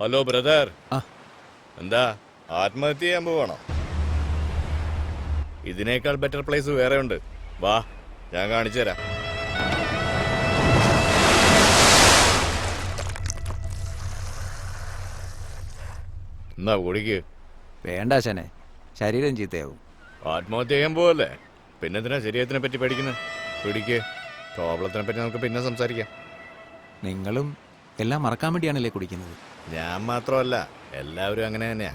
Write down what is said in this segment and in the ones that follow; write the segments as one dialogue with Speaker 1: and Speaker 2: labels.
Speaker 1: Hello brother, എന്താ ആത്മഹത്യ ചെയ്യാൻ പോവാണോ? ഇതിനേക്കാൾ ബെറ്റർ പ്ലേസ് വേറെ ഉണ്ട്. വാ, ഞാൻ കാണിച്ചു തരാം. എന്നാ കുടിക്ക്.
Speaker 2: വേണ്ട ശനെ, ശരീരം ചീത്തയാവും.
Speaker 1: ആത്മഹത്യ ചെയ്യാൻ പോവല്ലേ, പിന്നെന്തിനാ ശരീരത്തിനെ പറ്റി പഠിക്കുന്നത്? പിടിക്ക്. പ്രോബ്ലത്തിനെ പറ്റി നമുക്ക് പിന്നെ സംസാരിക്കാം.
Speaker 2: നിങ്ങളും എല്ലാം മറക്കാൻ വേണ്ടിയാണല്ലേ കുടിക്കുന്നത്?
Speaker 1: ഞാൻ മാത്രമല്ല, എല്ലാവരും അങ്ങനെ തന്നെയാ.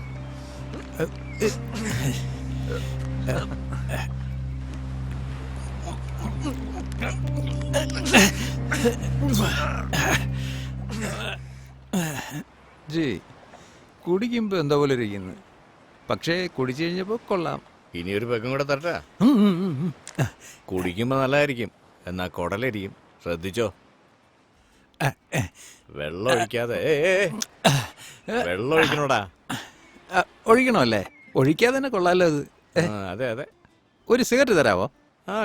Speaker 2: ജി കുടിക്കുമ്പോ എന്താ പോലെ ഇരിക്കുന്നു, പക്ഷേ കുടിച്ചു കഴിഞ്ഞപ്പോ കൊള്ളാം.
Speaker 1: ഇനിയൊരു പെഗും കൂടെ തരട്ടാ? കുടിക്കുമ്പോ നല്ലതായിരിക്കും, എന്നാ കുടലരിക്കും. ശ്രദ്ധിച്ചോ. വെള്ളം ഒഴിക്കാതെ. വെള്ളം ഒഴിക്കണോടാ.
Speaker 2: ഒഴിക്കണോ അല്ലേ? ഒഴിക്കാതെ തന്നെ കൊള്ളാലോ അത്.
Speaker 1: അതെ അതെ.
Speaker 2: ഒരു സിഗരറ്റ് തരാവോ?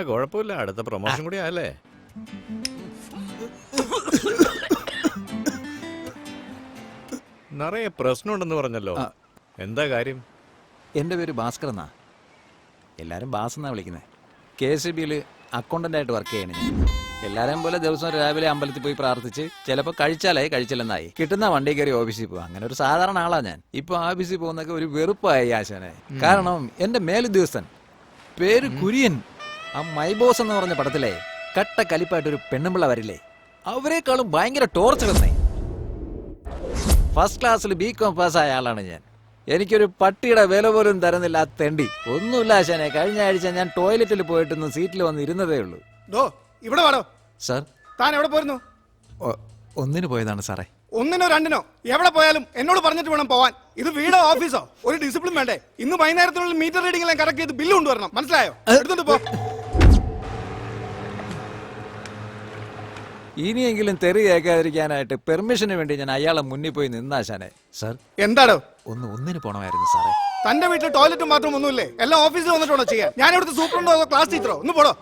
Speaker 1: കുഴപ്പമില്ല, അടുത്ത പ്രൊമോഷൻ കൂടി ആയല്ലേ. നിറയെ പ്രശ്നമുണ്ടെന്ന് പറഞ്ഞല്ലോ, എന്താ കാര്യം?
Speaker 2: എൻ്റെ പേര് ഭാസ്കർ എന്നാ, എല്ലാരും ബാസ് എന്നാ വിളിക്കുന്നത്. KCBയിൽ അക്കൗണ്ടന്റായിട്ട് വർക്ക് ചെയ്യണേ. എല്ലാരെയും പോലെ ദിവസം രാവിലെ അമ്പലത്തിൽ പോയി പ്രാർത്ഥിച്ച് ചിലപ്പോൾ കഴിച്ചാലായി, കഴിച്ചില്ലെന്നായി, കിട്ടുന്ന വണ്ടി കയറി ഓഫീസിൽ പോകും. അങ്ങനെ ഒരു സാധാരണ ആളാ ഞാൻ. ഇപ്പൊ ഓഫീസിൽ പോകുന്നൊക്കെ ഒരു വെറുപ്പായി ആശാനെ. കാരണം എന്റെ മേലുദ്യോഗസ്ഥൻ പേര് കുര്യൻ, ആ മൈ ബോസ് എന്ന് പറഞ്ഞ പടത്തിലെ കട്ട കലിപ്പായിട്ടൊരു പെണ്ണുമ്പിള്ള വരില്ലേ, അവരെക്കാളും ഭയങ്കര ടോർച്ചർ എന്നേ. ഫസ്റ്റ് ക്ലാസ്സിൽ BCom പാസ്സായ ആളാണ് ഞാൻ. എനിക്കൊരു പട്ടിയുടെ വില പോലും തരുന്നില്ല ആ തെണ്ടി. ഒന്നുമില്ല ആശാനെ, കഴിഞ്ഞ ആഴ്ച ഞാൻ ടോയ്ലറ്റിൽ പോയിട്ടൊന്ന് സീറ്റിൽ വന്ന് ഇരുന്നതേ ഉള്ളൂ.
Speaker 3: ഇവിടെ വാടോ.
Speaker 2: സാർ,
Speaker 3: താൻ എവിടെ പോയിരുന്നു?
Speaker 2: ഒന്നിന് പോയതാണ് സാറേ.
Speaker 3: ഒന്നിനോ രണ്ടിനോ എവിടെ പോയാലും എന്നോട് പറഞ്ഞിട്ട് വേണം പോവാൻ. ഇത് വീടോ ഓഫീസോ? ഒരു ഡിസിപ്ലിൻ വേണ്ടേ? ഇന്ന് വൈകുന്നേരത്തിനുള്ളിൽ മീറ്റർ റീഡിംഗ് എല്ലാം കറക്റ്റ് ചെയ്ത് ബില്ല് കൊണ്ടുവരണം. മനസ്സിലായോ? എടുത്തോണ്ട് പോ.
Speaker 2: ഇനിയെങ്കിലും തെറി കേൾക്കാതിരിക്കാനായിട്ട് പെർമിഷന് വേണ്ടി ഞാൻ അയാളെ മുന്നിൽ പോയി നിന്നാശാനെ. സാർ,
Speaker 3: എന്താടോ?
Speaker 2: ഒന്നിന് പോണമായിരുന്നു സാറേ.
Speaker 3: തന്റെ വീട്ടിൽ ടോയ്ലറ്റും മാത്രം ഒന്നുമില്ലേ? എല്ലാം ഓഫീസിൽ വന്നിട്ടാണോ ചെയ്യാൻ? ഞാൻ ഇവിടുത്തെ സൂപ്രണ്ടോ ക്ലാസ് ടീച്ചറോ? ഒന്ന് പോടോ.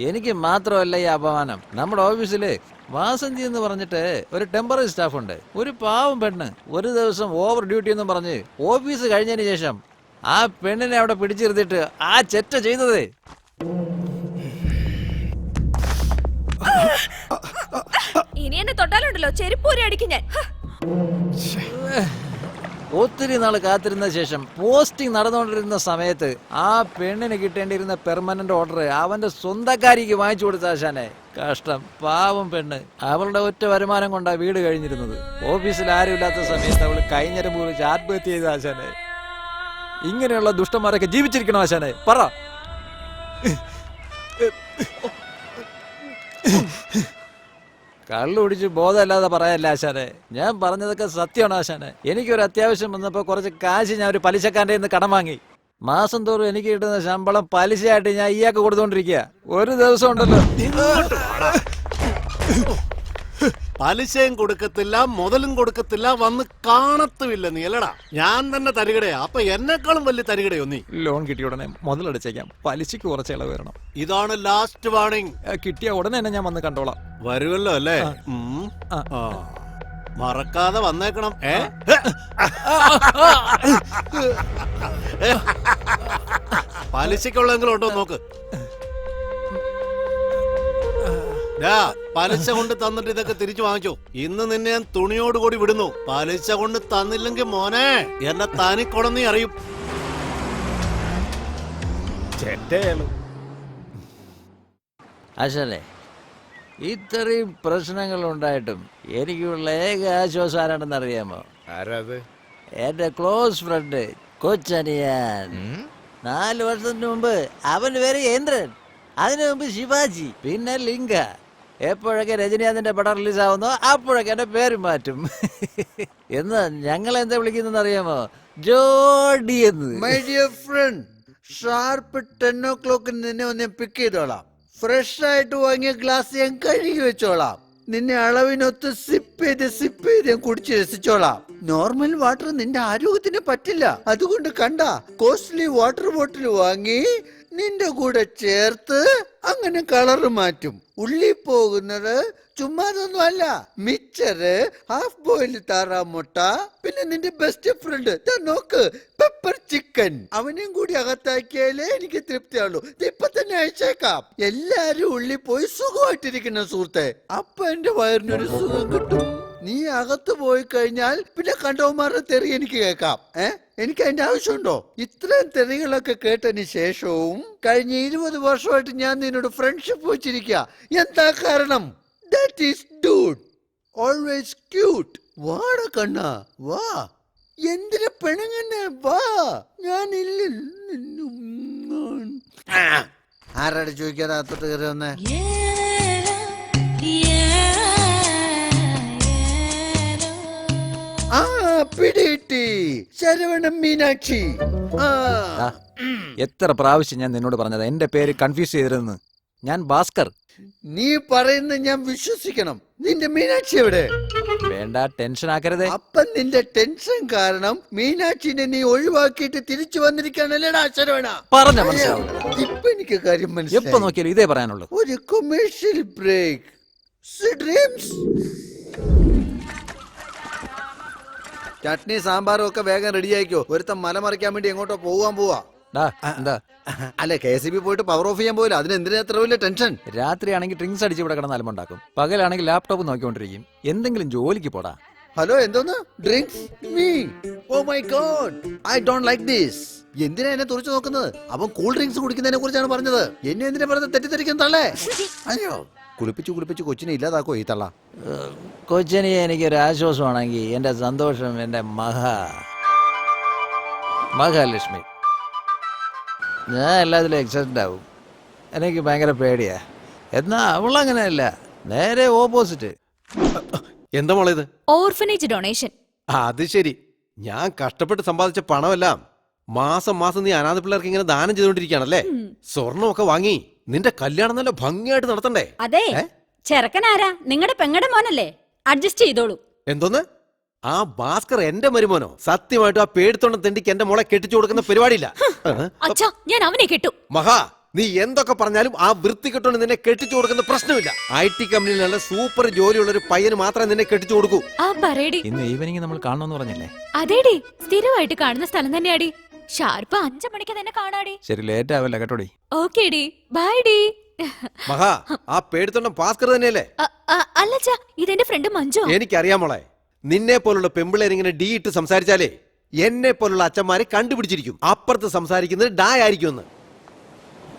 Speaker 2: എനിക്ക് മാത്രമല്ല ഈ അപമാനം. നമ്മുടെ ഓഫീസില് വാസന്തി എന്ന് പറഞ്ഞിട്ട് ഒരു ടെമ്പററി സ്റ്റാഫ് ഉണ്ട്. ഒരു പാവം പെണ്ണ് ഒരു ദിവസം ഓവർ ഡ്യൂട്ടി എന്നും പറഞ്ഞ് ഓഫീസ് കഴിഞ്ഞതിന് ശേഷം ആ പെണ്ണിനെ അവിടെ പിടിച്ചിരുത്തിട്ട് ആ ചെറ്റ ചെയ്തത്.
Speaker 4: ഇനി എന്നെ തൊട്ടാലുണ്ടല്ലോ ചെരുപ്പൂരി അടിക്കും ഞാൻ.
Speaker 2: ഒത്തിരി നാൾ കാത്തിരുന്ന ശേഷം പോസ്റ്റിംഗ് നടന്നുകൊണ്ടിരുന്ന സമയത്ത് ആ പെണ്ണിന് കിട്ടേണ്ടിയിരുന്ന പെർമനന്റ് ഓർഡർ അവന്റെ സ്വന്തക്കാരിക്ക് വാങ്ങിച്ചു കൊടുത്ത ആശാനെ. കഷ്ടം, പാവം പെണ്ണ്. അവളുടെ ഒറ്റ വരുമാനം കൊണ്ടാ വീട് കഴിഞ്ഞിരുന്നത്. ഓഫീസിൽ ആരുമില്ലാത്ത സമയത്ത് അവള് കൈഞ്ഞരം കുറിച്ച് ആത്മഹത്യ ചെയ്ത ആശാനെ. ഇങ്ങനെയുള്ള ദുഷ്ടന്മാരൊക്കെ ജീവിച്ചിരിക്കണോ ആശാനെ? പറ. കള്ളു കുടിച്ച് ബോധമല്ലാതെ പറയല്ല ആശാനെ. ഞാൻ പറഞ്ഞതൊക്കെ സത്യമാണ് ആശാനെ. എനിക്കൊരു അത്യാവശ്യം വന്നപ്പോ കുറച്ച് കാശ് ഞാൻ ഒരു പലിശക്കാരൻ്റെ നിന്ന് കടം വാങ്ങി. മാസം തോറും എനിക്ക് കിട്ടുന്ന ശമ്പളം പലിശയായിട്ട് ഞാൻ ഇയാൾക്ക് കൊടുത്തോണ്ടിരിക്കുക. ഒരു ദിവസം ഉണ്ടല്ലോ,
Speaker 5: പലിശയും കൊടുക്കത്തില്ല, മുതലും കൊടുക്കത്തില്ല, വന്ന് കാണത്തുമില്ല. നീ അല്ലടാ, ഞാൻ തന്നെ തരികടയാ. അപ്പൊ എന്നെക്കാളും വലിയ തരികടയോ നീ?
Speaker 2: ലോൺ കിട്ടിയ ഉടനെ മുതലടച്ചേക്കാം, പലിശക്ക് കുറച്ച് ഇളവ് വരണം.
Speaker 5: ഇതാണ് ലാസ്റ്റ് വാർണിംഗ്.
Speaker 2: കിട്ടിയ ഉടനെ തന്നെ ഞാൻ വന്ന് കണ്ടോളാം.
Speaker 5: വരുമല്ലോ അല്ലേ? മറക്കാതെ വന്നേക്കണം. പലിശക്കുള്ളെങ്കിലും ഉണ്ടോ നോക്ക്. പലിശ കൊണ്ട് തന്നിട്ട് ഇതൊക്കെ തിരിച്ചു വാങ്ങിച്ചോ. ഇന്ന് നിന്നെ ഞാൻ തുണിയോടുകൂടി വിടുന്നു. പലിശ കൊണ്ട് തന്നില്ലെങ്കിൽ മോനെ എന്നെ തനിക്കൊടന്നീ അറിയും.
Speaker 2: ആശാനെ, ഇത്രയും പ്രശ്നങ്ങൾ ഉണ്ടായിട്ടും എനിക്കുള്ള ഏക ആശ്വാസം ആരാണെന്ന് അറിയാമോ?
Speaker 1: ആരാത്?
Speaker 2: എന്റെ ക്ലോസ് ഫ്രണ്ട് കൊച്ചനിയാൻ. 4 വർഷത്തിന് മുമ്പ് അവന്റെ പേര് ഇന്ദ്രൻ, അതിനു മുമ്പ് ശിവാജി, പിന്നെ ലിംഗ. എപ്പോഴൊക്കെ രജനീകാന്തിന്റെ പടം റിലീസാവുന്നോ അപ്പോഴൊക്കെ എന്റെ പേര് മാറ്റും. എന്ന് ഞങ്ങൾ എന്താ വിളിക്കുന്ന അറിയാമോ? ജോഡി എന്ന്.
Speaker 6: My dear friend, sharp 10 o'clock നിന്നെ ഒന്ന് പിക്ക് ചെയ്തോളാം. ഫ്രഷ് ആയിട്ട് വാങ്ങിയ ഗ്ലാസ് ഞാൻ കഴുകി വെച്ചോളാം. നിന്നെ അളവിനൊത്ത് സിപ്പ് ചെയ്ത് ഞാൻ കുടിച്ച് രസിച്ചോളാം. നോർമൽ വാട്ടർ നിന്റെ ആരോഗ്യത്തിന് പറ്റില്ല. അതുകൊണ്ട് കണ്ട കോസ്റ്റ്ലി വാട്ടർ ബോട്ടിൽ വാങ്ങി നിന്റെ കൂടെ ചേർത്ത് അങ്ങനെ കളറ് മാറ്റും. ഉള്ളി പോകുന്നത് ചുമ്മാതൊന്നും അല്ല. മിച്ചറ്, ഹാഫ് ബോയിൽ താറാമുട്ട, പിന്നെ നിന്റെ ബെസ്റ്റ് ഫ്രണ്ട് നോക്ക് പെപ്പർ ചിക്കൻ, അവനെയും കൂടി അകത്താക്കിയാലേ എനിക്ക് തൃപ്തിയാവുള്ളൂ. ഇപ്പൊ തന്നെ അയച്ചേക്കാം. എല്ലാരും ഉള്ളി പോയി സുഖമായിട്ടിരിക്കുന്ന സുഹൃത്തെ. അപ്പൊ എന്റെ വയറിനൊരു സുഖം കിട്ടും. നീ അകത്ത് പോയി കഴിഞ്ഞാൽ പിന്നെ കണ്ടവന്മാരുടെ തെറി എനിക്ക് കേൾക്കാം. എനിക്ക് അതിന്റെ ആവശ്യമുണ്ടോ? ഇത്രയും തെറികളൊക്കെ കേട്ടതിന് ശേഷവും കഴിഞ്ഞ 20 വർഷമായിട്ട് ഞാൻ നിന്നോട് ഫ്രണ്ട്ഷിപ്പ് വെച്ചിരിക്കുക. എന്താ കാരണം? That is dude, always cute. വാട കണ്ണ വാ, എന്തിനെ പെണുങ്ങന്നെ വാ. ഞാനില്ല. ആരാടെ ചോദിക്കാതെ അകത്തോട്ട് കയറി വന്നേ? പിടികിട്ടി, ശരവണം മീനാക്ഷി.
Speaker 2: എത്ര പ്രാവശ്യം ഞാൻ നിന്നോട് പറഞ്ഞത് എന്റെ പേര് കൺഫ്യൂസ് ചെയ്തിരുന്നു. ഞാൻ ഭാസ്കർ.
Speaker 6: നീ പറയുന്നത് ഞാൻ വിശ്വസിക്കണം. നിന്റെ മീനാക്ഷി എവിടെ?
Speaker 2: വേണ്ട, ടെൻഷൻ ആക്കരുതേ.
Speaker 6: അപ്പൊ നിന്റെ ടെൻഷൻ കാരണം മീനാക്ഷിനെ നീ ഒഴിവാക്കിയിട്ട് തിരിച്ചു വന്നിരിക്കാനല്ലേടാ ശരവണ?
Speaker 2: പറഞ്ഞ മനസ്സിലാവും.
Speaker 6: ഇപ്പൊ എനിക്ക് കാര്യം
Speaker 2: എപ്പോ
Speaker 6: മനസ്സിലായി.
Speaker 2: നോക്കിയാലും ഇതേ പറയാനുള്ളൂ.
Speaker 6: ഒരു കൊമേഴ്ഷ്യൽ ബ്രേക്ക്. ചട്നി സാമ്പാറും ഒക്കെ വേഗം റെഡി ആയിക്കോ. ഒരുത്തം മല മറിക്കാൻ വേണ്ടി എങ്ങോട്ടോ പോവാ.
Speaker 2: എന്താ?
Speaker 6: അല്ലെ, KCB പോയിട്ട് പവർ ഓഫ് ചെയ്യാൻ പോയില്ല. അതിനെന്തിനാ എത്ര വലിയ ടെൻഷൻ?
Speaker 2: രാത്രിയാണെങ്കിൽ ഡ്രിങ്ക്സ് അടിച്ച് ഇവിടെ കിടന്ന് അലമ്പുണ്ടാക്കും. പകലാണെങ്കിൽ ലാപ്ടോപ്പ് നോക്കിക്കൊണ്ടിരിക്കും. എന്തെങ്കിലും ജോലിക്ക് പോടാ.
Speaker 6: ഹലോ, എന്തോന്ന് drinks? Me, oh my God, I don't like this. എന്തിനാ എന്നെ തുറച്ചു നോക്കുന്നത്? അവൻ കൂൾ ഡ്രിങ്ക്സ് കുടിക്കുന്നതിനെ കുറിച്ചാണ് പറഞ്ഞത്. എന്നെ എന്തിനാ പറഞ്ഞത്? തെറ്റിദ്ധരിക്കാൻ തള്ളേ. അയ്യോ, കുളിപ്പിച്ചു കൊച്ചിനെ ഇല്ലാതാക്കോ ഈ തള്ള.
Speaker 2: കൊച്ചിനെ എനിക്കൊരു ആശ്വാസമാണെങ്കിൽ എന്റെ സന്തോഷം എന്റെ മഹാലക്ഷ്മി. ഞാൻ എല്ലാത്തിലും എക്സൈറ്റഡ് ആവും. എനിക്ക് ഭയങ്കര പേടിയാ. എന്നാ അവളങ്ങനെയല്ല, നേരെ ഓപ്പോസിറ്റ്.
Speaker 7: എന്താ മോളെ ഇത്?
Speaker 4: Orphanage donation.
Speaker 7: അത് ശരി. ഞാൻ കഷ്ടപ്പെട്ട് സമ്പാദിച്ച പണമെല്ലാം മാസം മാസം നീ അനാഥ പിള്ളേർക്ക് ഇങ്ങനെ ദാനം ചെയ്തോണ്ടിരിക്കുകയാണല്ലേ? സ്വർണ്ണമൊക്കെ വാങ്ങി നിന്റെ കല്യാണം നല്ല ഭംഗിയായിട്ട് നടത്തണ്ടേ?
Speaker 8: അതെ, ചെറുക്കനാരാ? നിങ്ങളുടെ പെങ്ങടെ മോനല്ലേ? അഡ്ജസ്റ്റ് ചെയ്തോളൂ.
Speaker 7: എന്തോന്ന്? ആ ഭാസ്കർ എന്റെ മരുമോനോ? സത്യമായിട്ടും ആ പേടിത്തോണ്ടം തെണ്ടിക്ക് എന്റെ മോളെ കെട്ടിച്ചു കൊടുക്കുന്ന പരിപാടിയില്ല.
Speaker 4: അച്ഛാ, ഞാൻ അവനെ കെട്ടു.
Speaker 7: മഹാ, നീ എന്തൊക്കെ പറഞ്ഞാലും ആ വൃത്തി കെട്ടോണ്ട് നിന്നെ കെട്ടിച്ചു കൊടുക്കുന്ന പ്രശ്നമില്ല. IT കമ്പനിയിൽ നല്ല സൂപ്പർ ജോലിയുള്ള ഒരു പയ്യന് മാത്രമേ നിന്നെ കെട്ടിച്ചു കൊടുക്കൂ.
Speaker 4: ആ പറയടി.
Speaker 2: ഇന്ന് ഈവനിങ് നമ്മൾ കാണണമെന്ന് പറഞ്ഞില്ലേ?
Speaker 4: അതേടി, സ്ഥിരമായിട്ട് കാണുന്ന സ്ഥലം തന്നെയാടി. ഷാർപ്പ് 5 മണിക്ക് തന്നെ കാണാടി.
Speaker 2: ശരി, ലേറ്റ് ആവല്ല കേട്ടോടി.
Speaker 4: ഓക്കേടി, ബൈ ഡി.
Speaker 7: മഹാ, ആ പേടിത്തോണ്ടം ഭാസ്കർ തന്നെയല്ലേ?
Speaker 4: അല്ലച്ചാ, ഇതെന്റെ ഫ്രണ്ട് മഞ്ജു.
Speaker 7: എനിക്കറിയാം മോളെ. നിന്നെ പോലുള്ള പെമ്പിള്ളേരിങ്ങനെ ഡി ഇട്ട് സംസാരിച്ചാലേ എന്നെ പോലുള്ള അച്ഛന്മാരെ കണ്ടുപിടിച്ചിരിക്കും. അപ്പുറത്ത് സംസാരിക്കുന്നത് ഡാ ആയിരിക്കുമെന്ന്.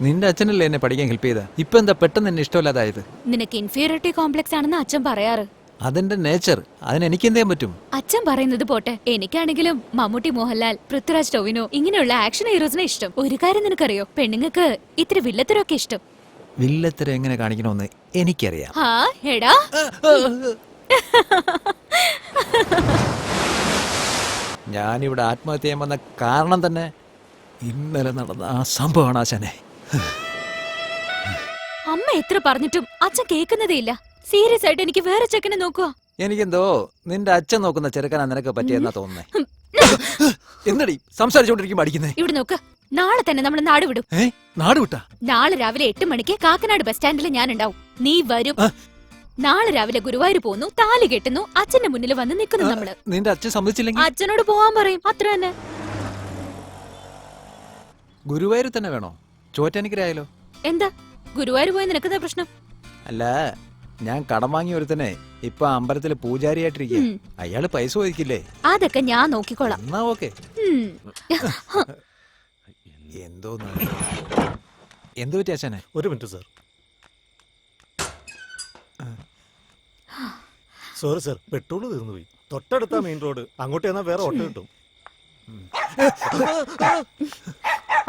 Speaker 2: നിന്റെ അച്ഛനല്ലേ എന്നെ പഠിക്കാൻ ഹെൽപ്പ് ചെയ്ത? ഇപ്പൊ എന്താ പെട്ടെന്ന് എന്നെ ഇഷ്ടമല്ലാതായത്?
Speaker 4: നിനക്ക് ഇൻഫീരിയോറിറ്റി കോംപ്ലക്സ് ആണെന്ന് അച്ഛൻ പറയാറ്.
Speaker 2: അതെന്റെ നേച്ചർ. അതിന് എനിക്ക് എന്ത് ചെയ്യാൻ പറ്റും?
Speaker 4: അച്ഛൻ പറയുന്നത് പോട്ടെ, എനിക്കാണെങ്കിലും മമ്മൂട്ടി, മോഹൻലാൽ, പൃഥ്വിരാജ്, ടൊവിനോ ഇങ്ങനെയുള്ള ആക്ഷൻ ഹീറോസിനെ ഇഷ്ടം. ഒരു കാര്യം നിനക്കറിയോ, പെണ്ണുങ്ങൾക്ക് ഇത്തിരി വില്ലത്തരമൊക്കെ ഇഷ്ടം.
Speaker 2: വില്ലത്തരം എങ്ങനെ കാണിക്കണമെന്ന് എനിക്കറിയാം.
Speaker 4: ആ എടാ,
Speaker 2: ഞാനിവിടെ ആത്മഹത്യ ചെയ്യാൻ വന്ന കാരണം തന്നെ ഇന്നലെ നടന്ന ആ സംഭവമാണ് ആശാനെ.
Speaker 4: അമ്മ എത്ര പറഞ്ഞിട്ടും അച്ഛൻ കേൾക്കുന്നതേ ഇല്ല. സീരിയസ് ആയിട്ട് എനിക്ക് വേറെ ചെക്കനെ നോക്കുക.
Speaker 2: എനിക്കെന്തോ നിന്റെ അച്ഛൻ നോക്കുന്ന ചെറുക്കനാ നിനക്ക് പറ്റിയെന്നാ തോന്നുന്നേ. എന്നടി സംസാരിച്ചോണ്ടിരിക്കുമ്പോ അടിക്കുന്നേ?
Speaker 4: ഇവിടെ നോക്ക്, നാളെ തന്നെ നമ്മൾ നാട് വിടും.
Speaker 2: നാട് വിട്ടാ?
Speaker 4: നാളെ രാവിലെ 8 മണിക്ക് കാക്കനാട് ബസ് സ്റ്റാൻഡിൽ ഞാൻ ഉണ്ടാവും. നീ വരും. നാളെ രാവിലെ ഗുരുവായൂർ പോകുന്നു, താലി കെട്ടുന്നു, അച്ഛന്റെ മുന്നിൽ വന്ന് നിൽക്കുന്നു നമ്മള്.
Speaker 2: നിന്റെ അച്ഛൻ സമ്മതിച്ചില്ലെങ്കിൽ
Speaker 4: അച്ഛനോട് പോവാൻ പറയും, അത്ര തന്നെ.
Speaker 2: ഗുരുവായൂർ തന്നെ വേണോ? ചോറ്റാനിക്കരായാലോ?
Speaker 4: എന്താ ഗുരുവായൂർ പോയി നിനക്കെന്താ പ്രശ്നം?
Speaker 2: അല്ല, ഞാൻ കടം വാങ്ങിയ ഒരുത്തനെ ഇപ്പൊ അമ്പലത്തില് പൂജാരിയായിട്ടിരിക്കുക. അയാള് പൈസ ചോദിക്കില്ലേ?
Speaker 4: അതൊക്കെ ഞാൻ നോക്കിക്കോളാം.
Speaker 2: എന്നാ ഓക്കെ. എന്തോ എന്തു പറ്റി അച്ഛനെ?
Speaker 5: ഒരു minute sir. Sorry sir, petrol തീർന്നു പോയി. തൊട്ടടുത്ത മെയിൻ റോഡ്, അങ്ങോട്ട് ചെന്നാൽ വേറെ ഓട്ടോ കിട്ടും.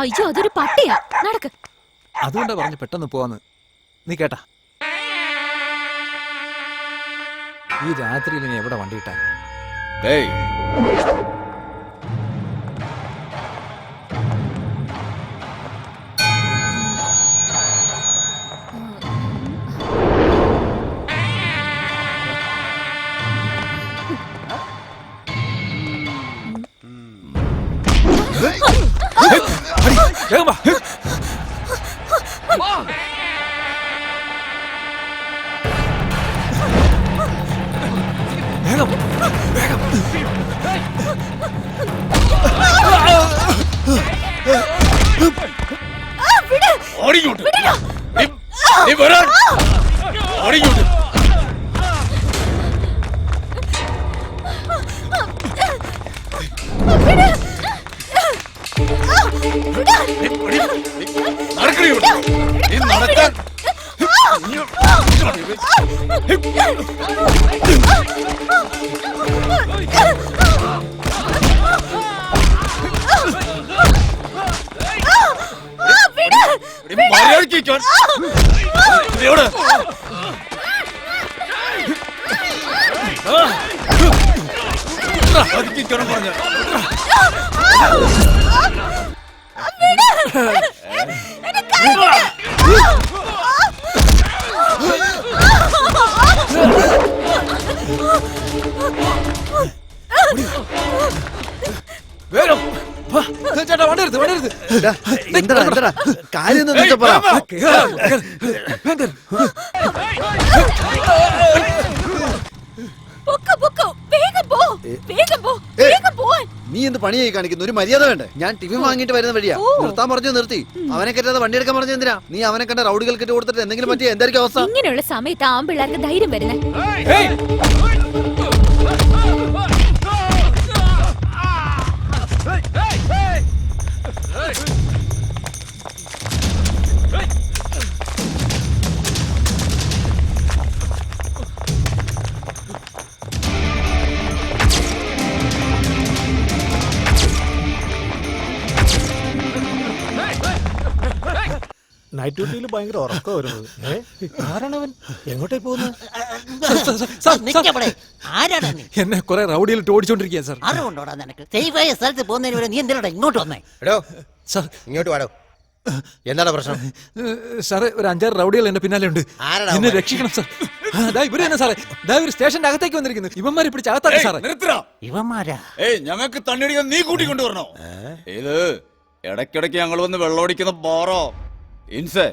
Speaker 4: അയ്യോ, അതൊരു പട്ടിയാ. നടക്ക്.
Speaker 2: അതുകൊണ്ടാ പറഞ്ഞു പെട്ടെന്ന് പോവാന്ന്. നീ കേട്ടാ, ഈ രാത്രിയിൽ നീ എവിടെ വണ്ടി ഇട്ടാ?
Speaker 1: ഓടിക്കോട്ട് നീ വരാൻ ഓടിക്കോട്ട് നടക്കണേ നീ നടക്കാൻ മര്യാദയ്ക്ക് എവിടെ പറഞ്ഞ
Speaker 2: വേഗം വാ. ചേട്ടാ വണ്ടി എടുത്ത്
Speaker 6: എന്താ കാര്യം പറ. നീ എന്ത് പണിയായി കാണിക്കുന്നു? ഒരു മര്യാദ വേണ്ടേ? ഞാൻ ടിഫിൻ വാങ്ങിട്ട് വരുന്ന വഴിയാ. നിർത്താൻ പറഞ്ഞു നിർത്തി. അവനെ കെട്ടാതെ വണ്ടി എടുക്കാൻ പറഞ്ഞു എന്തിനാ? നീ അവനെ കണ്ട റൗഡികൾ കെട്ടി കൊടുത്തിട്ട് എന്തെങ്കിലും പറ്റിയ എന്തായിരിക്കും അവസ്ഥ?
Speaker 4: ഇങ്ങനെയുള്ള സമയത്ത് ആമ്പിള്ളേർക്ക് ധൈര്യം വരുന്നേ.
Speaker 5: നൈറ്റ് ഡ്യൂട്ടിയിൽ ഭയങ്കര ഉറക്കം വരുന്നത്. ആരാണവൻ? എങ്ങോട്ടേ പോകുന്നത്?
Speaker 8: ആരാടാ നീ?
Speaker 2: എന്നെ കുറെ റൗഡിയിലിട്ട് ഓടിച്ചോണ്ടിരിക്കുക സാർ.
Speaker 8: അറിവുണ്ടോടാ നിനക്ക്? സേഫായ സ്ഥലത്ത് പോകുന്നതിന് വരെ നീ എന്തിനാ ഇങ്ങോട്ട് വന്നേ?
Speaker 7: എടോ
Speaker 2: സാർ
Speaker 7: ഇങ്ങോട്ട് വാടോ. എന്താണ് പ്രശ്നം?
Speaker 2: സാറേ ഒരു 5-6 റൗഡികൾ എന്റെ പിന്നാലെ ഉണ്ട്.
Speaker 7: ആരാടാ
Speaker 2: എന്നെ
Speaker 7: അവന്മാര്?
Speaker 2: രക്ഷിക്കണം സാർ. ഇവര് തന്നെ സാറേ. ഇവര് സ്റ്റേഷന്റെ അകത്തേക്ക് വന്നിരിക്കുന്നു. ഇവന്മാരെ പിടിച്ച് അകത്താക്കി സാറേ.
Speaker 1: നിർത്തടാ.
Speaker 8: ഇവന്മാരാ?
Speaker 1: ഞങ്ങൾക്ക് തണ്ണിയടിക്കാൻ നീ കൂട്ടിക്കൊണ്ടുവരണോ? ഇത് ഇടയ്ക്കിടയ്ക്ക് ഞങ്ങൾ വന്ന് വെള്ളമടിക്കുന്ന ബാറോ. ഇൻസേ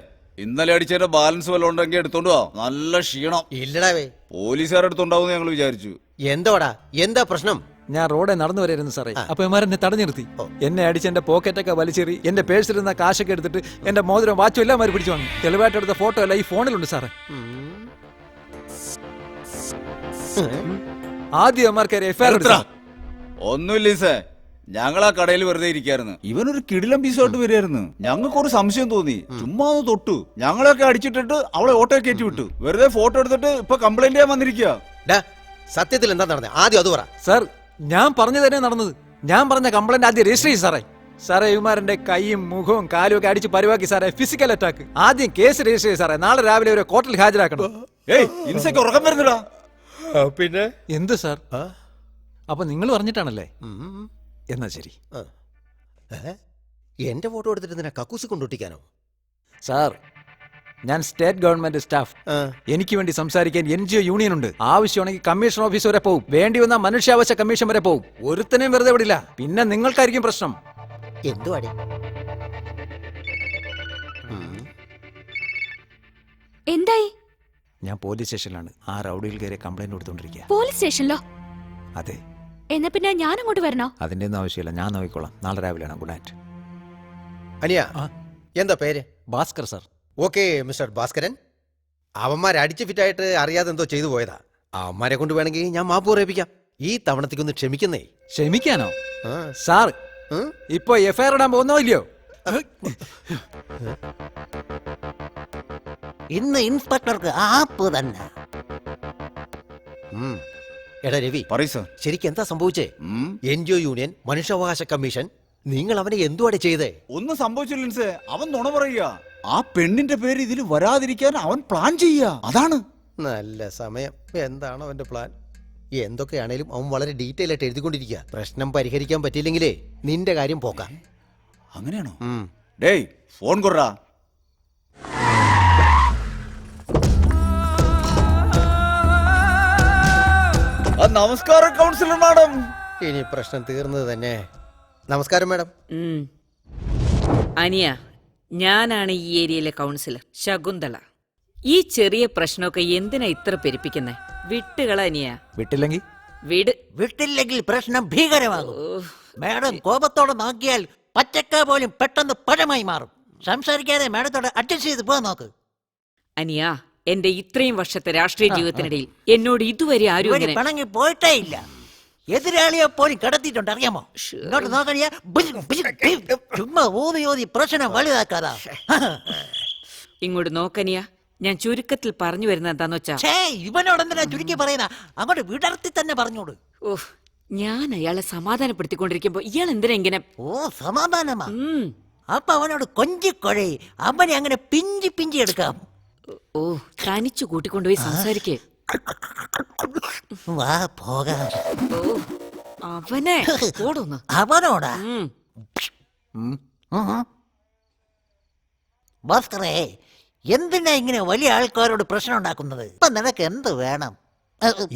Speaker 1: ഇന്നലെ അടിച്ചതിന്റെ ബാലൻസ് വല്ലതും ഉണ്ടെങ്കിൽ എടുത്തോണ്ട് വാ. നല്ല ക്ഷീണം.
Speaker 7: ഇല്ലടാവേ.
Speaker 1: പോലീസുകാർ എടുത്തുണ്ടാവും ഞങ്ങൾ വിചാരിച്ചു.
Speaker 7: എന്തോടാ എന്താ പ്രശ്നം?
Speaker 2: ഞാൻ റോഡെ നടന്നു വരായിരുന്നു സാറേ. അപ്പൊ ഇവന്മാരെന്നെ തടഞ്ഞു നിർത്തി. എന്നെ അടിച്ച് എന്റെ പോക്കറ്റൊക്കെ വലിച്ചെറി, എന്റെ പേഴ്സിലിരുന്ന കാശൊക്കെ എടുത്തിട്ട് എന്റെ മോതിരം വാച്ചും എല്ലാം മാറി പിടിച്ചു വാങ്ങി. തെളിവായിട്ട് എടുത്ത ഫോട്ടോ അല്ല ഈ ഫോണിലുണ്ട് സാറേ. ആദ്യം ഇവന്മാർക്ക് എഫ്ഐആർ
Speaker 1: ഒന്നുമില്ല. ഞങ്ങൾ ആ കടയിൽ വെറുതെ ഇരിക്കായിരുന്നു. ഇവനൊരു കിടിലം പീസോട്ട് വരികയായിരുന്നു. ഞങ്ങൾക്ക് ഒരു സംശയം തോന്നി. ചുമ്മാ ഒന്ന് തൊട്ടു. ഞങ്ങളൊക്കെ അടിച്ചിട്ടിട്ട് അവളെ ഓട്ടോ കയറ്റി വിട്ടു. വെറുതെ ഫോട്ടോ എടുത്തിട്ട് ഇപ്പൊ കംപ്ലൈന്റ് ചെയ്യാൻ വന്നിരിക്കുക.
Speaker 7: സത്യത്തിൽ എന്താ നടന്നത്? ആദ്യം അത് പറ.
Speaker 2: സാർ ഞാൻ പറഞ്ഞു തന്നെ നടന്നത്. ഞാൻ പറഞ്ഞ കംപ്ലൈന്റ് ആദ്യം രജിസ്റ്റർ ചെയ്യും സാറേ. സാറേ ഇവന്മാരുടെ കൈയും മുഖവും കാലും ഒക്കെ അടിച്ച് പരിവാക്കി സാറേ. Physical attack. ആദ്യം കേസ് രജിസ്റ്റർ ചെയ്യും സാറേ. നാളെ രാവിലെ ഒരു കോർട്ടിൽ ഹാജരാക്കണം.
Speaker 1: ഇൻസൊക്കെ ഉറക്കം വരുന്നില്ല.
Speaker 7: പിന്നെ
Speaker 2: എന്ത് സാർ? അപ്പൊ നിങ്ങൾ പറഞ്ഞിട്ടാണല്ലേ? എന്നാ ശരി.
Speaker 7: എന്റെ ഫോട്ടോ എടുത്തിട്ട് നിന്നെ കക്കൂസി കൊണ്ടൊട്ടിക്കാനോ?
Speaker 2: സാർ ഞാൻ സ്റ്റേറ്റ് ഗവൺമെന്റ് സ്റ്റാഫ്. എനിക്ക് വേണ്ടി സംസാരിക്കാൻ NGO യൂണിയൻ ഉണ്ട്. ആവശ്യമാണെങ്കിൽ കമ്മീഷൻ ഓഫീസ് വരെ പോകും. വേണ്ടി വന്ന മനുഷ്യാവകാശ കമ്മീഷൻ വരെ പോകും. ഒരുത്തനെയും വെറുതെ വിടില്ല. പിന്നെ നിങ്ങൾക്കായിരിക്കും പ്രശ്നം.
Speaker 7: എന്തുവാടി?
Speaker 4: എന്തായി?
Speaker 2: ഞാൻ പോലീസ് സ്റ്റേഷനിലാണ്. ആ റൗഡിയിൽ കയറി കംപ്ലൈന്റ് കൊടുത്തോണ്ടിരിക്കുക.
Speaker 4: പോലീസ് സ്റ്റേഷനിലോ?
Speaker 2: അതെ.
Speaker 4: എന്നാ പിന്നെ ഞാൻ അങ്ങോട്ട് വരണോ?
Speaker 2: അതിന്റെ ഒന്നും ആവശ്യമില്ല. ഞാൻ നോക്കിക്കോളാം. നാളെ രാവിലെയാണ്. Good night.
Speaker 7: അനിയ എന്താ പേര്?
Speaker 2: Bhaskar sir.
Speaker 7: Okay mister Bhaskaran. അവന്മാരെ അടിച്ച് ഫിറ്റായിട്ട് അറിയാതെ എന്തോ ചെയ്തു പോയതാ. അവന്മാരെ കൊണ്ട് വേണമെങ്കിൽ ഞാൻ മാപ്പ് പറയിപ്പിക്കാം. ഈ തവണത്തേക്കൊന്ന് ക്ഷമിക്കുന്നേ.
Speaker 2: ക്ഷമിക്കാനോ? സാർ ഇപ്പൊ എഫ്ഐആർ ഇടാൻ പോകുന്നോ ഇല്ലയോ?
Speaker 8: ഇന്ന് ഇൻസ്പെക്ടർക്ക് ആപ്പ് തന്നെ.
Speaker 7: എടാ രവി, ശരിക്കും എന്താ സംഭവിച്ചേ? NGO യൂണിയൻ, മനുഷ്യാവകാശ കമ്മീഷൻ, നിങ്ങൾ അവനെ എന്തുവാടെ ചെയ്തേ?
Speaker 1: ഒന്നും സംഭവിച്ചില്ല. അവൻ നുണ പറയുക. ആ പെണ്ണിന്റെ പേര് ഇതിൽ വരാതിരിക്കാൻ അവൻ പ്ലാൻ ചെയ്യുക. അതാണ്.
Speaker 7: നല്ല സമയം. എന്താണ് അവന്റെ പ്ലാൻ? എന്തൊക്കെയാണേലും അവൻ വളരെ ഡീറ്റെയിൽ ആയിട്ട് എഴുതിക്കൊണ്ടിരിക്കുക. പ്രശ്നം പരിഹരിക്കാൻ പറ്റിയില്ലെങ്കിലേ നിന്റെ കാര്യം പോക്കാം.
Speaker 1: അങ്ങനെയാണോ? ഡേയ് ഫോൺ കൊറാ. നമസ്കാരം കൗൺസിലർ മാഡം.
Speaker 7: ഇനി പ്രശ്നം തീർന്നത് തന്നെ. നമസ്കാരം മാഡം.
Speaker 9: അനിയ, ഞാനാണ് ഈ ഏരിയയിലെ കൗൺസിലർ ശകുന്തള. ഈ ചെറിയ പ്രശ്നമൊക്കെ എന്തിനാ ഇത്ര പെരുപ്പിക്കുന്നേ? വിട്ടുകള അനിയ.
Speaker 2: വിട്ടില്ലെങ്കിൽ
Speaker 9: വിട്.
Speaker 10: വിട്ടില്ലെങ്കിൽ പ്രശ്നം ഭീകരമാകും. മാഡം കോപത്തോടെ നോക്കിയാൽ പച്ചക്ക പോലും പെട്ടെന്ന് പഴമായി മാറും. സംസാരിക്കാതെ മാഡത്തോടെ അഡ്ജസ്റ്റ് ചെയ്ത് പോകാൻ നോക്ക്.
Speaker 9: അനിയാ, എന്റെ ഇത്രയും വർഷത്തെ രാഷ്ട്രീയ ജീവിതത്തിനിടയിൽ എന്നോട് ഇതുവരെ ആരും
Speaker 10: ഇവര്
Speaker 9: അങ്ങനെ
Speaker 10: പിണങ്ങി പോയിട്ടേ ഇല്ല. എതിരാളിയെ പോലും കടത്തിയിട്ടുണ്ട്, അറിയാമോ? ഇങ്ങോട്ട് നോക്കണിയാ, ചുമ്മാ ഊതി പ്രശ്നം വലുതാക്കാതാ.
Speaker 9: ഇങ്ങോട്ട് നോക്കനിയാ, ഞാൻ ചുരുക്കത്തിൽ പറഞ്ഞു വരുന്നത് എന്താന്ന് വെച്ചാ,
Speaker 10: ഇവനോടെന്തിനാ ചുരുക്കി പറയുന്ന? അങ്ങോട്ട് വിടർത്തി തന്നെ പറഞ്ഞോട്.
Speaker 9: ഓഹ്, ഞാൻ അയാളെ സമാധാനപ്പെടുത്തിക്കൊണ്ടിരിക്കുമ്പോ ഇയാൾ എന്തിനാ ഇങ്ങനെ?
Speaker 10: ഓ, സമാധാനമാ. അപ്പൊ അവനോട് കൊഞ്ചിക്കൊഴേ, അവനെ അങ്ങനെ പിഞ്ചി പിഞ്ചി എടുക്കാം.
Speaker 9: ഓ, തനിച്ചു കൂട്ടിക്കൊണ്ടുപോയി സംസാരിക്കേ.
Speaker 10: വാ പോകാം.
Speaker 9: ഓ, അവനെ ഓടൊന്ന്.
Speaker 10: അവനോടാ? ഭാസ്കറേ, എന്തിനാ ഇങ്ങനെ വലിയ ആൾക്കാരോട് പ്രശ്നം ഉണ്ടാക്കുന്നത്? ഇപ്പൊ നിനക്ക് എന്ത് വേണം?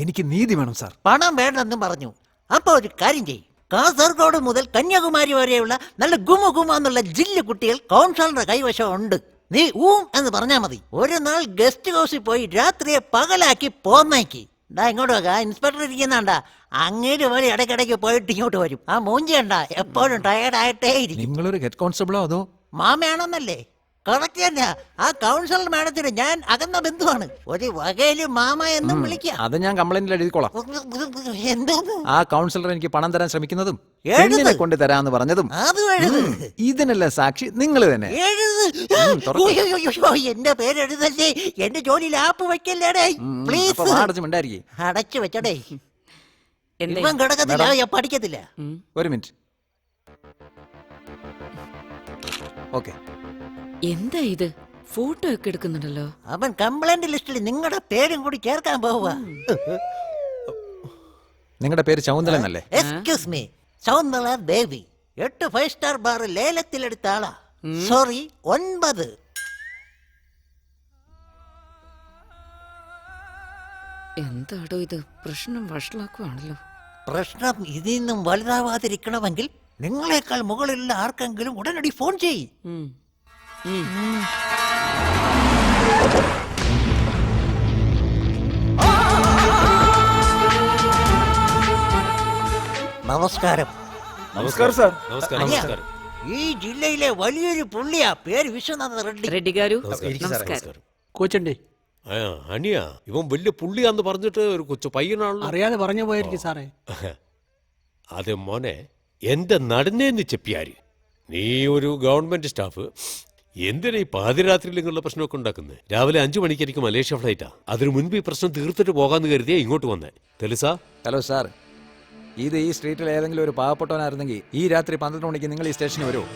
Speaker 2: എനിക്ക് നീതി വേണം സാർ.
Speaker 10: പണം വേണ്ടെന്നും പറഞ്ഞു. അപ്പൊ ഒരു കാര്യം ചെയ്യും, കാസർഗോഡ് മുതൽ കന്യാകുമാരി വരെയുള്ള നല്ല ഗുമ എന്നുള്ള ജില്ല കുട്ടികൾ കൗൺസിലറുടെ കൈവശം ഉണ്ട്. നീ എന്ന് പറഞ്ഞാ മതി. ഒരു നാൾ ഗസ്റ്റ് ഹൗസിൽ പോയി രാത്രിയെ പകലാക്കി പോന്നേക്ക്. ഇങ്ങോട്ട് വെക്ക, ഇൻസ്പെക്ടർ ഇരിക്കുന്നാണ്ടാ. അങ്ങേര് വരെ ഇടയ്ക്കിടയ്ക്ക് പോയിട്ട് ഇങ്ങോട്ട് വരും. ആ മൂഞ്ചി കണ്ട എപ്പോഴും ടയർഡായിട്ടേ ഇരിക്കും.
Speaker 2: നിങ്ങളൊരു ഹെഡ് കോൺസ്റ്റബിളോ അതോ?
Speaker 10: മാമയാണെന്നല്ലേ? കറക്റ്റ് തന്നെ. ആ കൗൺസിലർ മാഡത്തിന് ഞാൻ അകന്ന ബന്ധുവാണ്. ഒരു വകയില് മാമ എന്നും വിളിക്കാം.
Speaker 2: അത് ഞാൻ കംപ്ലൈന്റിൽ എഴുതിക്കോളാം.
Speaker 10: എന്താന്ന്?
Speaker 2: ആ കൗൺസിലർ എനിക്ക് പണം തരാൻ ശ്രമിക്കുന്നതും
Speaker 10: എഴുത്.
Speaker 2: പെണ്ണിനെ കൊണ്ട് തരാന്ന് പറഞ്ഞതും
Speaker 10: അത് എഴുത്.
Speaker 2: ഇതിനല്ല സാക്ഷി നിങ്ങൾ തന്നെ.
Speaker 10: എന്റെ പേര് എഴുതല്ലേ. എന്റെ ജോലി ലാപ്പ് വെക്കല്ലേടേ പ്ലീസ്.
Speaker 2: മിണ്ടായിരിക്കേ.
Speaker 10: അടച്ചു വെച്ചടേ.
Speaker 9: എന്താ?
Speaker 10: ഇവൻ കിടക്കത്തില്ല, പഠിക്കത്തില്ല.
Speaker 2: ഒരു മിനിറ്റ്. ഓക്കെ.
Speaker 9: എന്താ ഇത്? ഫോട്ടോ ഒക്കെ എടുക്കുന്നുണ്ടല്ലോ.
Speaker 10: അവൻ കംപ്ലൈന്റ് ലിസ്റ്റിൽ നിങ്ങളുടെ പേരും കൂടി ചേർക്കാൻ പോവുക.
Speaker 2: നിങ്ങളുടെ പേര് ശൗന്തല എന്നല്ലേ?
Speaker 10: എക്സ്ക്യൂസ് മീ, ശൗന്തള ദേവി. 8 5 സ്റ്റാർ ബാർ ലേലത്തിലെടുത്ത ആളാ. സോറി, 9.
Speaker 9: എന്താടോ ഇത്? പ്രശ്നം വഷളാക്കുവാണല്ലോ.
Speaker 10: പ്രശ്നം ഇതിൽ നിന്നും വലുതാവാതിരിക്കണമെങ്കിൽ നിങ്ങളെക്കാൾ മുകളിലുള്ള ആർക്കെങ്കിലും ഉടനടി ഫോൺ ചെയ്യ്. നമസ്കാരം.
Speaker 1: നമസ്കാരം സാർ.
Speaker 10: അനിയ, ഈ ജില്ലയിലെ വലിയൊരു പുള്ളിയാ, പേര് വിശ്വനാഥ റെഡ്ഡി.
Speaker 9: റെഡ്ഡി ഗാരു, നമസ്കാരം.
Speaker 7: കോച്ചണ്ടേ അനിയ, ഇവൻ വലിയ പുള്ളിയാന്ന് പറഞ്ഞിട്ട് ഒരു കൊച്ചു പയ്യനാണല്ലോ.
Speaker 3: അറിയാതെ പറഞ്ഞു പോയിരിക്കും സാറേ.
Speaker 7: അതെ മോനെ, എന്റെ നടന്നേന്ന് ചെപ്പിയാര്. നീ ഒരു ഗവൺമെന്റ് സ്റ്റാഫ്, എന്തിനാ ഈ പാതിരാത്രിയിൽ നിങ്ങളുടെ പ്രശ്നമൊക്കെ ഉണ്ടാക്കുന്നത്? രാവിലെ 5 മണിക്ക് എനിക്ക് മലേഷ്യ ഫ്ലൈറ്റാ. അതിനു മുൻപ് ഈ പ്രശ്നം തീർത്തിട്ട് പോകാന്ന് കരുതിയാ ഇങ്ങോട്ട് വന്നേ. തെലുസാ?
Speaker 2: ഹലോ സാർ, ഇത് ഈ സ്ട്രീറ്റിൽ ഏതെങ്കിലും ഒരു പാവപ്പെട്ടവനായിരുന്നെങ്കിൽ ഈ രാത്രി 12 മണിക്ക് നിങ്ങൾ ഈ സ്റ്റേഷനിൽ വരുമോ?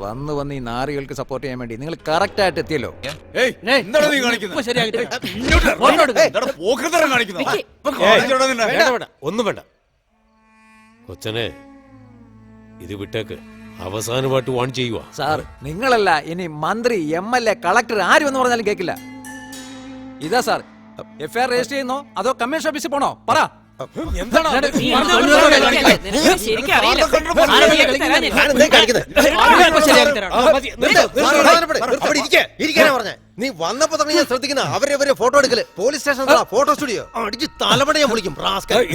Speaker 2: വന്ന് ഈ നാറികൾക്ക് സപ്പോർട്ട് ചെയ്യാൻ വേണ്ടി നിങ്ങൾ കറക്റ്റ് ആയിട്ട് എത്തിയല്ലോ.
Speaker 7: ഒന്നും വേണ്ട കൊച്ചനെ, ഇത് വിട്ടേക്ക്. അവസാനമായിട്ട് വാൺ ചെയ്യുക.
Speaker 2: സാർ, നിങ്ങളല്ല, ഇനി മന്ത്രി, MLA, കളക്ടർ ആരും എന്ന് പറഞ്ഞാലും കേൾക്കില്ല. ഇതാ സാർ, FIR രജിസ്റ്റർ ചെയ്യുന്നോ അതോ കമ്മീഷൻ ഓഫീസിൽ പോണോ? പറ.
Speaker 7: നീ വന്നപ്പോ തന്നെ ഞാൻ ശ്രദ്ധിക്കുന്ന അവരെ ഫോട്ടോ എടുക്കല്. പോലീസ് സ്റ്റേഷൻ ഫോട്ടോ സ്റ്റുഡിയോ അടിച്ച് തലപട ഞാൻ വിളിക്കും.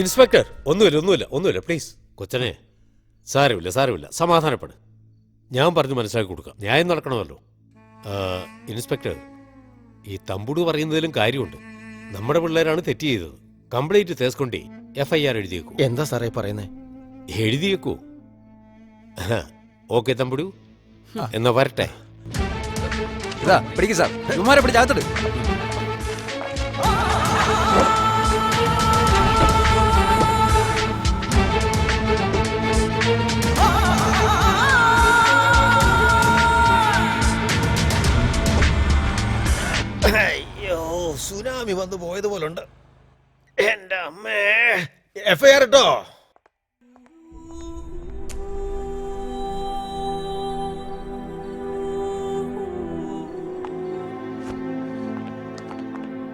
Speaker 7: ഇൻസ്പെക്ടർ, ഒന്നുമില്ല പ്ലീസ്. കൊച്ചനെ, സാരമില്ല, സമാധാനപ്പെട്. ഞാൻ പറഞ്ഞു മനസ്സിലാക്കി കൊടുക്കാം. ന്യായം നടക്കണമല്ലോ. ഇൻസ്പെക്ടർ, ഈ തമ്പുടു പറയുന്നതിലും കാര്യമുണ്ട്. നമ്മുടെ പിള്ളേരാണ് തെറ്റ് ചെയ്തത്. കംപ്ലീറ്റ് തേസ്കൊണ്ടേ FIR എഴുതിയേക്കൂ.
Speaker 5: എന്താ സാറേ പറയുന്നേ?
Speaker 7: എഴുതിയേക്കൂ. ഓക്കെ തമ്പുടു, എന്നാ വരട്ടെ.
Speaker 2: ഇതാ പിടിക്കും സാർ, ചുമ്മാരെ പിടിച്ചകത്തിട്.
Speaker 7: അയ്യോ, സുനാമി വന്നു പോയതുപോലുണ്ട്. എന്റെ അമ്മേ. FIR ഇട്ടോ?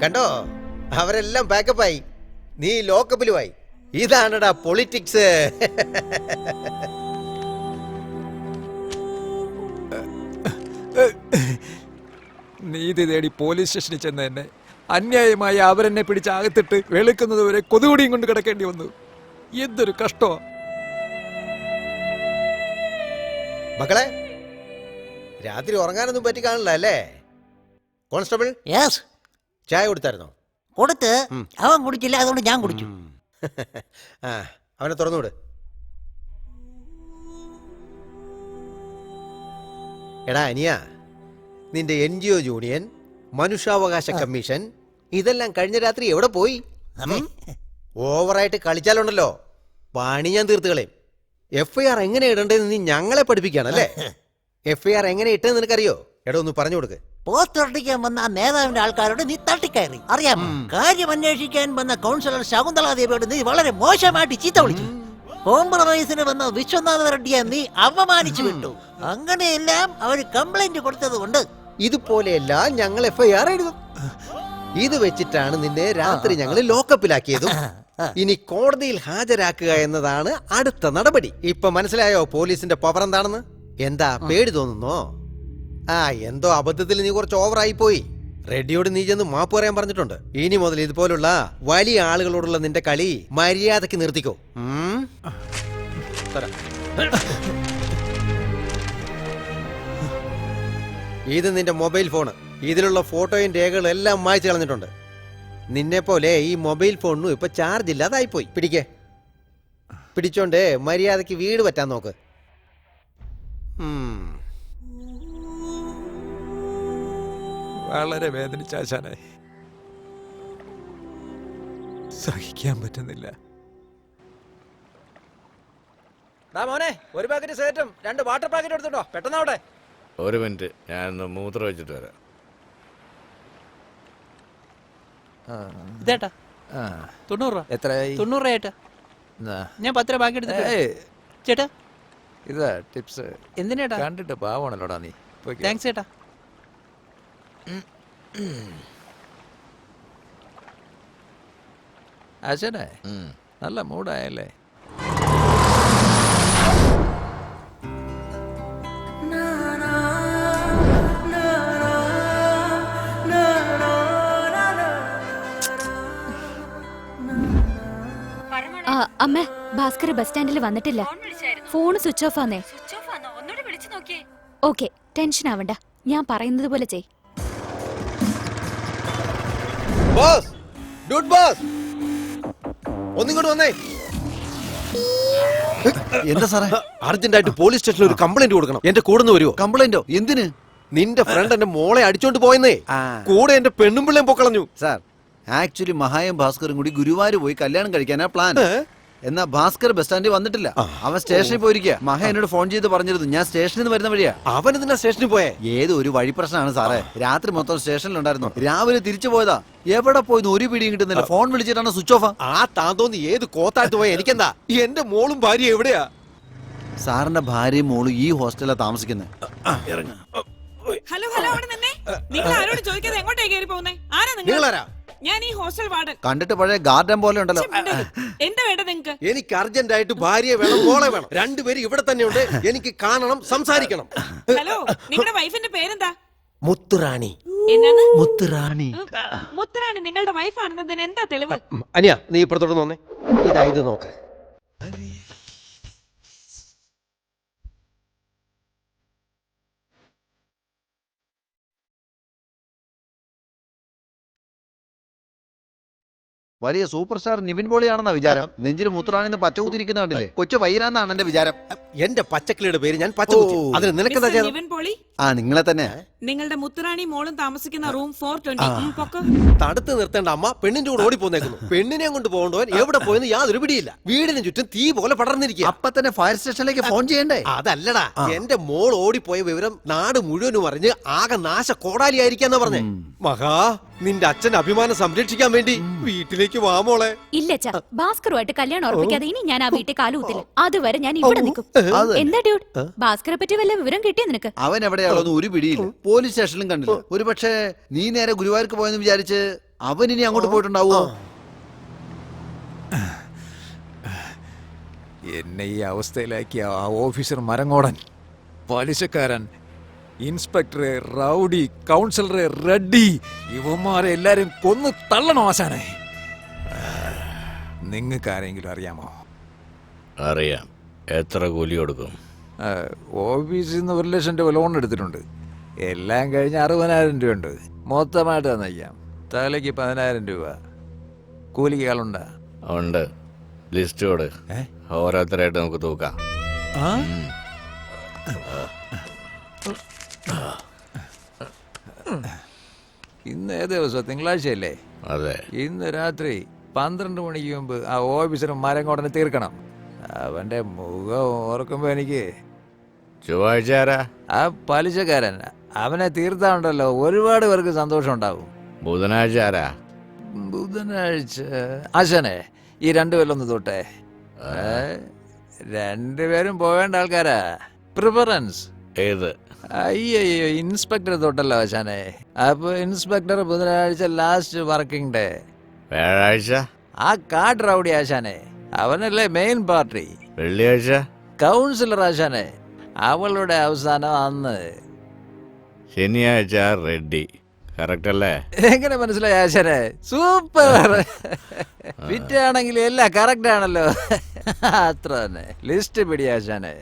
Speaker 5: കണ്ടോ, അവരെല്ലാം ബാക്കപ്പായി, നീ ലോക്കപ്പിലുമായി. ഇതാണടാ പൊളിറ്റിക്സ്.
Speaker 2: നീതി തേടി പോലീസ് സ്റ്റേഷനിൽ ചെന്ന് എന്നെ അന്യായമായി അവരെന്നെ പിടിച്ച് അകത്തിട്ട് വെളുക്കുന്നത് വരെ കൊതുകുടിയും കൊണ്ട് കിടക്കേണ്ടി വന്നു. എന്തൊരു കഷ്ടോ.
Speaker 7: മക്കളെ, രാത്രി ഉറങ്ങാനൊന്നും പറ്റി കാണില്ല അല്ലേ? കോൺസ്റ്റബിൾ,
Speaker 10: യെസ്,
Speaker 7: ചായ കൊടുത്തായിരുന്നോ?
Speaker 10: കൊടുത്ത് അവൻ കുടിച്ചില്ല, അതുകൊണ്ട് ഞാൻ കുടിച്ചു.
Speaker 7: ആ, അവനെ തുറന്നുവിട്. എടാ അനിയ, നിന്റെ NGO യൂണിയൻ, മനുഷ്യാവകാശ കമ്മീഷൻ ഇതെല്ലാം കഴിഞ്ഞ രാത്രി എവിടെ പോയി? ഓവറായിട്ട് കളിച്ചാലുണ്ടല്ലോ പണി ഞാൻ തീർത്ത് കളയും. FIR എങ്ങനെ ഇടണ്ടെന്ന് നീ ഞങ്ങളെ പഠിപ്പിക്കുകയാണല്ലേ? FIR എങ്ങനെ ഇട്ടെന്ന് നിനക്കറിയോ? എടാ ഒന്ന് പറഞ്ഞു കൊടുക്ക്.
Speaker 10: പോസ്റ്റ് ഒട്ടിക്കാൻ വന്ന ആ നേതാവിന്റെ ആൾക്കാരോട് നീ തട്ടിക്കയറി, അറിയാമോ? കാര്യം അന്വേഷിക്കാൻ വന്ന കൗൺസിലർ ശകുന്തളാദേവിയോട് നീ വളരെ മോശമായിട്ട് ചീത്ത വിളിച്ചു. കോംപ്രമൈസിന് വന്ന വിശ്വനാഥ റെഡ്ഡിയെ നീ അപമാനിച്ചു വിട്ടു. അങ്ങനെയെല്ലാം അവർ കംപ്ലൈന്റ് കൊടുത്തത് കൊണ്ട്
Speaker 7: ഇതുപോലെയെല്ലാം ഞങ്ങൾ FIR എഴുതും. ഇത് വെച്ചിട്ടാണ് നിന്നെ രാത്രി ഞങ്ങൾ ലോക്കപ്പിലാക്കിയതും ഇനി കോടതിയിൽ ഹാജരാക്കുക എന്നതാണ് അടുത്ത നടപടി. ഇപ്പൊ മനസ്സിലായോ പോലീസിന്റെ പവർ എന്താണെന്ന്? എന്താ പേടി തോന്നുന്നോ? ആ, എന്തോ അബദ്ധത്തിൽ നീ കുറച്ച് ഓവറായി പോയി. റെഡ്ഡിയോട് നീ ചെന്ന് മാപ്പ് പറയാൻ പറഞ്ഞിട്ടുണ്ട്. ഇനി മുതൽ ഇതുപോലുള്ള വലിയ ആളുകളോടുള്ള നിന്റെ കളി മര്യാദക്ക് നിർത്തിക്കോ. ഇത് നിന്റെ മൊബൈൽ ഫോണ്. ഇതിലുള്ള ഫോട്ടോയും രേഖകളും എല്ലാം മായ്ച്ചു കളഞ്ഞിട്ടുണ്ട്. നിന്നെ പോലെ ഈ മൊബൈൽ ഫോണിനും ഇപ്പൊ ചാർജ് ഇല്ലാതായിപ്പോയി. പിടിച്ചോണ്ട് മര്യാദക്ക് വീട് പറ്റാൻ നോക്ക്.
Speaker 2: വളരെ വേദനിച്ചാശാനെ, സഹിക്കാൻ പറ്റുന്നില്ല. മോനെ, ഒരു പാക്കറ്റ് സിഗരറ്റും 2 വാട്ടർ പാക്കറ്റ് എടുത്തിട്ടോ, പെട്ടെന്നാവട്ടെ.
Speaker 5: ഒരു മിനിറ്റ്, ഞാൻ മൂത്രം വെച്ചിട്ട് വരാം.
Speaker 11: ഇതേട്ടാ 90 രൂപ.
Speaker 2: എത്രയായി?
Speaker 11: 90 രൂപ ഏട്ടാ. ഞാൻ 10 രൂപ ബാക്കി എടുത്തിട്ട് ചേട്ടാ.
Speaker 2: ഇതാ ടിപ്സ്.
Speaker 11: എന്തിനേട്ടാ?
Speaker 2: കണ്ടിട്ട് പാവണല്ലോടാ നീ.
Speaker 11: താങ്ക്സ് ചേട്ടാ.
Speaker 2: ആശാനെ, നല്ല മൂടായല്ലേ?
Speaker 4: അമ്മ, ഭാസ്കർ ബസ് സ്റ്റാൻഡിൽ വന്നിട്ടില്ല. ഫോൺ സ്വിച്ച് ഓഫ് ആന്നേ. ഓക്കെ, ടെൻഷൻ ആവണ്ട, ഞാൻ പറയുന്നത് പോലെ ചെയ്.
Speaker 7: ബോസ്, ഡൂഡ് ബോസ്, ഒന്നിങ്ങോട്ട് വന്നേ.
Speaker 6: എന്താ സാറേ?
Speaker 7: അർജന്റായിട്ട് പോലീസ് സ്റ്റേഷനിൽ ഒരു കംപ്ലൈന്റ് കൊടുക്കണം. എന്റെ കൂടെ വരുമോ?
Speaker 6: കംപ്ലൈന്റോ? എന്തിന്?
Speaker 7: നിന്റെ ഫ്രണ്ട് എന്റെ മോളെ അടിച്ചോണ്ട് പോയെന്നേ. കൂടെ എന്റെ പെണ്ണും പിള്ളേം പൊക്കളഞ്ഞു.
Speaker 6: സാർ, ആക്ച്വലി മഹായും ഭാസ്കറും കൂടി ഗുരുവായൂർ പോയി കല്യാണം കഴിക്കാനാ പ്ലാൻ. എന്നാ ഭാസ്കർ ബസ് സ്റ്റാൻഡിൽ വന്നിട്ടില്ല. അവൻ സ്റ്റേഷനിൽ പോയിരിക്കുക. മഹ എന്നോട് ഫോൺ ചെയ്ത് പറഞ്ഞിരുന്നു ഞാൻ സ്റ്റേഷനിൽ നിന്ന് വരുന്ന വഴിയാ.
Speaker 7: അവൻ എന്തിനാ സ്റ്റേഷനിൽ പോയേ?
Speaker 6: ഏതോ ഒരു വഴി പ്രശ്നമാണ് സാറേ. രാത്രി മൊത്തം സ്റ്റേഷനിലുണ്ടായിരുന്നു. രാവിലെ തിരിച്ചു പോയതാ. എവിടെ പോയെന്ന് ഒരു പിടിയും കിട്ടുന്നില്ല. ഫോൺ വിളിച്ചിട്ടാണ് സ്വിച്ച് ഓഫ്.
Speaker 7: ആ താൻ തോന്നി ഏത് കോത്തായിട്ട് പോയ എനിക്കെന്താ? എന്റെ മോളും ഭാര്യ എവിടെയാ?
Speaker 6: സാറിന്റെ ഭാര്യയും മോളും ഈ ഹോസ്റ്റലിലാണ് താമസിക്കുന്നത്.
Speaker 9: ഹലോ ഹലോ, അവിടെ നിന്നേ. നിങ്ങൾ ആരോട് ചോദിക്കാതെ എങ്ങോട്ടേ കയറി പോകുന്നേ? ആരാ
Speaker 7: നിങ്ങളാരാ?
Speaker 9: ഞാൻ ഈ ഹോസ്റ്റൽ വാർഡൻ.
Speaker 6: കണ്ടിട്ട് പഴയ ഗാർഡൻ പോലെ ഉണ്ടല്ലോ.
Speaker 9: എന്താ വേണ്ട നിങ്ങക്ക്?
Speaker 7: എനിക്ക് അർജന്റായിട്ട് ഭാര്യയെ വേണം, മോളെ വേണം. രണ്ടുപേരും ഇവിടെ തന്നെയുണ്ട്. എനിക്ക് കാണണം, സംസാരിക്കണം.
Speaker 9: ഹലോ, നിങ്ങളുടെ വൈഫിന്റെ പേരെന്താ?
Speaker 7: മുത്തുറാണി.
Speaker 9: എന്നാണ്?
Speaker 6: മുത്തുറാണി.
Speaker 9: മുത്തുറാണി നിങ്ങളുടെ വൈഫാണെന്നതിന് എന്താ തെളിവ്?
Speaker 7: അനിയ, നീ ഇപ്പുറത്തോട്ട് നോന്നേ. ഇതാ ഇത് നോക്ക്.
Speaker 6: വലിയ സൂപ്പർ സ്റ്റാർ നിവിൻ പോളിയാണെന്നാ വിചാരം. നെഞ്ചിന് മുത്തുറാണിന്ന് പച്ച കുത്തിരിക്കുന്ന കണ്ടില്ലേ? കൊച്ചു വൈരാന്നാണ് എന്റെ വിചാരം.
Speaker 7: എന്റെ പച്ചക്കിളിയുടെ പേര് ഞാൻ പച്ച കുത്തി. അതിന് നിനക്കെന്താ ചെയ്തത്?
Speaker 9: നിവിൻ പോളി,
Speaker 6: ആ നിങ്ങളെ തന്നെ.
Speaker 9: നിങ്ങളുടെ മുത്തുറാണി മോളും താമസിക്കുന്ന റൂം 420. പൊക്കോ.
Speaker 7: തടുത്ത് നിർത്തേണ്ട അമ്മ പെണ്ണിന്റെ കൂടെ ഓടി പോന്നേക്കുന്നു. പെണ്ണിനെ കൊണ്ട് പോകണ്ടവൻ എവിടെ പോയെന്ന് യാതൊരു പിടിയില്ല. വീടിന് ചുറ്റും തീ പോലെ പടർന്നിരിക്കുക.
Speaker 6: അപ്പൊ തന്നെ ഫയർ സ്റ്റേഷനിലേക്ക് ഫോൺ ചെയ്യണ്ടേ?
Speaker 7: അതല്ലടാ, എന്റെ മോൾ ഓടിപ്പോയ വിവരം നാട് മുഴുവനും അറിഞ്ഞ് ആകെ നാശ കോടാലിയായിരിക്കാന്നാ പറഞ്ഞേ. മഹാ, നിന്റെ അച്ഛന്റെ അഭിമാനം സംരക്ഷിക്കാൻ വേണ്ടി വീട്ടിലേക്ക് വാ മോളെ.
Speaker 4: ഇല്ല ചാ, ഭാസ്കറുമായിട്ട് കല്യാണം ഉറപ്പിക്കാതെ ഇനി ഞാൻ ആ വീട്ടിൽ കാലുകുത്തില്ല. അതുവരെ ഞാൻ ഇവിടെ നിൽക്കും. എന്താ ഡ്യൂഡ്, ഭാസ്കറെ പറ്റി വല്ല വിവരം കിട്ടിയോ നിനക്ക്?
Speaker 6: അവൻ എവിടെയാണെന്ന് ഒരു പിടിയില്ല. പോലീസ് സ്റ്റേഷനിലും കണ്ടില്ല. ഒരു പക്ഷേ നീ നേരെ ഗുരുവായൂർക്ക് പോയെന്ന് വിചാരിച്ച് അവൻ ഇനി അങ്ങോട്ട് പോയിട്ടുണ്ടാവോ?
Speaker 2: എന്നെ ഈ അവസ്ഥയിലാക്കിയ ആ ഓഫീസർ മരങ്ങോടൻ, പലിശക്കാരൻ, ഇൻസ്പെക്ടർ, റൗഡി, കൗൺസിലർ, റെഡ്ഡി, ഇവന്മാരെ എല്ലാരും കൊന്നു തള്ളണോ ആശാനെ? നിങ്ങൾക്ക് ആരെങ്കിലും അറിയാമോ?
Speaker 7: അറിയാം. എത്ര കൂലി കൊടുക്കും?
Speaker 2: ഓഫീസിൽ നിന്ന് 1 ലക്ഷം രൂപ ലോൺ എടുത്തിട്ടുണ്ട്. എല്ലാം കഴിഞ്ഞ് 60,000 രൂപ ഉണ്ട്. മൊത്തമായിട്ട് തന്നയ്യാം. തലയ്ക്ക് 10,000 രൂപ. കൂലിക്ക് ആളുണ്ടാ?
Speaker 7: ഉണ്ട്. ലിസ്റ്റ് കൊടു. ഓരോരുത്തരായിട്ട് നമുക്ക് തൂക്കാം.
Speaker 2: ഇന്ന് ഏത് ദിവസം? തിങ്കളാഴ്ചയല്ലേ?
Speaker 7: അതെ.
Speaker 2: ഇന്ന് രാത്രി 12 മണിക്ക് മുമ്പ് ആ ഓഫീസർ മരങ്ങോടനെ തീർക്കണം. അവന്റെ മുഖം ഓർക്കുമ്പോ എനിക്ക്.
Speaker 7: ചൊവ്വാഴ്ച ആരാ?
Speaker 2: ആ പലിശക്കാരൻ. അവനെ തീർത്താണ്ടല്ലോ ഒരുപാട് പേർക്ക് സന്തോഷം ഉണ്ടാവും.
Speaker 7: ബുധനാഴ്ച ആരാ?
Speaker 2: ബുധനാഴ്ച ആശാനെ, ഈ 2 പേരിലൊന്ന് തൊട്ടേ. 2 പേരും പോവേണ്ട ആൾക്കാരാ. പ്രിഫറൻസ്
Speaker 7: ഏത്?
Speaker 2: അയ്യോ, ഇൻസ്പെക്ടർ തൊട്ടല്ലോ ആശാനെ. അപ്പൊ ഇൻസ്പെക്ടർ ബുധനാഴ്ച ലാസ്റ്റ് വർക്കിംഗ് ഡേ.
Speaker 7: വ്യാഴാഴ്ച?
Speaker 2: ആ കാട് റൗഡി ആശാനെ, അവനല്ലേ മെയിൻ പാർട്ടി.
Speaker 7: വെള്ളിയാഴ്ച?
Speaker 2: കൗൺസിലർ ആശാനെ, അവളുടെ അവസാനം അന്ന്.
Speaker 7: ശനിയാഴ്ച റെഡ്ഡി. കറക്റ്റ് അല്ലേ?
Speaker 2: എങ്ങനെ മനസ്സിലായി ആശാനെ? സൂപ്പർ. ഫിറ്റാണെങ്കിൽ എല്ലാം കറക്റ്റ് ആണല്ലോ. അത്ര തന്നെ. ലിസ്റ്റ് പിടി ആശാനെ.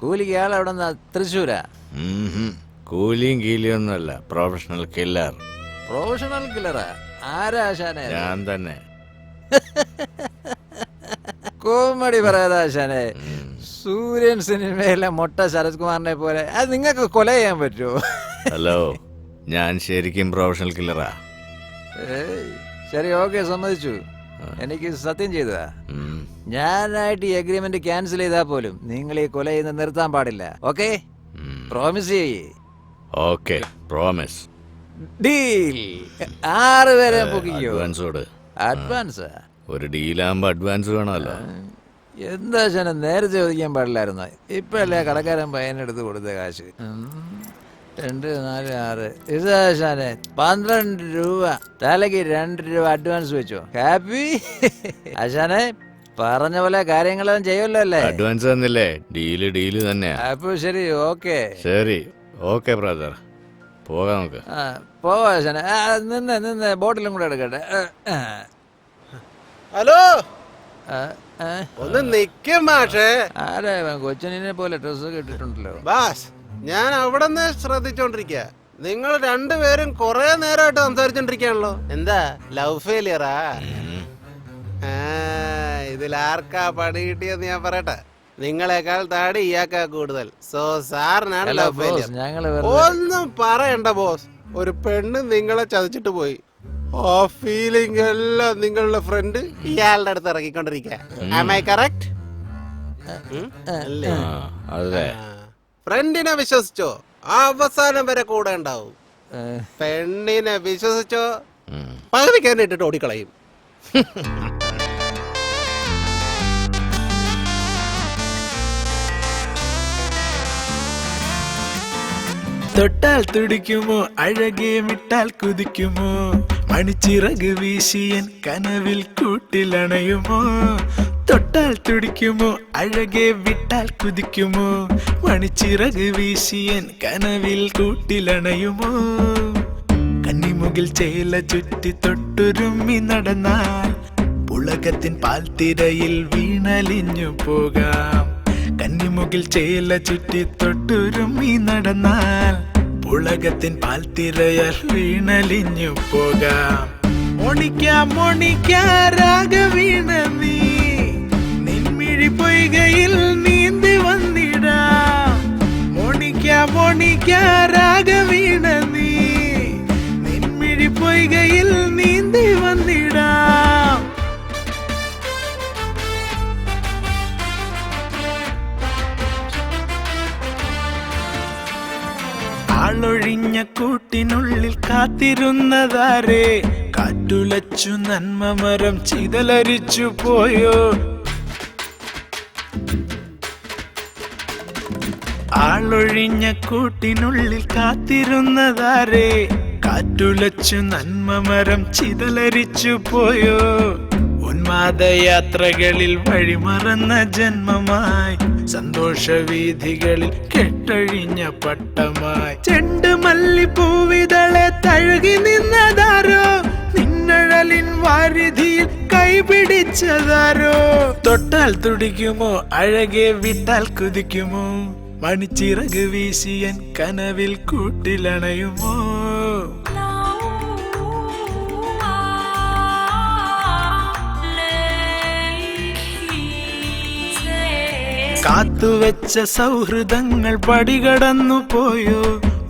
Speaker 2: കൂലിക്ക് ആളെവിടെ നിന്നാ? തൃശ്ശൂരാ?
Speaker 7: കൂലിയും കീലിയൊന്നുമല്ല, പ്രൊഫഷണൽ കില്ലർ.
Speaker 2: പ്രൊഫഷണൽ കില്ലറാ? ആരാ ആശാനെ?
Speaker 7: ഞാൻ തന്നെ.
Speaker 2: കോമഡി പറയാതെ ആശാനെ. സൂര്യൻ സിനിമയിലെ മൊട്ട ശരത് കുമാറിനെ പോലെ അത് നിങ്ങൾക്ക് കൊല ചെയ്യാൻ പറ്റുമോ?
Speaker 7: ഹലോ, ഞാൻ ശരിക്കും പ്രൊഫഷണൽ കില്ലറാ.
Speaker 2: ശരി, ഓക്കെ, സമ്മതിച്ചു. എനിക്ക് സത്യം ചെയ്തതാ. ഞാനായിട്ട് ഈ അഗ്രിമെന്റ് ക്യാൻസൽ ചെയ്താൽ പോലും നിങ്ങൾ ഈ കൊല ചെയ്യുന്ന നിർത്താൻ പാടില്ല. ഓക്കെ? പ്രോമിസ് ചെയ്യേ?
Speaker 7: Okay, promise.
Speaker 2: ഡീൽ. 6 പേരെ പൊക്കിക്കോ.
Speaker 7: അഡ്വാൻസ് കൊടു.
Speaker 2: അഡ്വാൻസാ?
Speaker 7: ഒരു ഡീലാകുമ്പോ അഡ്വാൻസ് വേണമല്ലോ.
Speaker 2: എന്താ ശാന, നേരത്തെ ചോദിക്കാൻ പാടില്ലായിരുന്നു. ഇപ്പൊ അല്ലേ കടക്കാരൻ പയ്യനെടുത്ത് കൊടുത്ത കാശ്. 2, 4, 6 ഇതാശാനെ 12 രൂപ. തലക്ക് 2 രൂപ അഡ്വാൻസ് വെച്ചോ. ഹാപ്പി ആശാനെ? പറഞ്ഞ പോലെ കാര്യങ്ങളെല്ലാം ചെയ്യുമല്ലോ അല്ലേ?
Speaker 7: അഡ്വാൻസ് തന്നില്ലേ? ഡീല് തന്നെയാ.
Speaker 2: അപ്പൊ ശരി, ഓക്കെ.
Speaker 7: ശരി, ഓക്കെ ബ്രദർ, പോകാം നമുക്ക്.
Speaker 2: പോവാ ആശാനെ. നിന്ന് ബോട്ടിലും കൂടെ എടുക്കട്ടെ.
Speaker 5: ഹലോ, ഒന്ന് നിക്കും മാഷേ.
Speaker 2: ആരാ? കൊച്ചനെ പോലെ ഡ്രസ്സൊക്കെ ഇട്ടിട്ടുണ്ടല്ലോ.
Speaker 5: ബാസ്, ഞാൻ അവിടെ നിന്ന് ശ്രദ്ധിച്ചോണ്ടിരിക്കുക. നിങ്ങൾ 2 പേരും കുറെ നേരമായിട്ട് സംസാരിച്ചോണ്ടിരിക്കുകയാണല്ലോ. എന്താ ലവ് ഫെയിലിയറാ? ഇതിലാർക്കാ പണി കിട്ടിയെന്ന് ഞാൻ പറയട്ടെ. നിങ്ങളെക്കാൾ താടി ഇയാക്കാ കൂടുതൽ. സോ സാറിനാണ് ലവ് ഫെയിലിയർ. ഒന്നും പറയണ്ട ബോസ്. ഒരു പെണ്ണ് നിങ്ങളെ ചതിച്ചിട്ട് പോയി. ആ ഫീലിംഗ് എല്ലാം നിങ്ങളുടെ ഫ്രണ്ട് ഇയാളുടെ അടുത്ത് ഇറങ്ങിക്കൊണ്ടിരിക്കുക. Am I correct? അല്ലേ?
Speaker 7: അതെ.
Speaker 5: ഫ്രണ്ടിനെ വിശ്വസിച്ചോ, അവസാനം വരെ കൂടെ ഉണ്ടാവും. പെണ്ണിനെ വിശ്വസിച്ചോ, പകുതിക്ക് തന്നെ ഇട്ടിട്ട് ഓടിക്കളയും.
Speaker 12: തൊട്ടാൽ തുടിക്കുമോ, അഴകെ വിട്ടാൽ കുതിക്കുമോ, മണിച്ചിറക് വീശിയൻ കനവിൽ കൂട്ടിലണയുമോ. തൊട്ടാൽ തുടിക്കുമോ, അഴകെ വിട്ടാൽ കുതിക്കുമോ, മണിച്ചിറക് വീശിയൻ കനവിൽ കൂട്ടിലണയുമോ. കന്നിമുകിൽ ചേല ചുറ്റി തൊട്ടുരുമ്മി നടന്നാൽ പുളകത്തിൻ പാൽത്തിരയിൽ വീണലിഞ്ഞു പോകാം. കന്നിമുകിൽ ചേല ചുറ്റി തൊട്ടുരുമ്മി നടന്നാൽ പുളകത്തിൻ പാൽത്തിരയാൽ വീണലിഞ്ഞു പോകാം. മോണിക്കാ രാഗവീണ നീ നിൻമിഴി പൊയ്കയിൽ നീന്തി വന്നിടാം. മോണിക്കാ രാഗവീണ നീ നിൻമിഴി പൊയ്കയിൽ നീന്തി വന്നിടാം. ആളൊഴിഞ്ഞ കൂട്ടിനുള്ളിൽ കാത്തിരുന്നതാരേ, കാറ്റുലച്ചു നന്മ മരം ചിതലരിച്ചു പോയോ. ആളൊഴിഞ്ഞ കൂട്ടിനുള്ളിൽ കാത്തിരുന്നതാരേ, കാറ്റുലച്ചു നന്മ മരം ചിതലരിച്ചു പോയോ. ഉന്മാദയാത്രകളിൽ വഴിമറന്ന ജന്മമായി സന്തോഷവീഥികളിൽ കെട്ടഴിഞ്ഞ പട്ടമായി ചെണ്ട് മല്ലിപ്പൂവിതളെ തഴുകി നിന്നതാരോ നിന്നഴലിൻ വാരിധിയിൽ കൈപിടിച്ചതാരോ തൊട്ടാൽ തുടിക്കുമോ അഴകെ വിട്ടാൽ കുതിക്കുമോ മണിച്ചിറക് വീശിയൻ കനവിൽ കൂട്ടിലണയുമോ കാത്തുവെച്ച സൗഹൃദങ്ങൾ പടികടന്നു പോയോ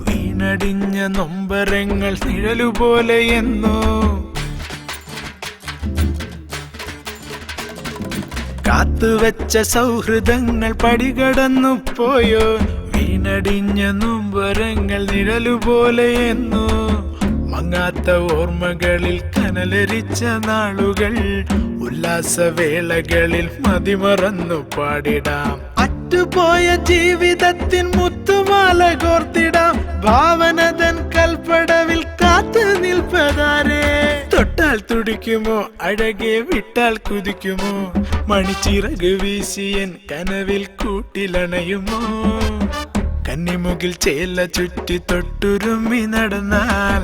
Speaker 12: വീണടിഞ്ഞ നൊമ്പരങ്ങൾ നിഴലുപോലെ എന്നോ കാത്തുവെച്ച സൗഹൃദങ്ങൾ പടികടന്നു പോയോ വീണടിഞ്ഞ നൊമ്പരങ്ങൾ നിഴലുപോലെ എന്നോ മങ്ങാത്ത ഓർമ്മകളിൽ കനലരിച്ച നാളുകൾ ഉല്ലാസവേളകളിൽ മതിമറന്നു പാടിടാം അറ്റുപോയ ജീവിതത്തിൻ മുത്തുമാല കോർത്തിടാം ഭാവനതൻ കൽപ്പടവിൽ കാത്തു നിൽപ്പതാരേ തൊട്ടാൽ തുടിക്കുമോ അഴകെ വിട്ടാൽ കുതിക്കുമോ മണിച്ചിറക് വീശിയൻ കനവിൽ കൂട്ടിലണയുമോ കന്നിമുകിൽ ചേല ചുറ്റി തൊട്ടുരുമ്മി നടന്നാൽ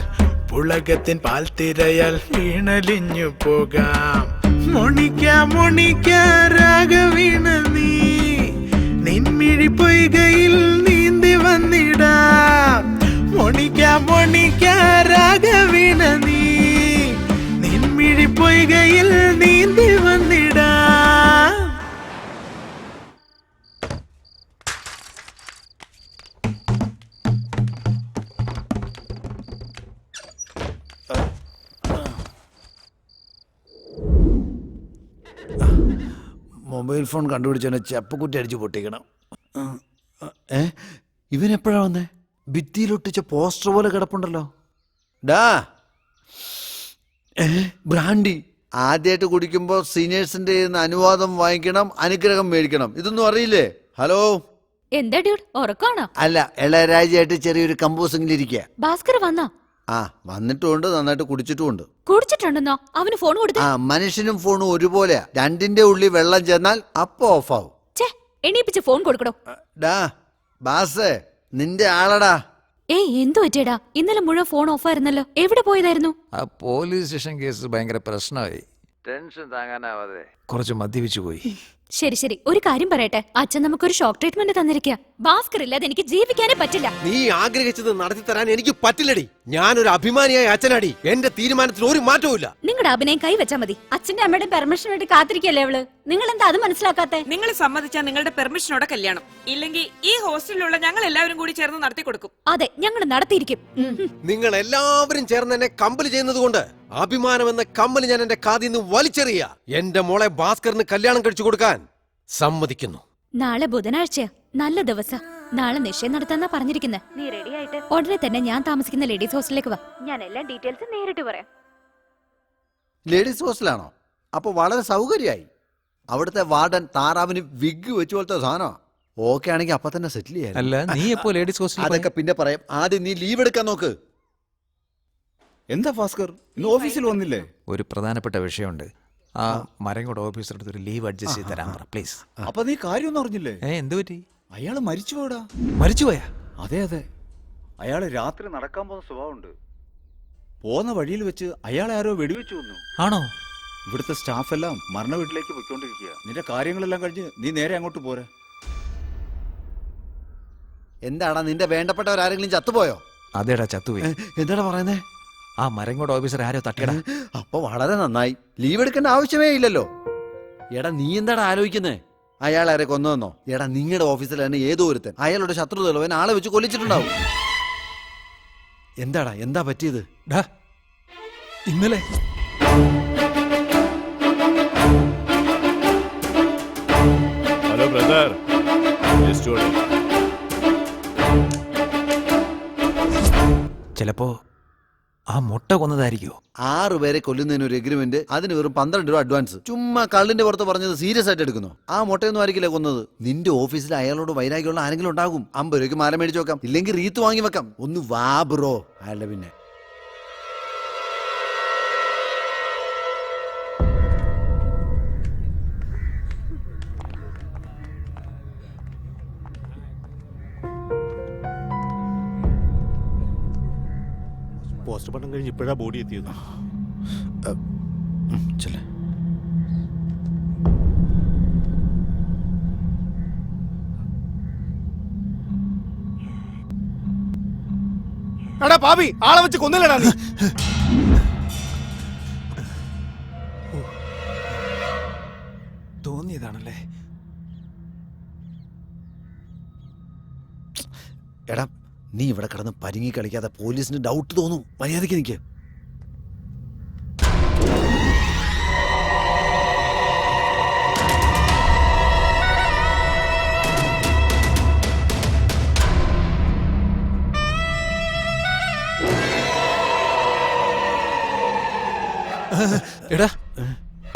Speaker 12: പുളകത്തിൻ പാൽത്തിരയാൽ വീണലിഞ്ഞു പോകാം മൊണിക്ക രാഗവീണ നീ നിൻമിഴി പൊയ്കയിൽ നീന്തി വന്നിടാം മൊണിക്ക രാഗവീണ നീ നിൻമിഴി പൊയ്കയിൽ നീന്തി വന്നിടാം
Speaker 6: മൊബൈൽ ഫോൺ കണ്ടുപിടിച്ചവനെ ചെപ്പക്കുറ്റി അടിച്ച് പൊട്ടിക്കണം. ഇവനെപ്പോഴാ വന്നേ? ഭിത്തിയിലൊട്ടിച്ച പോസ്റ്റർ പോലെ കിടപ്പുണ്ടല്ലോ. ഡാ ബ്രാൻഡി ആദ്യമായിട്ട് കുടിക്കുമ്പോൾ സീനിയേഴ്സിന്റെ അനുവാദം വാങ്ങിക്കണം, അനുഗ്രഹം മേടിക്കണം. ഇതൊന്നും അറിയില്ലേ? ഹലോ,
Speaker 4: എന്താ ഡ്യൂഡ്, ഉറക്കാണോ?
Speaker 6: അല്ല, ഇളയരാജയായിട്ട് ചെറിയൊരു കമ്പോസിംഗിലിരിക്കുക.
Speaker 4: ഭാസ്കർ വന്നാ?
Speaker 6: ആ, വന്നിട്ടുമുണ്ട്, നന്നായിട്ട് കുടിച്ചിട്ടുമുണ്ട്.
Speaker 4: കുടിച്ചിട്ടുണ്ടെന്നോ? അവന് ഫോൺ കൊടുത്തു.
Speaker 6: ആ, മനുഷ്യനും ഫോണും ഒരുപോലെ. രണ്ടിന്റെ ഉള്ളിൽ വെള്ളം ചെന്നാൽ അപ്പൊ ഓഫാവും.
Speaker 4: എണീപ്പിച്ച് ഫോൺ കൊടുക്കടോ.
Speaker 6: ഡാ ബാസേ, നിന്റെ ആളടാ.
Speaker 4: ഏയ്, എന്തു പറ്റിയടാ? ഇന്നലെ മുഴുവൻ ഫോൺ ഓഫായിരുന്നല്ലോ. എവിടെ പോയതായിരുന്നു?
Speaker 2: ആ പോലീസ് സ്റ്റേഷൻ കേസ് ഭയങ്കര പ്രശ്നമായി. ടെൻഷൻ താങ്ങാനാവാതെ കുറച്ച് മദ്യപിച്ചു പോയി.
Speaker 4: ശരി ശരി, ഒരു കാര്യം പറയട്ടെ. അച്ഛൻ നമുക്കൊരു ഷോക്ക് ട്രീറ്റ്മെന്റ് തന്നിരിക്കുക. ഭാസ്കർ ഇല്ലാതെ എനിക്ക് ജീവിക്കാനേ പറ്റില്ല.
Speaker 7: നീ ആഗ്രഹിച്ചത് നടത്തി തരാൻ എനിക്ക് പറ്റില്ലടി. ഞാനൊരു അഭിമാനിയായ അച്ഛനാടി. എന്റെ തീരുമാനത്തിൽ ഒരു മാറ്റവും ഇല്ല.
Speaker 4: നിങ്ങളുടെ അഭിനയം കൈവച്ചാ മതി.
Speaker 8: അച്ഛന്റെ അമ്മയുടെ പെർമിഷൻ വേണ്ടി കാത്തിരിക്കല്ലേ അവള്? നിങ്ങൾ എന്താ അത് മനസ്സിലാക്കാത്തെ?
Speaker 9: നിങ്ങൾ സമ്മതിച്ചാൽ നിങ്ങളുടെ പെർമിഷനോടെ കല്യാണം, ഇല്ലെങ്കിൽ ഈ ഹോസ്റ്റലിലുള്ള ഞങ്ങൾ എല്ലാവരും കൂടി ചേർന്ന് നടത്തി കൊടുക്കും.
Speaker 4: അതെ, ഞങ്ങൾ നടത്തിയിരിക്കും.
Speaker 7: നിങ്ങൾ എല്ലാവരും ചേർന്ന് എന്നെ കമ്പൽ ചെയ്യുന്നത് കൊണ്ട് അഭിമാനം എന്ന കമ്പൽ ഞാൻ എന്റെ കാതിൽ നിന്ന് വലിച്ചെറിയ. എന്റെ മോളെ ഭാസ്കറിന് കല്യാണം കഴിച്ചു കൊടുക്കാൻ സമ്മതിക്കുന്നു.
Speaker 4: നാളെ ബുധനാഴ്ചയാ, നല്ല ദിവസം. നാളെ നിശ്ചയം നടത്താന്നാ പറഞ്ഞിരിക്കുന്നത്. നീ റെഡി ആയിട്ട് ഉടനെ തന്നെ ഞാൻ താമസിക്കുന്ന ലേഡീസ് ഹോസ്റ്റലിലേക്ക് വാ. ഞാൻ എല്ലാ ഡീറ്റെയിൽസും നേരിട്ട് പറയാം.
Speaker 6: ലേഡീസ് ഹോസ്റ്റലാണോ? അപ്പൊ വളരെ സൗകര്യമായി. അവിടുത്തെ വാർഡൻ താറാവിന് വിഗ് വെച്ചു പോലത്തെ സാധനമാ. ഓക്കെ ആണെങ്കിൽ അപ്പൊ തന്നെ സെറ്റിൽ ചെയ്യാൻ.
Speaker 2: അല്ല, നീ എപ്പോ ലേഡീസ് ഹോസ്റ്റൽ?
Speaker 6: അതൊക്കെ പിന്നെ പറയാം. ആദ്യം നീ ലീവ് എടുക്കാൻ നോക്ക്.
Speaker 1: എന്താ ഭാസ്കർ, ഇന്ന് ഓഫീസിൽ വന്നില്ലേ?
Speaker 2: ഒരു പ്രധാനപ്പെട്ട വിഷയമുണ്ട്. ആ മരങ്ങോട് ഓഫീസർ അടുത്ത് ഒരു ലീവ് അഡ്ജസ്റ്റ് ചെയ്ത് തരാൻ പറ പ്ലീസ്.
Speaker 1: അപ്പൊ നീ കാര്യമൊന്നും അറിഞ്ഞില്ലേ?
Speaker 2: എന്ത് പറ്റി?
Speaker 1: അയാള് മരിച്ചുപോടാ.
Speaker 2: മരിച്ചുപോയാ?
Speaker 1: അതെ അതെ, അയാള് രാത്രി നടക്കാൻ പോകുന്ന സ്വഭാവമുണ്ട്. പോകുന്ന വഴിയിൽ വെച്ച് അയാളെ ആരോ വെടിവെച്ചു കൊന്നു.
Speaker 2: ആണോ?
Speaker 1: ഇവിടുത്തെ സ്റ്റാഫ് എല്ലാം മരണ വീട്ടിലേക്ക് പോയിക്കൊണ്ടിരിക്കുക. നിന്റെ കാര്യങ്ങളെല്ലാം കഴിഞ്ഞ് നീ നേരെ അങ്ങോട്ട് പോരെ.
Speaker 6: എന്താടാ, നിന്റെ വേണ്ടപ്പെട്ടവരാരെങ്കിലും ചത്തുപോയോ?
Speaker 2: അതേടാ, ചത്തുപോയി.
Speaker 6: എന്താടാ പറയുന്നേ?
Speaker 2: ആ മരങ്ങോട് ഓഫീസർ ആരോ തട്ടിയടാ.
Speaker 6: അപ്പൊ വളരെ നന്നായി. ലീവ് എടുക്കേണ്ട ആവശ്യമേ ഇല്ലല്ലോ. എടാ, നീ എന്താടാ ആലോചിക്കുന്നേ? അയാൾ ആരെ കൊന്നതെന്നോ? എടാ, നിങ്ങളുടെ ഓഫീസിൽ തന്നെ ഏതോ ഒരുത്തൻ അയാളുടെ ശത്രുതലവൻ ആളെ വെച്ച് കൊല്ലിച്ചിട്ടുണ്ടാവും. എന്താടാ, എന്താ പറ്റിയത്?
Speaker 2: ഇന്നലെ
Speaker 13: ഹലോ ബ്രദർ,
Speaker 2: ചിലപ്പോ ആ മുട്ട കൊന്നതായിരിക്കോ?
Speaker 6: 6 പേരെ കൊല്ലുന്നതിന് ഒരു എഗ്രിമെന്റ്, അതിന് വെറും 12 രൂപ അഡ്വാൻസ്. ചുമ്മാ കള്ളിന്റെ പുറത്ത് പറഞ്ഞത് സീരിയസ് ആയിട്ട് എടുക്കുന്നു. ആ മുട്ടയൊന്നും ആയിരിക്കില്ല കൊന്നത്. നിന്റെ ഓഫീസിൽ അയാളോട് വൈരാഗ്യമുള്ള ആരെങ്കിലും ഉണ്ടാകും. 50 രൂപയ്ക്ക് മാല മേടിച്ചു വെക്കാം, ഇല്ലെങ്കിൽ റീത്ത് വാങ്ങി വെക്കാം. ഒന്ന് വാ ബ്രോ. അല്ല പിന്നെ
Speaker 13: പോസ്റ്റ്മോർട്ടം കഴിഞ്ഞ് ഇപ്പോഴാ ബോഡി എത്തിയത്.
Speaker 6: ചെല്ലേ.
Speaker 3: എടാ പാപി, ആളെ വെച്ച് കൊന്നില്ലടാ നീ.
Speaker 2: തോന്നിയതാണല്ലേ.
Speaker 6: എടാ നീ ഇവിടെ കിടന്ന് പരിങ്ങി കളിക്കാതെ പോലീസിന് ഡൗട്ട് തോന്നും. മര്യാദയ്ക്ക് നിൽക്ക്.
Speaker 2: എടാ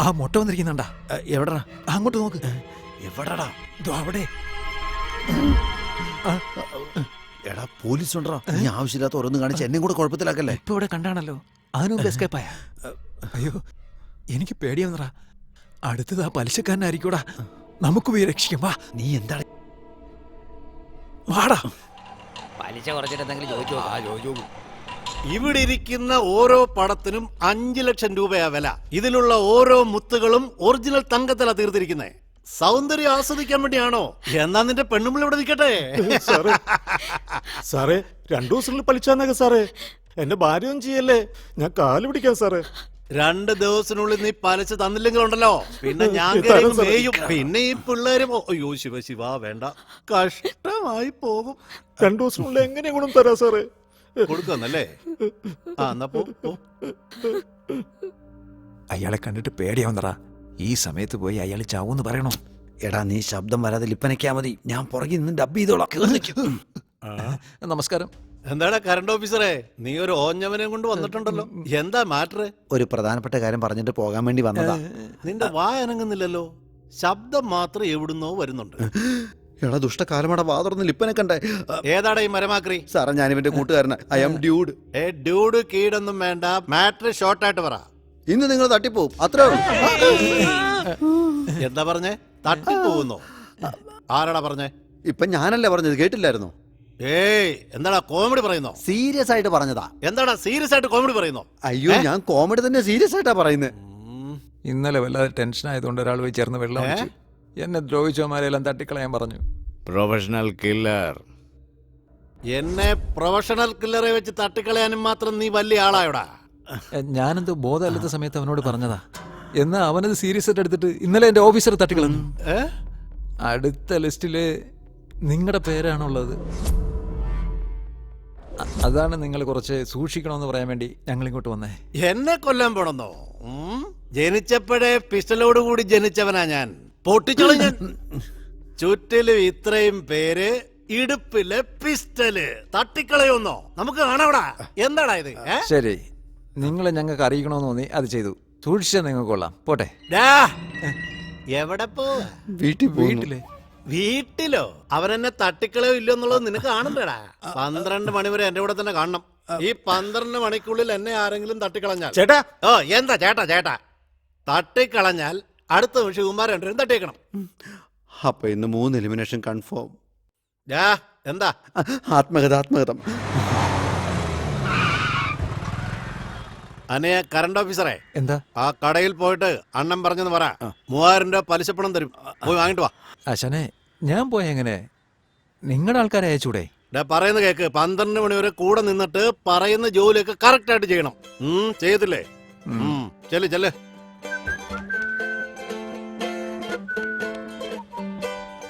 Speaker 2: ആ മുട്ട വന്നിരിക്കുന്നുണ്ടാ?
Speaker 6: എവിടാ?
Speaker 2: അങ്ങോട്ട് നോക്ക്.
Speaker 6: എവിടാടാ?
Speaker 2: അവിടെ.
Speaker 6: എടാ പോലീസ് ഉണ്ടോ? നീ ആവശ്യമില്ലാത്ത ഓരോന്ന് കാണിച്ച് എന്നെയും കൂടെ കുഴപ്പത്തിലാക്കല്ലേ.
Speaker 2: ഇപ്പൊ ഇവിടെ കണ്ടാണല്ലോ, അതിനുമ്പ് എസ്കേപ്പായ. അയ്യോ എനിക്ക് പേടിയാവുന്നടാ. അടുത്തത് ആ പലിശക്കാരനായിരിക്കൂടാ. നമുക്ക് പോയി രക്ഷിക്കാം. വാ.
Speaker 6: നീ എന്താണ്
Speaker 2: വാടാ.
Speaker 11: പലിശ കുറച്ചിട്ട് എന്തെങ്കിലും ചോദിച്ചു.
Speaker 7: ഇവിടെ ഇരിക്കുന്ന ഓരോ പടത്തിനും 5 ലക്ഷം രൂപയാ വില. ഇതിലുള്ള ഓരോ മുത്തുകളും ഒറിജിനൽ തങ്കത്തിലാ തീർത്തിരിക്കുന്നേ. സൗന്ദര്യം ആസ്വദിക്കാൻ വേണ്ടിയാണോ? എന്നാ നിന്റെ പെണ്ണുമ്പിള്ള ഇവിടെ നിൽക്കട്ടെ.
Speaker 13: സാറേ 2 ദിവസത്തിൽ പലിച്ചാന്നൊക്കെ സാറേ. എന്റെ ഭാര്യ ഒന്നും ചെയ്യല്ലേ, ഞാൻ കാല് പിടിക്കാം സാറേ.
Speaker 7: 2 ദിവസത്തിനുള്ളിൽ നീ പലിശ തന്നില്ലെങ്കിലുണ്ടല്ലോ പിന്നെ ഞാൻ കേറി മേയും. പിന്നെ ഈ പിള്ളേരും അയ്യോ ശിവ ശിവ വേണ്ട, കഷ്ടമായി പോകും.
Speaker 13: 2 ദിവസത്തിനുള്ളിൽ എങ്ങനെ ഗുണം തരാ സാറേ?
Speaker 7: കൊടുക്കുന്നല്ലേ? ആ എന്നാ പോ.
Speaker 2: അയാളെ കണ്ടിട്ട് പേടിയാവുന്നടാ. ഈ സമയത്ത് പോയി അയാൾ ചാവൂന്ന് പറയണോ?
Speaker 6: എടാ നീ ശബ്ദം വരാതെ ലിപ്പനയ്ക്കാ മതി. ഞാൻ പുറകിൽ നിന്ന് ഡബ് ചെയ്തോളാം.
Speaker 2: നമസ്കാരം.
Speaker 7: എന്താടാ കറണ്ട് ഓഫീസറെ, നീ ഒരു ഓഞ്ഞവനെ കൊണ്ട് വന്നിട്ടുണ്ടല്ലോ. എന്താ മാറ്റർ?
Speaker 6: ഒരു പ്രധാനപ്പെട്ട കാര്യം പറഞ്ഞിട്ട് പോകാൻ വേണ്ടി വന്നതാ.
Speaker 7: നിന്റെ വായ അനങ്ങുന്നില്ലല്ലോ, ശബ്ദം മാത്രം എവിടുന്നോ വരുന്നുണ്ട്.
Speaker 6: എടാ ദുഷ്ടകാലമാടാ, വാ തുറന്ന് ലിപ്പനെ കണ്ടേ.
Speaker 7: ഏതാടാ ഈ മരമാക്രി?
Speaker 6: സാറേ ഞാൻ ഇവന്റെ കൂട്ടുകാരനാ. I am dude.
Speaker 7: ഡ്യൂഡ് കീടൊന്നും വേണ്ട, മാറ്റർ ഷോർട്ടായിട്ട് പറ.
Speaker 6: ഇന്ന് നിങ്ങൾ തട്ടിപ്പോവും, അത്രേ ഉള്ളൂ.
Speaker 7: എന്താ പറഞ്ഞേ? തട്ടിപ്പോകുന്നോ? ആരാടാ പറഞ്ഞേ?
Speaker 6: ഇപ്പൊ ഞാനല്ലേ പറഞ്ഞത്, കേട്ടില്ലായിരുന്നോ?
Speaker 7: ഏയ് എന്താടാ കോമഡി പറയുന്നോ?
Speaker 6: സീരിയസ് ആയിട്ട് പറഞ്ഞതാ.
Speaker 7: എന്താടാ സീരിയസ് ആയിട്ട് കോമഡി പറയുന്നോ?
Speaker 6: അയ്യോ ഞാൻ കോമഡി തന്നെ സീരിയസ് ആയിട്ടാ പറയുന്നത്.
Speaker 2: ഇന്നലെ വല്ലാതെ ടെൻഷൻ ആയതുകൊണ്ട് ഒരാൾ പോയി ചേർന്ന് വെള്ളം ഒഴിച്ച് എന്നെ ദ്രോഹിച്ചവന്മാരെല്ലാം തട്ടിക്കളയാൻ പറഞ്ഞു.
Speaker 13: Professional killer.
Speaker 7: എന്നെ പ്രൊഫഷണൽ കില്ലറെ വെച്ച് തട്ടിക്കളയാനും മാത്രം നീ വലിയ ആളായോടാ.
Speaker 2: ഞാനെന്തോ ബോധമല്ലാത്ത സമയത്ത് അവനോട് പറഞ്ഞതാ. എന്നാ അവനത് സീരിയസ് ആയിട്ട് എടുത്തിട്ട് ഇന്നലെ എന്റെ ഓഫീസർ തട്ടിക്കളഞ്ഞു. അടുത്ത ലിസ്റ്റില് നിങ്ങളുടെ പേരാണുള്ളത്. അതാണ് നിങ്ങൾ കുറച്ച് സൂക്ഷിക്കണമെന്ന് പറയാൻ വേണ്ടി ഞങ്ങൾ ഇങ്ങോട്ട് വന്നേ.
Speaker 7: എന്നെ കൊല്ലാൻ പോണെന്നോ? ജനിച്ചപ്പോഴേ പിസ്റ്റലോട് കൂടി ജനിച്ചവനാ ഞാൻ. പൊട്ടിച്ചോളൂ ഞാൻ. ചുറ്റിലും ഇത്രയും പേര്, ഇടുപ്പിലെ പിസ്റ്റല്. തട്ടിക്കളയൊന്നോ? നമുക്ക് കാണാവിടാ. എന്താടാ ഇത്?
Speaker 2: ശരി, നിങ്ങളെ ഞങ്ങൾക്ക് അറിയിക്കണമെന്ന് തോന്നി, അത് ചെയ്തു. സൂക്ഷിച്ചാൽ നിങ്ങൾക്ക് കൊള്ളാം. പോട്ടെ.
Speaker 7: എവിടെ പോ?
Speaker 2: വീട്ടില്.
Speaker 7: വീട്ടിലോ? അവരെന്നെ തട്ടിക്കളയോ ഇല്ലോ എന്നുള്ളത് നിനക്ക് കാണണ്ടേടാ. 12 മണി വരെ എന്റെ കൂടെ തന്നെ കാണണം. ഈ 12 മണിക്കുള്ളിൽ എന്നെ ആരെങ്കിലും തട്ടിക്കളഞ്ഞാൽ,
Speaker 13: ചേട്ടാ.
Speaker 7: ഓ എന്താ ചേട്ടാ ചേട്ടാ, തട്ടിക്കളഞ്ഞാൽ അടുത്ത നിമിഷം ഇവന്മാർ രണ്ടുപേരും തട്ടിയേക്കണം.
Speaker 6: അപ്പൊ ഇന്ന് 3 എലിമിനേഷൻ കൺഫേം.
Speaker 7: എന്താ?
Speaker 6: ആത്മകഥ.
Speaker 7: അനേ കറണ്ട് ഓഫീസറെ,
Speaker 2: എന്താ?
Speaker 7: ആ കടയിൽ പോയിട്ട് അണ്ണൻ പറഞ്ഞെന്ന് പറ. 3000 രൂപ പലിശപ്പണം തരും, പോയി വാങ്ങിട്ട് വാ.
Speaker 2: അശനെ ഞാൻ പോയ എങ്ങനെ? നിങ്ങളുടെ ആൾക്കാരെ അയച്ചൂടെ?
Speaker 7: പറയുന്ന കേക്ക്. 12 മണി വരെ കൂടെ നിന്നിട്ട് പറയുന്ന ജോലിയൊക്കെ കറക്റ്റ് ആയിട്ട് ചെയ്യണം. ചെയ്തില്ലേ? ചെല്ല്.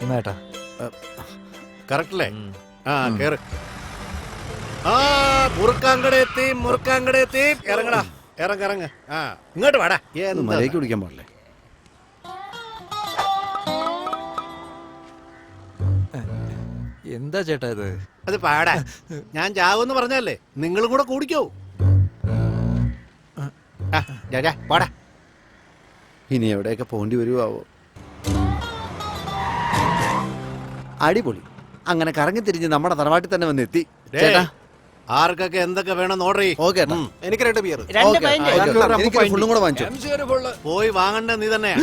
Speaker 2: എന്നാട്ടാ
Speaker 7: കറക്റ്റല്ലേ? ആ കേറ്. മുറുക്കാങ്കട എത്തി. ഇറങ്ങടാ, ഇറങ്ങ. ആ ഇങ്ങോട്ട് വാടാ.
Speaker 6: മര്യാദയ്ക്ക് കുടിക്കാൻ പാടില്ലേ?
Speaker 2: എന്താ ചേട്ടാ ഇത്?
Speaker 7: അത് പാടാ. ഞാൻ ചാവെന്ന് പറഞ്ഞല്ലേ, നിങ്ങളും കൂടെ കൂടിക്കോ. പാടാ.
Speaker 6: ഇനി എവിടെയൊക്കെ പോണ്ടി വരുവാവോ? അടിപൊളി. അങ്ങനെ കറങ്ങി തിരിഞ്ഞ് നമ്മുടെ തറവാട്ടിൽ തന്നെ വന്ന് എത്തി. ചേട്ടാ
Speaker 7: ആർക്കൊക്കെ എന്തൊക്കെ വേണം ഓർഡർ ചെയ്യ്.
Speaker 6: ഓക്കെ.
Speaker 7: എനിക്ക് 2 ബിയർ.
Speaker 6: ഫുള്ളും കൂടെ വാങ്ങിച്ചു.
Speaker 7: പോയി വാങ്ങണ്ട നീ തന്നെയാ.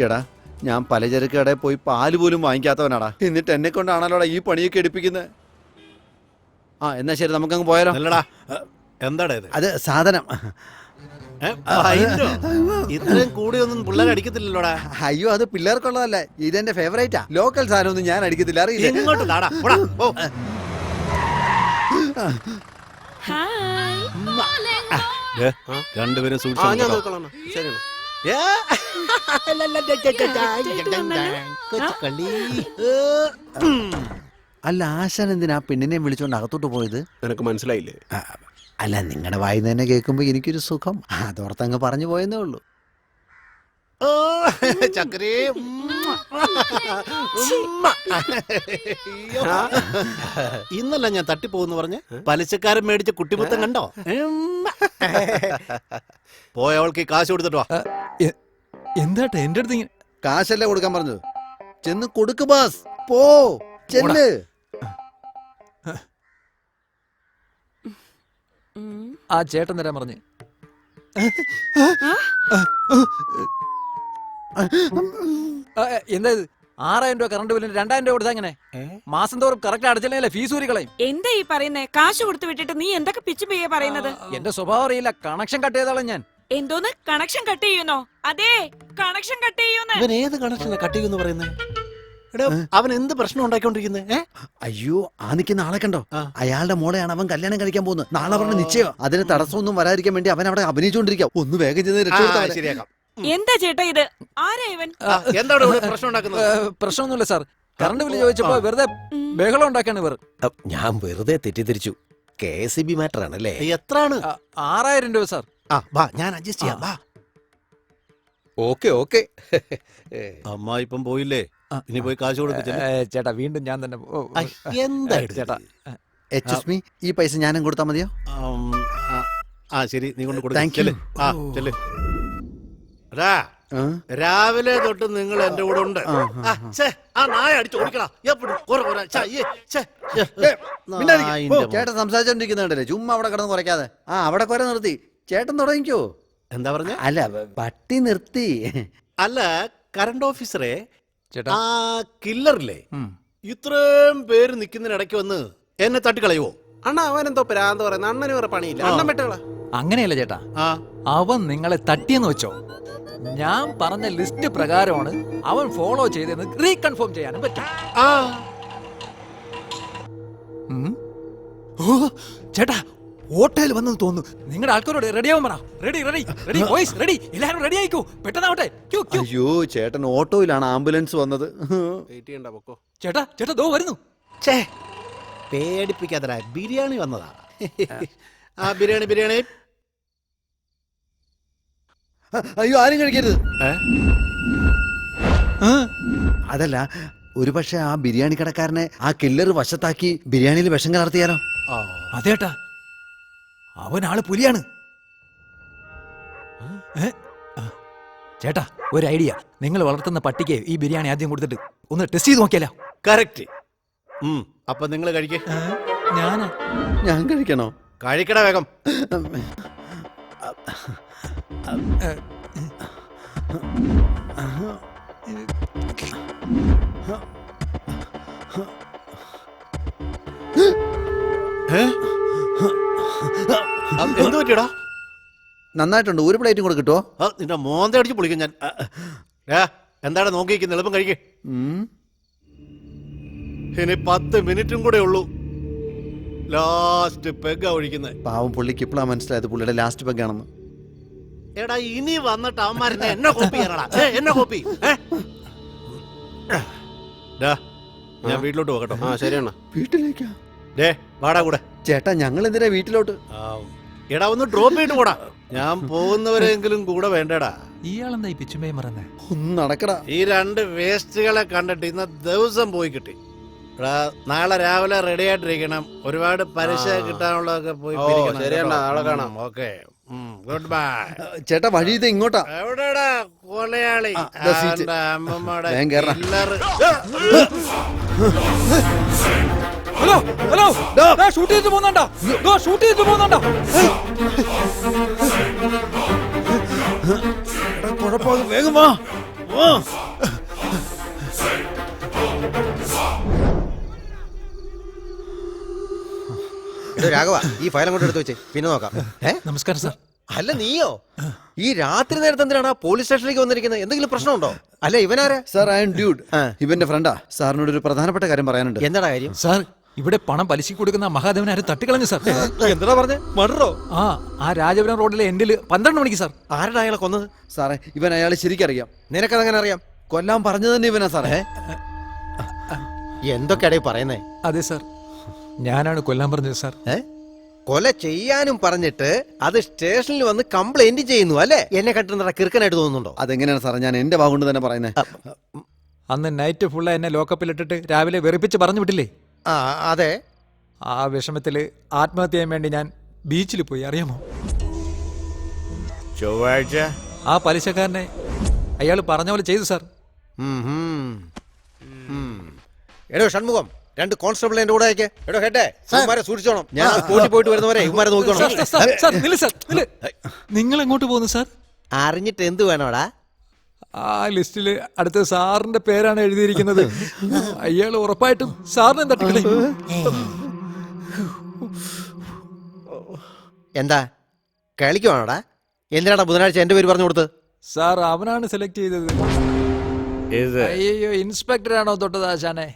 Speaker 6: എടാ ഞാൻ പലചരക്ക് കടയിൽ പോയി പാല് പോലും വാങ്ങിക്കാത്തവനാടാ. എന്നിട്ട് എന്നെ കൊണ്ടാണല്ലോടാ ഈ പണിയൊക്കെ എടുപ്പിക്കുന്നത്. ആ എന്നാ ശരി, നമുക്കങ്ങ് പോയാലോ.
Speaker 7: എന്താടാ ഇത്?
Speaker 6: അത് സാധനം.
Speaker 7: ഇത്രയും കൂടിയൊന്നും പിള്ളേർ അടിക്കത്തില്ലല്ലോടാ.
Speaker 6: അയ്യോ, അത് പിള്ളേർക്കുള്ളതല്ല, ഇതെന്റെ ഫേവറേറ്റാ. ലോക്കൽ സാധനമൊന്നും ഞാൻ അടിക്കത്തില്ല, അറിയില്ല.
Speaker 7: ഇങ്ങോട്ട് താടാ, പോടാ, പോ. രണ്ടുപേരും
Speaker 6: അല്ല, ആശാൻ എന്തിനാ പെണ്ണിനെ വിളിച്ചോണ്ട് അകത്തോട്ട് പോയത്?
Speaker 5: നിനക്ക് മനസ്സിലായില്ലേ?
Speaker 6: അല്ല, നിങ്ങളുടെ വായിന്ന് തന്നെ കേൾക്കുമ്പോ എനിക്കൊരു സുഖം, അതോർത്തങ്ങ് പറഞ്ഞു പോയെന്നേ ഉള്ളൂ.
Speaker 7: ചക്കരേ, ഇന്നല്ല ഞാൻ തട്ടിപ്പോന്ന് പറഞ്ഞ് പലിശക്കാരൻ മേടിച്ച കുട്ടിമുത്തം കണ്ടോ? പോയവൾക്ക് ഈ കാശ് കൊടുത്തിട്ടോ.
Speaker 2: എന്താട്ടെ എന്റെ അടുത്ത് ഇങ്ങനെ
Speaker 6: കാശല്ലേ കൊടുക്കാൻ പറഞ്ഞത്? ചെന്ന് കൊടുക്ക് ബാസ്, പോ, ചെല്ല്.
Speaker 2: ആ ചേട്ടൻ തരാൻ പറഞ്ഞ്. എന്താ ഇത്? 6000 രൂപ കറണ്ട് ബില്ലിന് 2000 രൂപ കൊടുത്താ എങ്ങനെ? മാസം തോറും കറക്റ്റ് അടച്ചില്ലേ ഫീസ് ഊരി കളയും.
Speaker 9: എന്താ ഈ പറയുന്നേ? കാശ് കൊടുത്തു വിട്ടിട്ട് നീ എന്തൊക്കെ പിച്ചു പെയ്യ പറയുന്നത്?
Speaker 2: എന്റെ സ്വഭാവം അറിയില്ല, കണക്ഷൻ കട്ട് ചെയ്തോളാം ഞാൻ.
Speaker 9: എന്തോന്ന് കണക്ഷൻ കട്ട് ചെയ്യുന്നോ? അതെ, കണക്ഷൻ കട്ട് ചെയ്യുന്നോ?
Speaker 7: ഇവൻ ഏത് കണക്ഷനെ കട്ട് ചെയ്യുന്നു പറയുന്നേ? അവൻ എന്ത് പ്രശ്നം ഉണ്ടാക്കിക്കൊണ്ടിരിക്കുന്നേ?
Speaker 6: അയ്യോ, ആ നിൽക്കുന്ന ആളെ കണ്ടോ? അയാളുടെ മോളെയാണ് അവൻ കല്യാണം കഴിക്കാൻ പോകുന്നത്. നാളെ പറഞ്ഞ നിശ്ചയം. അതിന് തടസ്സമൊന്നും വരാതിരിക്കാൻ വേണ്ടി അവൻ അവിടെ അഭിനയിച്ചുകൊണ്ടിരിക്കുക. ഒന്ന് വേഗം ചെന്ന് രക്ഷപ്പെടുത്താൻ.
Speaker 7: ശരിയാക്കാം.
Speaker 9: എന്താ ചേട്ടാ ഇത്? ആരാ ഇവൻ?
Speaker 7: എന്താണ് പ്രശ്നം ഉണ്ടാക്കുന്നത്?
Speaker 2: പ്രശ്നമൊന്നുമില്ല സാർ, കറണ്ട് ബില്ല് ചോദിച്ചപ്പോ വെറുതെ ബഹളം ഉണ്ടാക്കാണ് ഇവർ.
Speaker 7: ഞാൻ വെറുതെ തെറ്റിദ്ധരിച്ചു. KSB മാറ്റർ ആണല്ലേ? എത്രയാണ്?
Speaker 2: 6000 രൂപ സാർ.
Speaker 7: ഞാൻ അഡ്ജസ്റ്റ് ചെയ്യാം.
Speaker 6: ഓക്കെ.
Speaker 7: അമ്മ ഇപ്പം പോയില്ലേ? ഇനി പോയി കാശ് കൊടുക്കും.
Speaker 2: ചേട്ടാ, വീണ്ടും ഞാൻ തന്നെ.
Speaker 7: എന്താ
Speaker 2: ചേട്ടാ,
Speaker 6: എക്സ്ക്യൂസ് മീ, ഈ പൈസ ഞാനും കൊടുത്താൽ മതിയോ?
Speaker 7: ശരി, നീ കൊണ്ട്
Speaker 6: Thank you.
Speaker 7: കൊടുക്കും. രാവിലെ തൊട്ട് നിങ്ങൾ എന്റെ കൂടെ ഉണ്ട്. നായ അടിച്ചു ഓടിക്കടാ.
Speaker 6: ചേട്ടൻ സംസാരിച്ചോണ്ടിരിക്കുന്നുണ്ടല്ലേ, ചുമ്മാ അവിടെ കിടന്ന് കുറയ്ക്കാതെ. അവിടെ കുറെ നിർത്തി. ചേട്ടൻ തുടങ്ങിക്കോ.
Speaker 7: എന്താ പറഞ്ഞ?
Speaker 6: അല്ല, പട്ടി നിർത്തി.
Speaker 7: അല്ല, കറണ്ട് ഓഫീസറെ, ആ കില്ലറില്ലേ, ഇത്രയും പേര് നിൽക്കുന്നതിനിടയ്ക്ക് വന്ന് എന്നെ തട്ടിക്കളയുവോ?
Speaker 5: അണ്ണ അവൻ എന്തോ പ്രാന്ത് പറയുന്നത്. അണ്ണന് വേറെ പണിയില്ല. അണ്ണൻ വെട്ടുകളാ.
Speaker 2: അങ്ങനെയല്ല ചേട്ടാ, അവൻ നിങ്ങളെ തട്ടിയെന്ന് വെച്ചോ, ഞാൻ പറഞ്ഞ ലിസ്റ്റ് പ്രകാരമാണ് അവൻ ഫോളോ ചെയ്തെന്ന് റീകൺഫേം ചെയ്യാനും പറ്റും. ചേട്ടാ, ഹോട്ടലിൽ വന്നെന്ന് തോന്നുന്നു. നിങ്ങളുടെ ആൾക്കാരോട് റെഡി ആവാൻ പറ. Ready boys, ready. എല്ലാരും റെഡി ആയിക്കോ, പെട്ടെന്നാവട്ടെ.
Speaker 6: അയ്യോ, ചേട്ടൻ ഓട്ടോയിലാണ് ആംബുലൻസ് വന്നത്.
Speaker 2: ചേട്ടാ ദോ വരുന്നു.
Speaker 7: പേടിപ്പിക്കാത്തടാ, ബിരിയാണി വന്നതാ. ബിരിയാണി.
Speaker 6: അയ്യോ, ആരും കഴിക്കരുത്. അതല്ല, ഒരു പക്ഷെ ആ ബിരിയാണി കടക്കാരനെ ആ കില്ലർ വശത്താക്കി ബിരിയാണിയിൽ വിഷം കലർത്തിയാലോ?
Speaker 2: അതേട്ടാ, അവനാള് പുലിയാണ്. ചേട്ടാ, ഒരു ഐഡിയ. നിങ്ങൾ വളർത്തുന്ന പട്ടിക്ക് ഈ ബിരിയാണി ആദ്യം കൊടുത്തിട്ട് ഒന്ന് ടെസ്റ്റ് ചെയ്ത് നോക്കിയാലോ?
Speaker 7: കറക്റ്റ്. അപ്പൊ നിങ്ങൾ കഴിക്കേ.
Speaker 6: ഞാൻ കഴിക്കണോ?
Speaker 7: കഴിക്കട വേഗം. എന്ത് പറ്റിയടാ?
Speaker 6: നന്നായിട്ടുണ്ട്. ഒരു പ്ലേറ്റും കൂടെ കിട്ടുമോ?
Speaker 7: നിന്റെ മോന്ത അടിച്ച് പൊളിക്കും ഞാൻ. എന്താണ് നോക്കിയിരിക്കുന്നത്? എളുപ്പം കഴിക്കേ. ഇനി 10 മിനിറ്റും കൂടെ ഉള്ളൂ. ലാസ്റ്റ് പെഗ്ഗാ ഒഴിക്കുന്നത്.
Speaker 6: പാവം പുള്ളിക്ക് ഇപ്പോഴാണ് മനസ്സിലായത് പുള്ളിയുടെ ലാസ്റ്റ് പെഗ്ഗാണെന്ന്.
Speaker 7: എടാ, ഇനി വന്നിട്ട് അവന്മാരെന്നെ എന്നെ കോപ്പി ചെയ്യാനടാ. എന്നെ കോപ്പി. ഞാൻ വീട്ടിലോട്ട് പോകട്ടോ.
Speaker 5: ശരിയാണ്.
Speaker 6: വീട്ടിലേക്കാ?
Speaker 7: വാടാ കൂടെ.
Speaker 6: ചേട്ടാ, ഞങ്ങൾ എന്തിനാ വീട്ടിലോട്ട്?
Speaker 7: എടാ, ഒന്ന് ഡ്രോപ്പ് ചെയ്തിട്ട് പോടാ. ഞാൻ പോകുന്നവരെങ്കിലും കൂടെ വേണ്ടടാ.
Speaker 2: ഇയാളെന്താ ഈ പിച്ചുമേ മറന്നേ?
Speaker 6: ഒന്ന് നടക്കടാ.
Speaker 7: ഈ 2 വേസ്റ്റുകളെ കണ്ടിട്ട് ഇന്ന ദിവസം പോയി കിട്ടി. നാളെ രാവിലെ റെഡി ആയിട്ടിരിക്കണം. ഒരുപാട് പലിശ കിട്ടാനുള്ളതൊക്കെ പോയി.
Speaker 5: ശരിയണ്ണ, നാളെ കാണാം.
Speaker 7: Okay, good bye.
Speaker 6: ചേട്ടാ, വഴി ഇത് ഇങ്ങോട്ടാ.
Speaker 7: എവിടെടാ കൊലയാളി? അമ്മമ്മയുടെ
Speaker 2: ഹലോ, ഷൂട്ട് ചെയ്ത് പോകുന്നുണ്ടോ?
Speaker 6: കുഴപ്പമാകും, വേഗം വാ.
Speaker 7: രാഘവ ഈ ഫയൽ അങ്ങോട്ട് എടുത്ത് വെച്ചേ പിന്നെ നോക്കാം.
Speaker 2: നമസ്കാരം സാർ.
Speaker 7: അല്ല നീയോ ഈ രാത്രി നേരത്തെ എന്തിനാണ് പോലീസ് സ്റ്റേഷനിലേക്ക് വന്നിരിക്കുന്നത്? എന്തെങ്കിലും പ്രശ്നമുണ്ടോ? അല്ല ഇവനാരാ?
Speaker 6: Sir I am dude. ഇവന്റെ ഫ്രണ്ടാ. സാറിനോട് ഒരു പ്രധാനപ്പെട്ട കാര്യം പറയാനുണ്ട്.
Speaker 7: എന്താടാ കാര്യം?
Speaker 2: സാർ ഇവിടെ പണം പലിശക്ക് കൊടുക്കുന്ന മഹാദേവനെ ആരും തട്ടിക്കളഞ്ഞു സാർ.
Speaker 7: എന്താ പറഞ്ഞേ? മർഡറോ?
Speaker 2: ആ രാജപുരം റോഡിലെ എൻഡില് 12 മണിക്ക് സാർ.
Speaker 7: ആരുടെ അയാളെ കൊന്നത്?
Speaker 6: സാറേ ഇവൻ അയാളെ ശരിക്കറിയാം.
Speaker 7: നിനക്കതെങ്ങനെ അറിയാം?
Speaker 6: കൊല്ലാൻ പറഞ്ഞു തന്നെ ഇവനാ സാറേ.
Speaker 7: എന്തൊക്കെയാടേ പറയുന്നേ?
Speaker 2: അതെ സാർ, ഞാനാണ് കൊല്ലാൻ പറഞ്ഞത് സാർ.
Speaker 7: കൊല ചെയ്യാനും പറഞ്ഞിട്ട് അത് സ്റ്റേഷനിൽ വന്ന് കംപ്ലൈന്റ് ചെയ്യുന്നു അല്ലേ? എന്നെ കണ്ടിട്ട് കിറുക്കനായിട്ട് തോന്നുന്നുണ്ടോ?
Speaker 6: അതെങ്ങനെയാണ് സാറേ ഞാൻ എന്റെ വാഗുകൊണ്ട് തന്നെ പറയുന്നത്.
Speaker 2: അന്ന് നൈറ്റ് ഫുള്ള എന്നെ ലോക്കപ്പിലിട്ടിട്ട് രാവിലെ വെറുപ്പിച്ച് പറഞ്ഞു വിട്ടില്ലേ?
Speaker 7: അതെ.
Speaker 2: ആ വിഷമത്തില് ആത്മഹത്യ ചെയ്യാൻ വേണ്ടി ഞാൻ ബീച്ചിൽ പോയി, അറിയാമോ?
Speaker 1: ചൊവ്വാഴ്ച
Speaker 2: ആ പലിശക്കാരനെ അയാൾ പറഞ്ഞ പോലെ ചെയ്തു സാർ.
Speaker 7: എടോ ഷൺമുഖം, 2 കോൺസ്റ്റബിൾ എന്റെ കൂടെ അയക്കേ. എടോ ഹെഡേ, ഇവന്മാരെ സൂക്ഷിച്ചോണം. ഞാൻ സ്കൂട്ടിൽ പോയിട്ട് വരുന്നവരെ ഇവന്മാരെ നോക്കണം.
Speaker 2: നിങ്ങൾ എങ്ങോട്ട് പോകുന്നു സാർ?
Speaker 7: അറിഞ്ഞിട്ട് എന്ത് വേണോടാ?
Speaker 2: ആ ലിസ്റ്റില് അടുത്ത സാറിന്റെ പേരാണ് എഴുതിയിരിക്കുന്നത്. അയാൾ ഉറപ്പായിട്ടും സാറിനെ തട്ടിക്കളയും.
Speaker 7: എന്താ കളിക്കുവാണോടാ? എന്തിനാടാ ബുധനാഴ്ച എന്റെ പേര് പറഞ്ഞു കൊടുത്ത്?
Speaker 2: സാർ അവനാണ് സെലക്ട് ചെയ്തത്. അയ്യോ, ഇൻസ്പെക്ടറാണോ തൊട്ടത് ആശാനെ?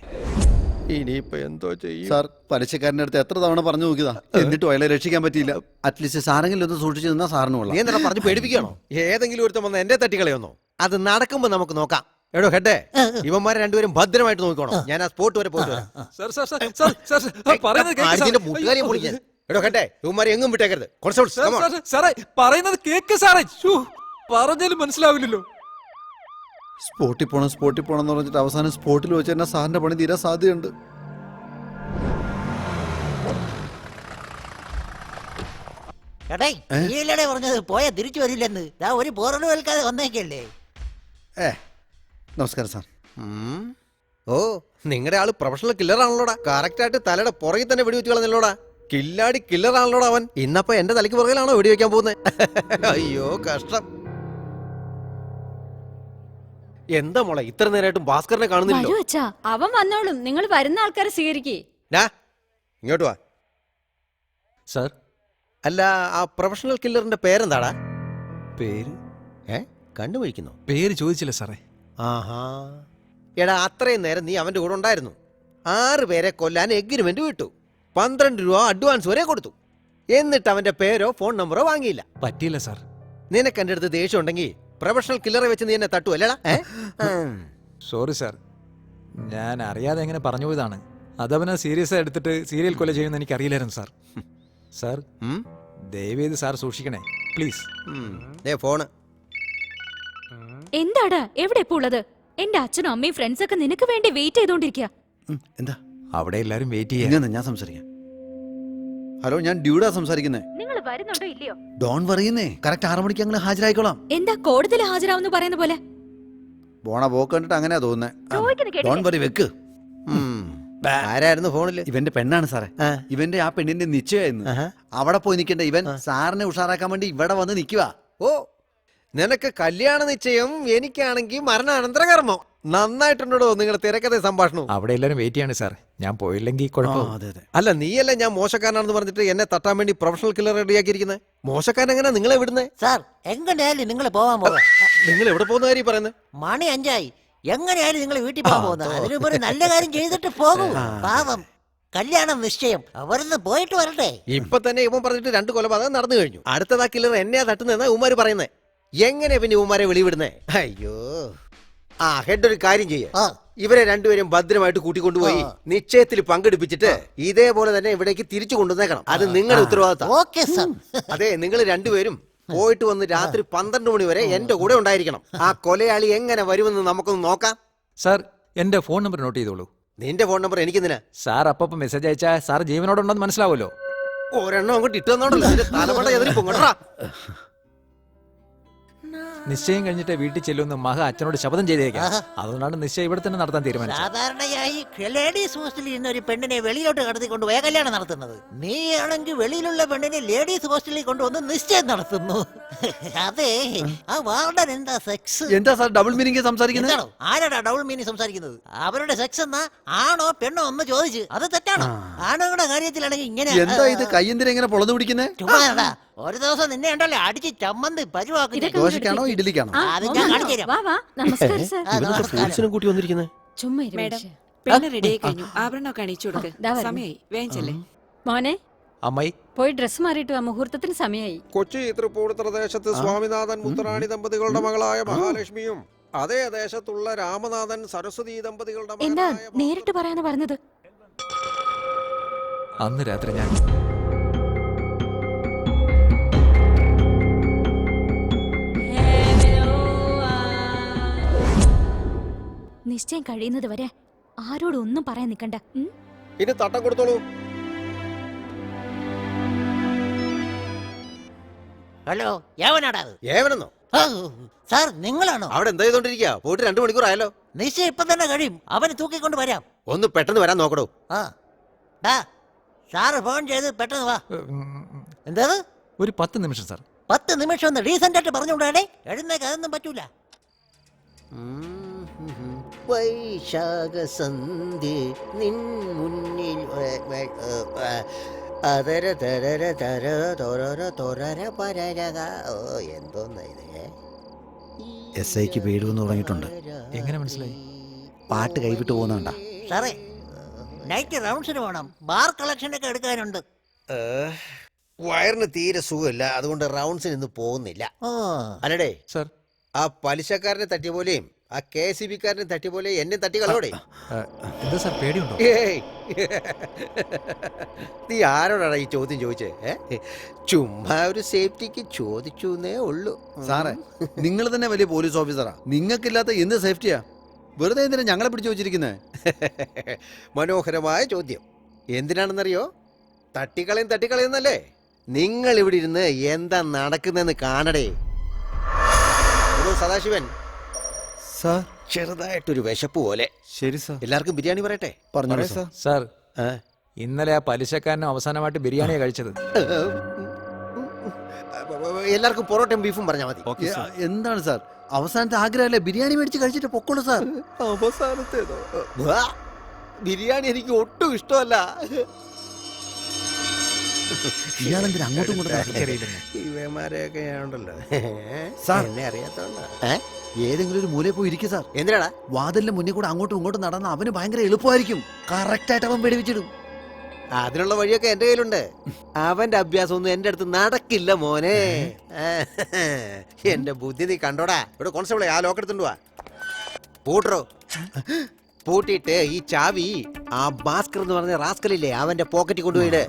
Speaker 7: ഇനിയിപ്പോ എന്തോ ചെയ്യും?
Speaker 6: സാർ പലിശക്കാരന്റെ അടുത്ത് എത്ര തവണ പറഞ്ഞു നോക്കിയതാ, എന്നിട്ടും അയാളെ രക്ഷിക്കാൻ പറ്റിയില്ല. അറ്റ്ലീസ്റ്റ് സാറെങ്കിലും ഒന്ന് സൂക്ഷിച്ചു നിന്നാ സാറിന് കൊള്ളാം.
Speaker 7: നീ എന്താ പറഞ്ഞു പേടിപ്പിക്കണോ? ഏതെങ്കിലും ഒരുത്തം വന്ന് എന്റെ തട്ടിക്കളയൊന്നോ? അത് നടക്കുമ്പോ നമുക്ക് നോക്കാം. എടോ ഹെഡേ, ഇവന്മാരെ രണ്ടുപേരും ഭദ്രമായിട്ട് നോക്കണം. ഞാൻ ആ സ്പോട്ട് വരെ പോയിട്ട് മുട്ടുകാരിയെ പൊളിക്കാൻ. എടോ ഹെഡേ, ഇവന്മാരെ എങ്ങും വിട്ടേക്കരുത്.
Speaker 2: സാറേ പറയുന്നത് കേക്ക് സാറേ. പറഞ്ഞാലും മനസ്സിലാവില്ലല്ലോ.
Speaker 6: സ്പോട്ടിൽ പോണം എന്ന് പറഞ്ഞിട്ട് അവസാനം സ്പോട്ടിൽ വെച്ച് തന്നെ സാറിന്റെ പണി തീരാൻ സാധ്യതയുണ്ട്.
Speaker 10: പറഞ്ഞത് പോയാ തിരിച്ചു വരില്ലെന്ന്. ഒരു പോറലും കേൾക്കാതെ വന്നേക്കല്ലേ.
Speaker 6: നമസ്കാരം സാർ.
Speaker 7: ഓ, നിങ്ങളുടെ ആള് പ്രൊഫഷണൽ കില്ലറാണല്ലോടാ. കറക്റ്റ് ആയിട്ട് തലയുടെ പുറകിൽ തന്നെ വെടിവെച്ച് കളഞ്ഞല്ലോടാ. കില്ലാടി കില്ലറാണല്ലോടാ അവൻ. ഇന്നപ്പോ എന്റെ തലയ്ക്ക് പുറകിലാണോ വെടിവെക്കാൻ പോകുന്നത്? അയ്യോ കഷ്ടം. എന്താ മോളെ ഇത്ര നേരമായിട്ടും ഭാസ്കറിനെ കാണുന്നില്ല?
Speaker 8: അവൻ വന്നോളും. നിങ്ങൾ വരുന്ന ആൾക്കാരെ സ്വീകരിക്കേ.
Speaker 7: ഇങ്ങോട്ട് വാ.
Speaker 2: സാർ,
Speaker 7: അല്ല ആ പ്രൊഫഷണൽ കില്ലറിന്റെ പേരെന്താടാ?
Speaker 2: പേര്
Speaker 7: കണ്ടുപിടിക്കുന്നു.
Speaker 2: പേര് ചോദിച്ചില്ല സാറേ.
Speaker 7: ആഹാ, എടാ അത്രയും നേരം നീ അവന്റെ കൂടെ ഉണ്ടായിരുന്നു. 6 പേരെ കൊല്ലാൻ എഗ്രിമെന്റ് വിട്ടു. 12 രൂപ അഡ്വാൻസ് വരെ കൊടുത്തു. എന്നിട്ട് അവന്റെ പേരോ ഫോൺ നമ്പറോ വാങ്ങിയില്ല.
Speaker 2: പറ്റിയില്ല സാർ.
Speaker 7: നിനക്ക് എന്റെ അടുത്ത് ദേഷ്യം ഉണ്ടെങ്കിൽ പ്രൊഫഷണൽ കില്ലറെ വെച്ച് നീ എന്നെ തട്ടു അല്ലടാ?
Speaker 2: സോറി സാർ, ഞാൻ അറിയാതെ എങ്ങനെ പറഞ്ഞു പോയതാണ്. അതവനെ സീരിയസ് ആയി എടുത്തിട്ട് സീരിയൽ കൊല ചെയ്യുമെന്ന് എനിക്ക് അറിയില്ലായിരുന്നു സാർ. സാർ ദയവേത് സാർ സൂക്ഷിക്കണേ പ്ലീസ്.
Speaker 7: ഫോണ്
Speaker 4: എന്താടാ എവിടെ ഇപ്പൊ ഉള്ളത്? എന്റെ അച്ഛനും അമ്മയും ഫ്രണ്ട്സ് ഒക്കെ നിനക്ക് വേണ്ടി വെയിറ്റ് ചെയ്തോണ്ടിരിക്കുക.
Speaker 6: എന്താ
Speaker 2: അവിടെ എല്ലാരും വെയിറ്റ് ചെയ്യാൻ?
Speaker 6: ഞാൻ സംസാരിക്കാം. ഹലോ, ഞാൻ ഡ്യൂഡാ സംസാരിക്കുന്നേ.
Speaker 4: നിങ്ങൾ വരുന്നുണ്ടോ ഇല്ലയോ?
Speaker 6: ഡോൺ പറയുന്നേ, കറക്റ്റ് 6 മണിക്ക് അങ്ങനെ ഹാജരായിക്കോളാം.
Speaker 4: എന്താ കോടതിയിൽ ഹാജരാവെന്ന് പറയുന്ന പോലെ?
Speaker 6: പോണ പോക്ക് കണ്ടിട്ട് അങ്ങനെയാ തോന്നുന്നേ. ഡോൺ വറി വെക്ക്.
Speaker 7: ആരായിരുന്നു ഫോണില്?
Speaker 6: ഇവന്റെ പെണ്ണാണ് സാറേ. ഇവന്റെ ആ പെണ്ണിന്റെ നിശ്ചയമായിരുന്നു. അവിടെ പോയി നിൽക്കണ്ട ഇവൻ സാറിനെ ഉഷാറാക്കാൻ വേണ്ടി ഇവിടെ വന്ന് നിൽക്കുക.
Speaker 7: ഓ, നിനക്ക് കല്യാണ നിശ്ചയം, എനിക്കാണെങ്കിൽ മരണാനന്തര കർമ്മം. നന്നായിട്ടുണ്ടോ നിങ്ങളുടെ തിരക്കഥ സംഭാഷണം?
Speaker 2: അവിടെ എല്ലാരും വെയിറ്റ് ചെയ്യാണ് സാർ. ഞാൻ പോയില്ലെങ്കിൽ കുഴപ്പം.
Speaker 7: അല്ല നീയല്ലേ ഞാൻ മോശക്കാരനാണെന്ന് പറഞ്ഞിട്ട് എന്നെ തട്ടാൻ വേണ്ടി പ്രൊഫഷണൽ കില്ലർ റെഡിയാക്കിയിരിക്കുന്നത്. മോശക്കാരൻ എങ്ങനെ നിങ്ങളെ വിടുന്നേ?
Speaker 10: സാർ എങ്ങനെയായാലും നിങ്ങൾ പോവാൻ പോകാം.
Speaker 7: നിങ്ങൾ എവിടെ പോകുന്ന കാര്യം പറയുന്നത്?
Speaker 10: മണി 5 ആയി. എങ്ങനെയായാലും നിങ്ങൾ വീട്ടിൽ പോകാൻ പോകുന്നത്. അതിനുമ്പ് ഒരു നല്ല കാര്യം ചെയ്തിട്ട് പോകും. പാവം കല്യാണം നിശ്ചയം, അവരൊന്ന് പോയിട്ട് വരട്ടെ.
Speaker 7: ഇപ്പൊ തന്നെ ഇവൻ പറഞ്ഞിട്ട് 2 കൊലപാതകം നടന്നു കഴിഞ്ഞു. അടുത്തതാ കില്ലർ എന്നെയാ തട്ടുന്നതെന്നാ ഉമ്മാര് പറയുന്നേ. എങ്ങനെ പിന്നെ ഉമ്മാരെ വെളിവിടുന്നേ? അയ്യോ. ഹെഡ് ഒരു കാര്യം ചെയ്യ, ഇവരെ രണ്ടുപേരും ഭദ്രമായിട്ട് കൂട്ടിക്കൊണ്ടുപോയി നിശ്ചയത്തിൽ പങ്കെടുപ്പിച്ചിട്ട് ഇതേപോലെ തന്നെ ഇവിടേക്ക് തിരിച്ചു കൊണ്ടുവന്നേക്കണം. അത് നിങ്ങളുടെ ഉത്തരവാദിത്തം. അതെ, നിങ്ങൾ രണ്ടുപേരും പോയിട്ട് വന്ന് രാത്രി 12 മണി വരെ എന്റെ കൂടെ ഉണ്ടായിരിക്കണം. ആ കൊലയാളി എങ്ങനെ വരുമെന്ന് നമുക്കൊന്ന് നോക്കാം.
Speaker 2: സാർ എന്റെ ഫോൺ നമ്പർ നോട്ട് ചെയ്തോളൂ.
Speaker 7: നിന്റെ ഫോൺ നമ്പർ എനിക്കെന്തിനാ?
Speaker 2: സാർ അപ്പൊ മെസ്സേജ് അയച്ചാൽ സാർ ജീവനോടുണ്ടെന്ന് മനസ്സിലാവുമല്ലോ.
Speaker 7: ഒരെണ്ണം അങ്ങോട്ട് ഇട്ടുവന്നോണ്ടല്ലോ തലമുറ എതിരി പൊങ്ങട്ടാ.
Speaker 2: നിശ്ചയം കഴിഞ്ഞിട്ട് വീട്ടിൽ ചെല്ലുന്ന മഹ അച്ഛനോട് ശപഥം ചെയ്തേക്കാം. അതുകൊണ്ടാണ് നിശ്ചയം ഇവിടെ തന്നെ നടത്താൻ തീരുമാനിച്ചത്.
Speaker 10: സാധാരണയായി ലേഡീസ് ഹോസ്റ്റലിൽ നിന്ന് ഒരു പെണ്ണിനെ വെളിയിലോട്ട് കടത്തിക്കൊണ്ട് കല്യാണം നടത്തുന്നത്. നീ ആണെങ്കിൽ വെളിയിലുള്ള പെണ്ണിനെ ലേഡീസ് ഹോസ്റ്റലിൽ കൊണ്ടുവന്ന് നിശ്ചയം നടത്തുന്നു. അതെ ആ വാർഡൻ എന്താ സെക്സ്
Speaker 6: എന്താ സാർ ഡബിൾ മീനിങ് സംസാരിക്കുന്നത്?
Speaker 10: എന്താണോ ആരാടാ ഡബിൾ മീനിങ് സംസാരിക്കുന്നത്? അവരുടെ സെക്സ് എന്നാ ആണോ പെണ്ണോ ഒന്ന് ചോദിച്ചു, അത് തെറ്റാണോ? ആണുങ്ങളുടെ കാര്യത്തിലാണെങ്കിൽ ഇങ്ങനെ
Speaker 6: എന്താ ഇത് കയ്യെന്തിനെ ഇങ്ങനെ പൊളന്നു പിടിക്കുന്നേ?
Speaker 10: ചുമ്മാ ഒരു ദിവസം നിന്നെ ഉണ്ടല്ലോ അടിച്ച് ചമ്മന്തി പരുവാക്കി.
Speaker 6: ദോശക്കാണോ ഇഡലിക്കാണോ?
Speaker 10: അത് ഞാൻ കാണിച്ചു തരാം.
Speaker 8: വാ വാ നമസ്കാരം സർ.
Speaker 7: പോലീസിനെ കൂട്ടി വന്നിരിക്കുന്നത്.
Speaker 8: ചുമ്മാ
Speaker 9: മേഡം പെണ്ണ് റെഡി ആയി കഴിഞ്ഞു. ആഭരണമൊക്കെ അണിയിച്ചു കൊടുക്ക്.
Speaker 8: ദാ വരുന്നു.
Speaker 9: സമയായി വേഗം
Speaker 8: മോനെ
Speaker 2: അമ്മായി
Speaker 8: പോയി ഡ്രസ് മാറിയിട്ട് വാ, മുഹൂർത്തത്തിന് സമയായി.
Speaker 5: കൊച്ചി തൃപ്പൂണിത്തുറ ദേശത്ത് സ്വാമിനാഥൻ മുത്തറാണി ദമ്പതികളുടെ മകളായ മഹാലക്ഷ്മിയും അതേ ദേശത്തുള്ള രാമനാഥൻ സരസ്വതി ദമ്പതികളുടെ
Speaker 4: എന്താ
Speaker 5: മകനായ
Speaker 4: നേരിട്ട് പറയാന്ന് പറഞ്ഞത്?
Speaker 2: അന്ന് രാത്രി ഞാൻ
Speaker 4: നിശ്ചയം കഴിയുന്നത് വരെ ആരോടും ഒന്നും പറയാൻ നിക്കണ്ട.
Speaker 5: ഇനി തട്ടം കൊടുത്തോളൂ.
Speaker 10: ഹലോ യവനാടാ അത്?
Speaker 5: ഏവനെന്നോ?
Speaker 10: സാർ നിങ്ങളാണോ?
Speaker 5: അവിടെ എന്താ ചെയ്തോണ്ടിരിക്കുക? പോയിട്ട് 2 മണിക്കൂർ ആയല്ലോ.
Speaker 10: നിശ്ചയം ഇപ്പൊ തന്നെ കഴിയും. അവനെ തൂക്കിക്കൊണ്ട് വരാം.
Speaker 5: ഒന്ന് പെട്ടെന്ന് വരാൻ നോക്കടോ.
Speaker 10: ആ ഡാ സാറ് ഫോൺ ചെയ്ത് പെട്ടെന്ന് വാ. എന്താ
Speaker 2: ഒരു 10 നിമിഷം സാർ.
Speaker 10: 10 നിമിഷം ഒന്ന് ഡീസന്റ് ആയിട്ട് പറഞ്ഞുകൊണ്ടേ എഴുന്നേക്ക്, അതൊന്നും പറ്റൂല. വൈശാഖ സന്ധ്യ നിൻ മുന്നിൽ അതര തരര തര തൊരര തൊരര പരരക. ഓ എന്തോന്നാ ഇത്?
Speaker 6: SIക്ക് പേടുവെന്ന് തുടങ്ങിയിട്ടുണ്ട്.
Speaker 2: എങ്ങനെ മനസ്സിലായി?
Speaker 6: പാട്ട് കൈവിട്ട് പോകുന്നുണ്ടാ
Speaker 10: സാറേ നൈറ്റ് റൗണ്ട്സിന് പോകണം. ബാർ കളക്ഷനൊക്കെ എടുക്കാനുണ്ട്.
Speaker 5: വയറിന് തീരെ സുഖമില്ല, അതുകൊണ്ട് റൗണ്ട്സിന് ഇന്ന് പോകുന്നില്ല. അല്ലടേ
Speaker 2: സാർ
Speaker 5: ആ പലിശക്കാരനെ തട്ടിയ പോലെയും ആ KCB-കാരനെ തട്ടിയ പോലെ എന്നെ തട്ടി കളയോടെ.
Speaker 2: എന്താ സാർ പേടിയുണ്ടോ?
Speaker 5: ഏയ് നീ ആരോടാണ് ഈ ചോദ്യം ചോദിച്ചേ? ചുമ്മാ ഒരു സേഫ്റ്റിക്ക് ചോദിച്ചേ ഉള്ളൂ.
Speaker 6: സാറേ നിങ്ങൾ തന്നെ വലിയ പോലീസ് ഓഫീസറാ, നിങ്ങൾക്കില്ലാത്ത എന്ത് സേഫ്റ്റിയാ? വെറുതെ എന്തിനാ ഞങ്ങളെ പിടിച്ചു വെച്ചിരിക്കുന്നത്?
Speaker 5: മനോഹരമായ ചോദ്യം. എന്തിനാണെന്നറിയോ? തട്ടിക്കളയുന്നല്ലേ. നിങ്ങൾ ഇവിടെ ഇരുന്ന് എന്താ നടക്കുന്നെന്ന് കാണടേ. സദാശിവൻ
Speaker 6: സാർ
Speaker 5: ചെറുതായിട്ടൊരു വിശപ്പ് പോലെ.
Speaker 6: ശരി സാർ.
Speaker 5: എല്ലാവർക്കും ബിരിയാണി പറയട്ടെ?
Speaker 6: പറഞ്ഞു സാർ.
Speaker 2: സാർ ഇന്നലെ ആ പലിശക്കാരനും അവസാനമായിട്ട് ബിരിയാണിയാണ് കഴിച്ചത്.
Speaker 5: എല്ലാവർക്കും പൊറോട്ടയും ബീഫും പറഞ്ഞാൽ മതി.
Speaker 6: എന്താണ് സാർ അവസാനത്തെ ആഗ്രഹമല്ലേ? ബിരിയാണി മേടിച്ച് കഴിച്ചിട്ട് പൊക്കോളൂ സാർ.
Speaker 5: അവസാനത്തേതോ? ബിരിയാണി എനിക്ക് ഒട്ടും ഇഷ്ടമല്ല.
Speaker 6: ഇയാളെന്തിനാ അങ്ങോട്ടും
Speaker 5: ഇവന്മാരെയൊക്കെ ഉണ്ടല്ലോ
Speaker 6: സാർ.
Speaker 5: എന്നെ അറിയാത്തോണ്ടാ.
Speaker 6: ഏതെങ്കിലും ഒരു മൂലയിൽ പോയി ഇരിക്കും സാർ.
Speaker 5: എന്തിനാടാ?
Speaker 6: വാതിലിന്റെ മുന്നിൽ കൂടെ അങ്ങോട്ടും ഇങ്ങോട്ടും നടന്ന അവന് ഭയങ്കര എളുപ്പമായിരിക്കും. കറക്റ്റ് ആയിട്ട് അവൻ വെടിവെച്ചിടും.
Speaker 5: അതിനുള്ള വഴിയൊക്കെ എന്റെ കയ്യിലുണ്ട്. അവന്റെ അഭ്യാസം ഒന്നും എന്റെ അടുത്ത് നടക്കില്ല മോനെ. എന്റെ ബുദ്ധി നീ കണ്ടോടാ. ഇവിടെ കോൺസ്റ്റബിളെ ആ ലോക്ക് എടുത്തുകൊണ്ടുവാ. പൂട്ടറോ. പൂട്ടിയിട്ട് ഈ ചാവി ആ ഭാസ്കർ എന്ന് പറഞ്ഞ റാസ്കലില്ലേ അവന്റെ പോക്കറ്റിൽ കൊണ്ടുപോയിട്.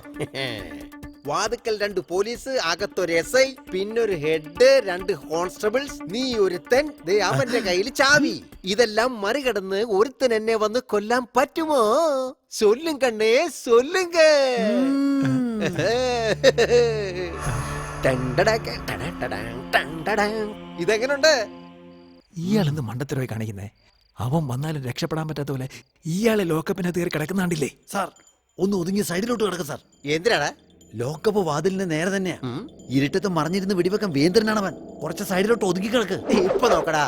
Speaker 5: വാതുക്കൽ 2 പോലീസ്, അകത്തൊരു SI, പിന്നൊരു ഹെഡ്, 2 കോൺസ്റ്റബിൾസ്, നീ ഒരുത്തൻ, അവന്റെ കയ്യിൽ ചാവി. ഇതെല്ലാം മറികടന്ന് ഒരുത്തൻ എന്നെ വന്ന് കൊല്ലാൻ പറ്റുമോ? സൊല്ലും കണ്ണേ സൊല്ലുങ്ക. ഇതെങ്ങനുണ്ട്?
Speaker 2: ഇയാളെന്ത് മണ്ടത്തരമായി കാണിക്കുന്നേ? അവൻ വന്നാലും രക്ഷപ്പെടാൻ പറ്റാത്ത പോലെ ഇയാളെ ലോക്കപ്പിനെ കയറി കിടക്കുന്നാണ്ടില്ലേ?
Speaker 6: സാർ ഒന്ന് ഒതുങ്ങി സൈഡിലോട്ട് കിടക്കും സാർ.
Speaker 5: എന്തിനാടാ?
Speaker 6: ലോക്കപ്പ് വാതിലിന് നേരെ തന്നെയാ. ഇരുട്ടത്ത് മറിഞ്ഞിരുന്ന് വെടിവെക്കാൻ വേന്ദ്രനാണ് അവൻ. കുറച്ച് സൈഡിലോട്ട് ഒതുങ്ങി കിടക്ക്.
Speaker 5: ഇപ്പൊ നോക്കടാ.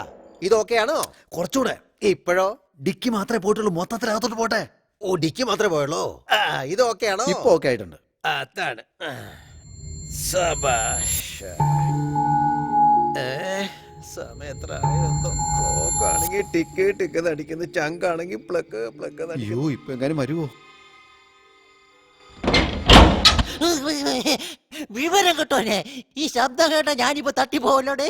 Speaker 5: ഇതൊക്കെയാണോ?
Speaker 6: കുറച്ചുകൂടെ.
Speaker 5: ഇപ്പോഴോ?
Speaker 6: ഡിക്കി മാത്രമേ പോയിട്ടുള്ളൂ, മൊത്തത്തിനകത്തോട്ട് പോട്ടെ.
Speaker 5: ഓ ഡിക്കി മാത്രമേ പോയുള്ളൂ. ഇതൊക്കെയാണോ?
Speaker 6: ഇപ്പൊ ഓക്കെ ആയിട്ടുണ്ട്.
Speaker 5: അതാണ്. സമയത്താണെന്തോ ക്ലോക്ക് ആണെങ്കിൽ ടിക്ക് ടിക്ക് നടിക്കുന്നു, ചങ്കാണെങ്കിൽ പ്ലക്ക് പ്ലക്ക്.
Speaker 6: അയ്യോ ഇപ്പൊ എങ്ങനെ വരുവോ?
Speaker 10: വിവരം കിട്ടോനെ. ഈ ശബ്ദം കേട്ട ഞാനിപ്പോ തട്ടിപ്പോവല്ലോടേ.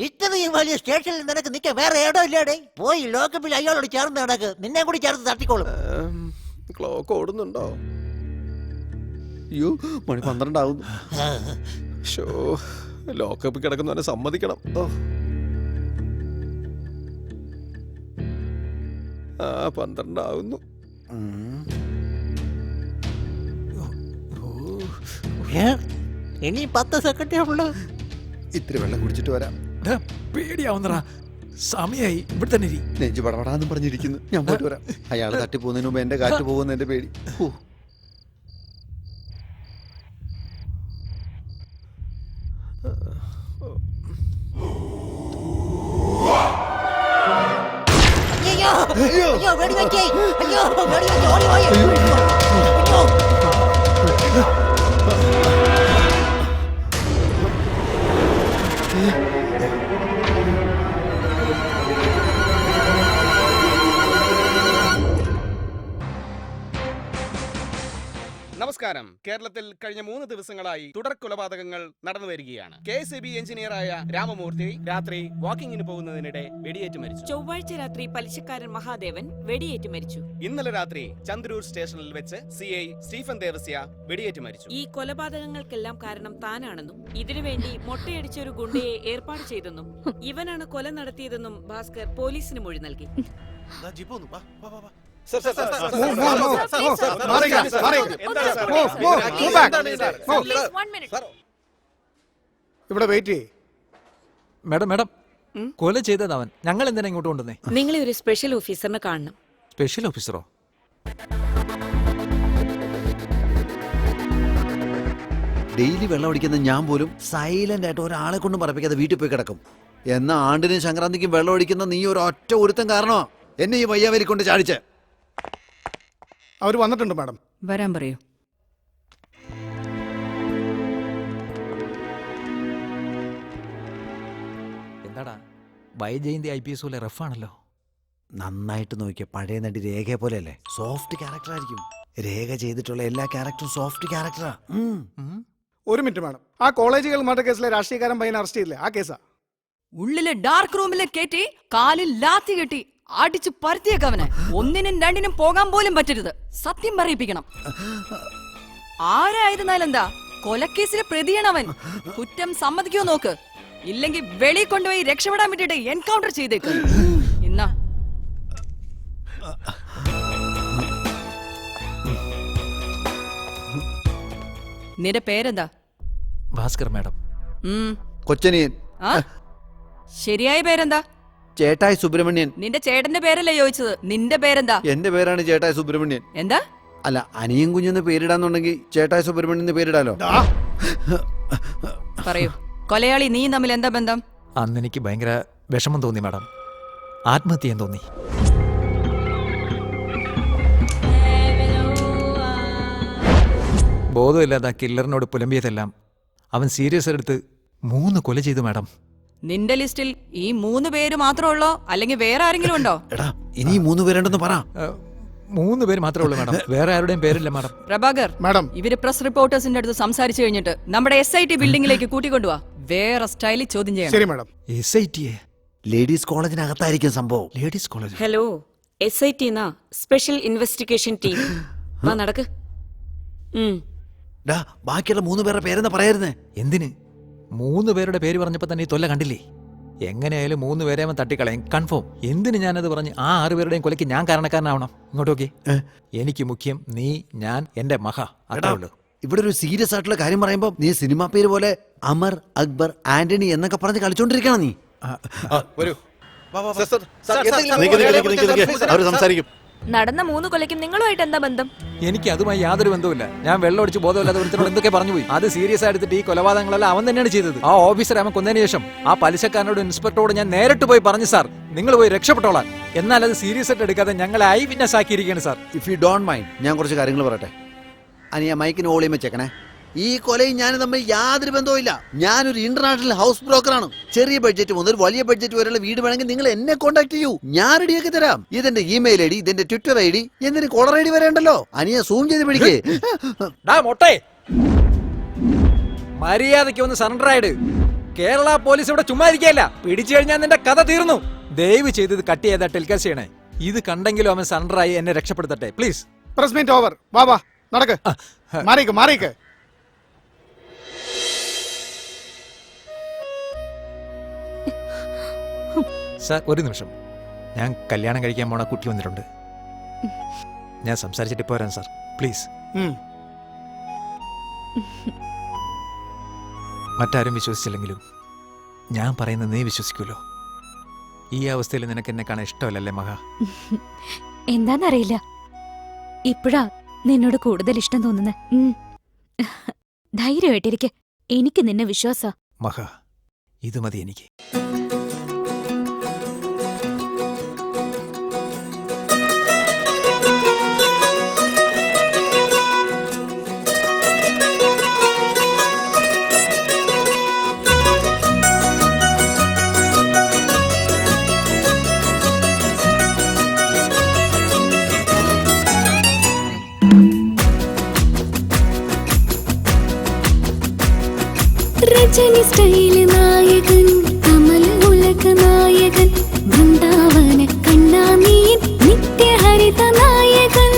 Speaker 10: ഇത്രയും വലിയ സ്റ്റേഷനിൽ നിനക്ക് നിൽക്കാൻ വേറെ ഇടം ഇല്ലേടേ. പോയി ലോക്കപ്പിൽ അയാളോട് ചേർന്ന് നടക്ക്, നിന്നെ കൂടി ചേർത്ത് തട്ടിക്കോളും.
Speaker 5: ക്ലോക്ക് ഓടുന്നുണ്ടോ?
Speaker 6: അയ്യോ മണി 12 ആവുന്നു.
Speaker 5: ഷോ ലോക്കപ്പിൽ കിടക്കുന്നവനെ സമ്മതിക്കണം. 12 ആവുന്നു.
Speaker 10: ഇനി 10 സെക്കൻഡേ ഉള്ളൂ.
Speaker 6: ഇത്തിരി വെള്ളം കുടിച്ചിട്ട് വരാം.
Speaker 2: പേടിയാവുന്നറാ. സമയായി. ഇവിടെ തന്നെ ഇരി.
Speaker 6: നെഞ്ചു പടപടാന്നും പറഞ്ഞിരിക്കുന്നു. ഞാൻ പോയിട്ട് വരാം. അയാൾ തട്ടിപ്പോകുന്നതിന് മുമ്പ് എന്റെ കാറ്റ് പോകുന്ന എന്റെ പേടി.
Speaker 10: അയ്യോ വെടിവെക്കേ അയ്യോ വെടിവെക്കേ ഓടി പോയി അയ്യോ
Speaker 3: നമസ്കാരം. കേരളത്തിൽ കഴിഞ്ഞ 3 ദിവസങ്ങളായി തുടർ കൊലപാതകങ്ങൾ നടന്നു വരികയാണ്. KCB എഞ്ചിനീയറായ രാമമൂർത്തി രാത്രി വാക്കിങ്ങിന് പോകുന്നതിനിടെ വെടിയേറ്റ് മരിച്ചു.
Speaker 9: ചൊവ്വാഴ്ച രാത്രി പലിശക്കാരൻ മഹാദേവൻ വെടിയേറ്റ് മരിച്ചു.
Speaker 3: ഇന്നലെ രാത്രി ചന്ദ്രൂർ സ്റ്റേഷനിൽ വെച്ച് CI സ്റ്റീഫൻ ദേവസ്യ വെടിയേറ്റ് മരിച്ചു.
Speaker 9: ഈ കൊലപാതകങ്ങൾക്കെല്ലാം കാരണം താനാണെന്നും ഇതിനുവേണ്ടി മൊട്ടയടിച്ച ഒരു ഗുണ്ടയെ ഏർപ്പാട് ചെയ്തെന്നും ഇവനാണ് കൊല നടത്തിയതെന്നും ഭാസ്കർ പോലീസിന് മൊഴി നൽകി.
Speaker 3: ഇവിടെ വെയിറ്റ് ചെയ്യ്.
Speaker 2: മാഡം മാഡം കൊല ചെയ്തത് അവൻ. ഞങ്ങൾ എന്തിനാ ഇങ്ങോട്ട് കൊണ്ടുവന്നേ?
Speaker 9: നിങ്ങളെ ഒരു സ്പെഷ്യൽ ഓഫീസറിനെ കാണണം.
Speaker 2: സ്പെഷ്യൽ ഓഫീസറോ?
Speaker 6: ഡെയിലി വെള്ളം അടിക്കുന്ന ഞാൻ പോലും സൈലന്റ് ആയിട്ട് ഒരാളെ കൊണ്ടും പറപ്പിക്കാതെ വീട്ടിൽ പോയി കിടക്കും. എന്നാ ആണ്ടിനും സംക്രാന്തിക്കും വെള്ളം അടിക്കുന്ന നീ ഒരു ഒറ്റ ഒരുത്തം കാരണമാ എന്നെ ഈ വയ്യാവലി കൊണ്ട് ചാടിച്ച്.
Speaker 3: അവർ വന്നിട്ടുണ്ട് മാഡം.
Speaker 9: വരാൻ പറയൂ.
Speaker 2: എന്താടാ വൈജയന്തി IPS പോലെ റഫാണല്ലോ.
Speaker 6: നന്നായിട്ട് നോക്കിയ പഴയ നടി രേഖയെ പോലെയല്ലേ? സോഫ്റ്റ് ക്യാരക്ടർ ആയിരിക്കും. രേഖ ചെയ്തിട്ടുള്ള എല്ലാ ക്യാരക്ടറും സോഫ്റ്റ് ക്യാരക്ടറാ.
Speaker 3: ഒരു മിനിറ്റ് മാഡം. ആ കോളേജുകൾ മർഡർ കേസിലെ രാഷ്ട്രീയക്കാരൻ പയ്യനെ അറസ്റ്റ് ചെയ്തില്ലേ? ആ കേസാ.
Speaker 8: ഉള്ളിലെ ഡാർക്ക് റൂമിലെ കേറ്റി കാലിൽ ലാത്തി കെട്ടി അടിച്ചു പരത്തിയേക്കവനെ. ഒന്നിനും രണ്ടിനും പോകാൻ പോലും പറ്റരുത്. സത്യം പറയിപ്പിക്കണം. ആരായിരുന്നാലെന്താ, കൊലക്കേസിലെ പ്രതിയാണവൻ. കുറ്റം സമ്മതിക്കോ നോക്ക്. ഇല്ലെങ്കിൽ വെളി കൊണ്ടുപോയി രക്ഷപ്പെടാൻ വേണ്ടിട്ട് എൻകൗണ്ടർ ചെയ്തേക്ക്. എന്നാ നിന്റെ പേരെന്താ?
Speaker 2: ഭാസ്കർ മാഡം.
Speaker 6: കൊച്ചനിയൻ.
Speaker 8: ശരിയായ പേരെന്താ?
Speaker 6: ചേട്ടായി സുബ്രഹ്മണ്യൻ.
Speaker 8: നിന്റെ ചേട്ടന്റെ പേരല്ലേ ചോദിച്ചത്. നിന്റെ പേരെന്താ?
Speaker 6: എന്റെ പേരാണ് ചേട്ടായി സുബ്രഹ്മണ്യൻ.
Speaker 8: എന്താ?
Speaker 6: അല്ല, അനിയൻ കുഞ്ഞെന്ന് പേരിടാന്നുണ്ടെങ്കിൽ ചേട്ടായി സുബ്രഹ്മണ്യൻ പേരിടാലോ.
Speaker 8: പറയൂ, കൊലയാളി നീ തമ്മിൽ എന്താ ബന്ധം?
Speaker 2: അന്ന് എനിക്ക് ഭയങ്കര വിഷമം തോന്നി മാഡം. ആത്മഹത്യ ചെയ്യാൻ തോന്നി. ബോധമില്ലാതെ ആ കില്ലറിനോട് പുലമ്പിയതെല്ലാം അവൻ സീരിയസ് എടുത്ത് 3 കൊല ചെയ്തു മാഡം.
Speaker 8: നിന്റെ ലിസ്റ്റിൽ ഈ 3 പേര് മാത്രമേ ഉള്ളോ, അല്ലെങ്കിൽ വേറെ ആരെങ്കിലും ഉണ്ടോ?
Speaker 6: എടാ, ഇനി 3 പേരുണ്ടെന്ന് പറ.
Speaker 2: 3 പേര് മാത്രമേ ഉള്ളൂ മാഡം. വേറെ ആരുടെയും പേരില്ല മാഡം.
Speaker 8: പ്രഭാകർ
Speaker 3: മാഡം,
Speaker 8: ഇവര് പ്രസ് റിപ്പോർട്ടേഴ്സിന്റെ അടുത്ത് സംസാരിച്ചു കഴിഞ്ഞിട്ട് നമ്മുടെ SIT ബിൽഡിംഗിലേക്ക് കൂട്ടിക്കൊണ്ടുവാ. വേറെ സ്റ്റൈലിൽ ചോദ്യം ചെയ്യണം.
Speaker 3: ശരി മാഡം.
Speaker 2: SIT
Speaker 6: ലേഡീസ് കോളേജിനകത്തായിരിക്കും സംഭവം.
Speaker 2: Ladies college.
Speaker 9: Hello, SIT special investigation team. വാ നടക്ക്.
Speaker 6: ബാക്കിയുള്ള 3 പേരുടെ പേരെന്ന് പറയായിരുന്നേ.
Speaker 2: എന്തിന്? 3 പേരുടെ പേര് പറഞ്ഞപ്പോ തന്നെ ഈ തൊല്ല കണ്ടില്ലേ? എങ്ങനെയായാലും 3 പേരെ അവൻ തട്ടിക്കളയും, കൺഫേം. എന്തിന് ഞാനത് പറഞ്ഞ് ആ 6 പേരുടെയും കൊലയ്ക്ക് ഞാൻ കാരണക്കാരനാവണം? ഇങ്ങോട്ട് നോക്കി. എനിക്ക് മുഖ്യം നീ, ഞാൻ, എന്റെ മഹ. അത്രേ ഉള്ളൂ.
Speaker 6: ഇവിടെ ഒരു സീരിയസ് ആയിട്ടുള്ള കാര്യം പറയുമ്പോ നീ സിനിമാ പേര് പോലെ അമർ, അക്ബർ, ആന്റണി എന്നൊക്കെ പറഞ്ഞ് കളിച്ചോണ്ടിരിക്കണം നീ.
Speaker 13: അവർ സംസാരിക്കും.
Speaker 4: നടന്ന 3 കൊലയ്ക്കും നിങ്ങളുമായിട്ട് എന്താ ബന്ധം?
Speaker 2: എനിക്ക് അതുമായി യാതൊരു ബന്ധവുമില്ല. ഞാൻ വെള്ളം അടിച്ച് ബോധമില്ലാതെ ഒരുത്തരോട് എന്തൊക്കെ പറഞ്ഞു പോയി. അത് സീരിയസ് ആയിട്ട് ഈ കൊലപാതകങ്ങളെല്ലാം അവൻ തന്നെയാണ് ചെയ്തത്. ആ ഓഫീസർ അവൻ കൊന്നതിന് ശേഷം ആ പലിശക്കാരനോട് ഇൻസ്പെക്ടറോട് ഞാൻ നേരിട്ട് പോയി പറഞ്ഞു, സാർ നിങ്ങൾ പോയി രക്ഷപ്പെട്ടോളാൻ. എന്നാൽ അത് സീരിയസ് ആയിട്ട് എടുക്കാതെ ഞങ്ങളെ ഐ വിറ്റ്നസ് ആക്കിയിരിക്കുകയാണ് sir.
Speaker 6: If you don't mind, ഞാൻ കുറച്ച് കാര്യങ്ങൾ പറയട്ടെ. അനിയ മൈക്കിന് ഓളിയും വെച്ചേക്കണേ. ഈ കൊലയും ഞാനും തമ്മിൽ യാതൊരു ബന്ധവുമില്ല. ഞാനൊരു ഇന്റർനാഷണൽ ഹൗസ് ബ്രോക്കറാണ്. ചെറിയ ബഡ്ജറ്റ് മുതൽ വലിയ ബഡ്ജറ്റ് വരെയുള്ള വീട് വേണമെങ്കിൽ നിങ്ങൾ എന്നെ കോൺടാക്ട് ചെയ്യൂ. ഞാൻ റെഡിയാക്കി തരാം. ഇതെന്റെ ഇമെയിൽ ID, ഇതെന്റെ ട്വിറ്റർ ID, എന്തിന് കോളർ ID വരെ ഉണ്ടല്ലോ. അനിയ സൂം ചെയ്ത് പിടിക്കേ.
Speaker 2: മര്യാദയ്ക്ക് ഒന്ന് സറണ്ടർ ആയിട്ട്. കേരള പോലീസ് ഇവിടെ ചുമ്മാ ഇരിക്കല്ല. പിടിച്ചു കഴിഞ്ഞാൽ നിന്റെ കഥ തീർന്നു. ദയവ് ചെയ്ത് ഇത് കട്ട് ചെയ്താ ടെലികാസ്റ്റ് ചെയ്യണേ. ഇത് കണ്ടെങ്കിലും അവൻ സറണ്ടറായി എന്നെ രക്ഷപ്പെടുത്തട്ടെ പ്ലീസ്.
Speaker 3: Press meet over. വാ നടക്ക്. മാറിക്ക്.
Speaker 2: സാർ ഒരു നിമിഷം. ഞാൻ കല്യാണം കഴിക്കാൻ പോണ കുട്ടി വന്നിട്ടുണ്ട്. ഞാൻ സംസാരിച്ചിട്ട് പോരാൻ സാർ പ്ലീസ്. മറ്റാരും വിശ്വസിച്ചില്ലെങ്കിലും ഞാൻ പറയുന്നത് നീ വിശ്വസിക്കുമല്ലോ. ഈ അവസ്ഥയിൽ നിനക്ക് എന്നെ കാണാൻ ഇഷ്ടമല്ലല്ലേ മഹ?
Speaker 4: എന്താന്നറിയില്ല, ഇപ്പഴാ നിന്നോട് കൂടുതൽ ഇഷ്ടം തോന്നുന്നേ. ധൈര്യമായിട്ടിരിക്കെ, എനിക്ക് നിന്നെ വിശ്വാസ.
Speaker 2: മഹ, ഇത് മതി എനിക്ക്.
Speaker 14: രജനി സ്റ്റൈൽ നായകൻ കമൽ ഉലക നായകൻ വൃന്ദാവന കണ്ണാമീൻ നിത്യഹരിത നായകൻ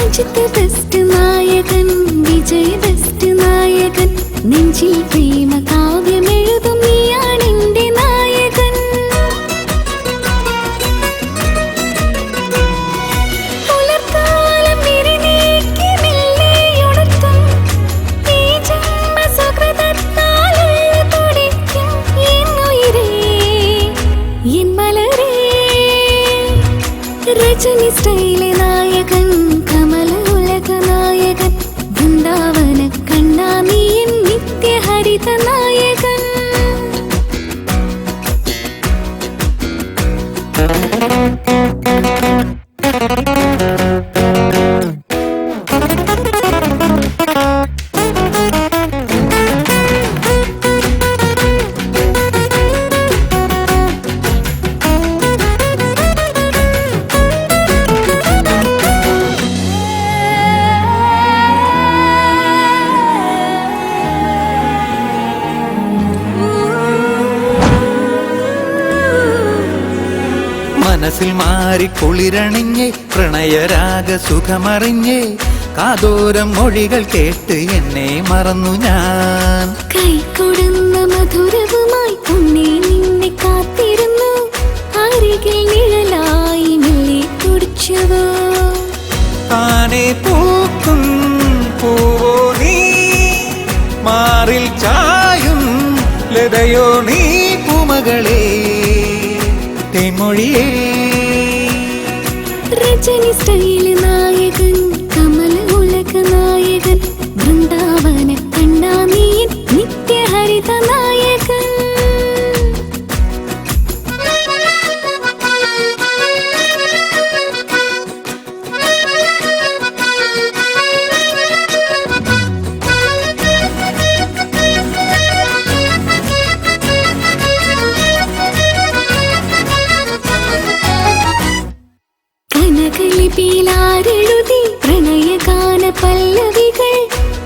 Speaker 14: അജിത് ബെസ്റ്റ് നായകൻ വിജയ് ബെസ്റ്റ് നായകൻ നെഞ്ചിൽ പ്രേമ കാവ്യമെഴുതും നീയാണെന്റെ നായകൻ പുലർക്കാലം വിരിനീക്കി മെല്ലെയുണർത്തും ഈ ജന്മസുകൃതത്താൽ ഉള്ളു തുടിക്കും എൻ ഉയിരേ എൻ മലരേ രജനി സ്റ്റൈലെ നായകൻ കമല ഉലക നായകൻ വൃന്ദാവന കണ്ണാമീൻ നിത്യഹരിത നായകൻ
Speaker 11: മനസ്സിൽ മാറി കുളിരണിഞ്ഞേ പ്രണയരാഗ സുഖമറിഞ്ഞേ കാതോരം മൊഴികൾ കേട്ട് എന്നെ മറന്നു ഞാൻ
Speaker 14: കൈകൊടുന്ന മധുരവുമായി ഉണ്ണി നിന്നെ കാത്തിരുന്നു അരികിൽ നിഴലായി മെല്ലെ തുടിച്ചവോ
Speaker 11: താനെ പൂക്കും പൂവോ നീ മാറിൽ ചായും ലതയോ നീ പൂമകളെ തേൻമൊഴിയേ
Speaker 14: രജനി സ്റ്റൈൽ നായകൻ കമൽ ഉലക നായകൻ വൃന്ദാവന കണ്ണാമീൻ നിത്യഹരിത നായകൻ കനകലിപിയിലാരെഴുതി പ്രണയഗാന പല്ലവികൾ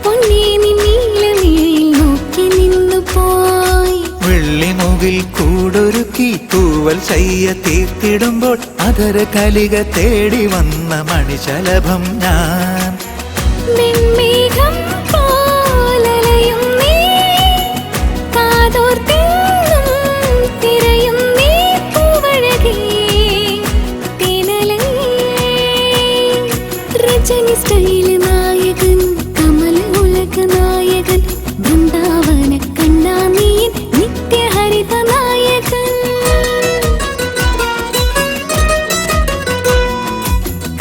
Speaker 14: പൊന്നേ നീലമിഴിയിൽ നോക്കി നിന്നു പോയി
Speaker 11: വെള്ളിമുകിൽ കൂടൊരുക്കി തൂവൽ ശയ്യ തീർത്തിടുമ്പോൾ അതര കലിക തേടി വന്ന മണിശലഭം ഞാൻ
Speaker 14: വെൺമേഘം പോലലയും നീ കാതോർത്തെന്നും തിരയും നീ പൂവഴകേ തേനലേ രജനി സ്റ്റൈൽ നായകൻ കമൽ ഉലക നായകൻ വൃന്ദാവന കണ്ണാമീൻ നിത്യഹരിത നായകൻ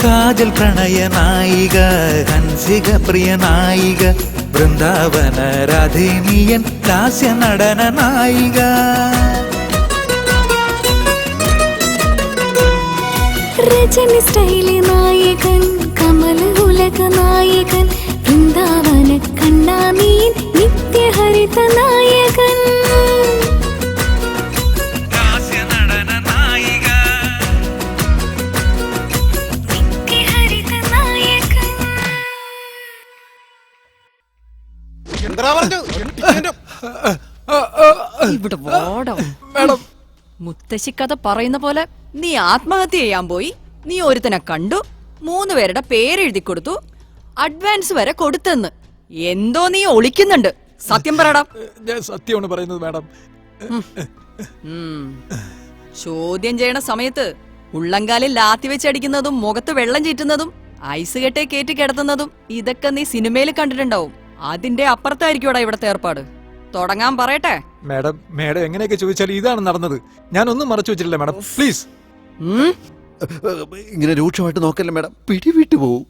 Speaker 11: കാജൽ പ്രണയ നായിക ഹൻസിക പ്രിയ നായിക വൃന്ദാവന രാധേനിയൻ ലാസ്യ നടന നായിക
Speaker 14: രജനി സ്റ്റൈൽ നായകൻ കമൽ ഉലക നായകൻ വൃന്ദാവന കണ്ണാമീൻ നിത്യഹരിത നായകൻ നിത്യഹരിത നായകൻ
Speaker 5: എന്താ പറഞ്ഞു
Speaker 8: ഇവിടെ വാടോ മേഡം മുത്തശ്ശി കഥ പറയുന്ന പോലെ നീ ആത്മഹത്യ ചെയ്യാൻ പോയി നീ ഒരുത്തനെ കണ്ടു 3 പേരുടെ പേരെഴുതി കൊടുത്തു അഡ്വാൻസ് വരെ കൊടുത്തെന്ന് എന്തോ നീ ഒളിക്കുന്നുണ്ട് സത്യം പറയടാ
Speaker 2: ഞാൻ സത്യമാണ് പറയുന്നത് മാഡം
Speaker 8: ചോദ്യം ചെയ്യണ സമയത്ത് ഉള്ളങ്കാലിൽ ലാത്തി വെച്ചടിക്കുന്നതും മുഖത്ത് വെള്ളം ചീറ്റുന്നതും ഐസ് കെട്ടെ കയറ്റി കിടത്തുന്നതും ഇതൊക്കെ നീ സിനിമയിൽ കണ്ടിട്ടുണ്ടാവും അതിന്റെ അപ്പുറത്തായിരിക്കൂടാ ഇവിടത്തെ ഏർപ്പാട് തുടങ്ങാൻ പറയട്ടെ
Speaker 2: മാഡം മാഡം എങ്ങനെയൊക്കെ ചോദിച്ചാൽ ഇതാണ് നടന്നത് ഞാനൊന്നും മറച്ചു വെച്ചിട്ടില്ല മാഡം പ്ലീസ്
Speaker 6: ഇങ്ങനെ രൂക്ഷമായിട്ട് നോക്കല്ലേ മാഡം പിടിവിട്ടു പോവും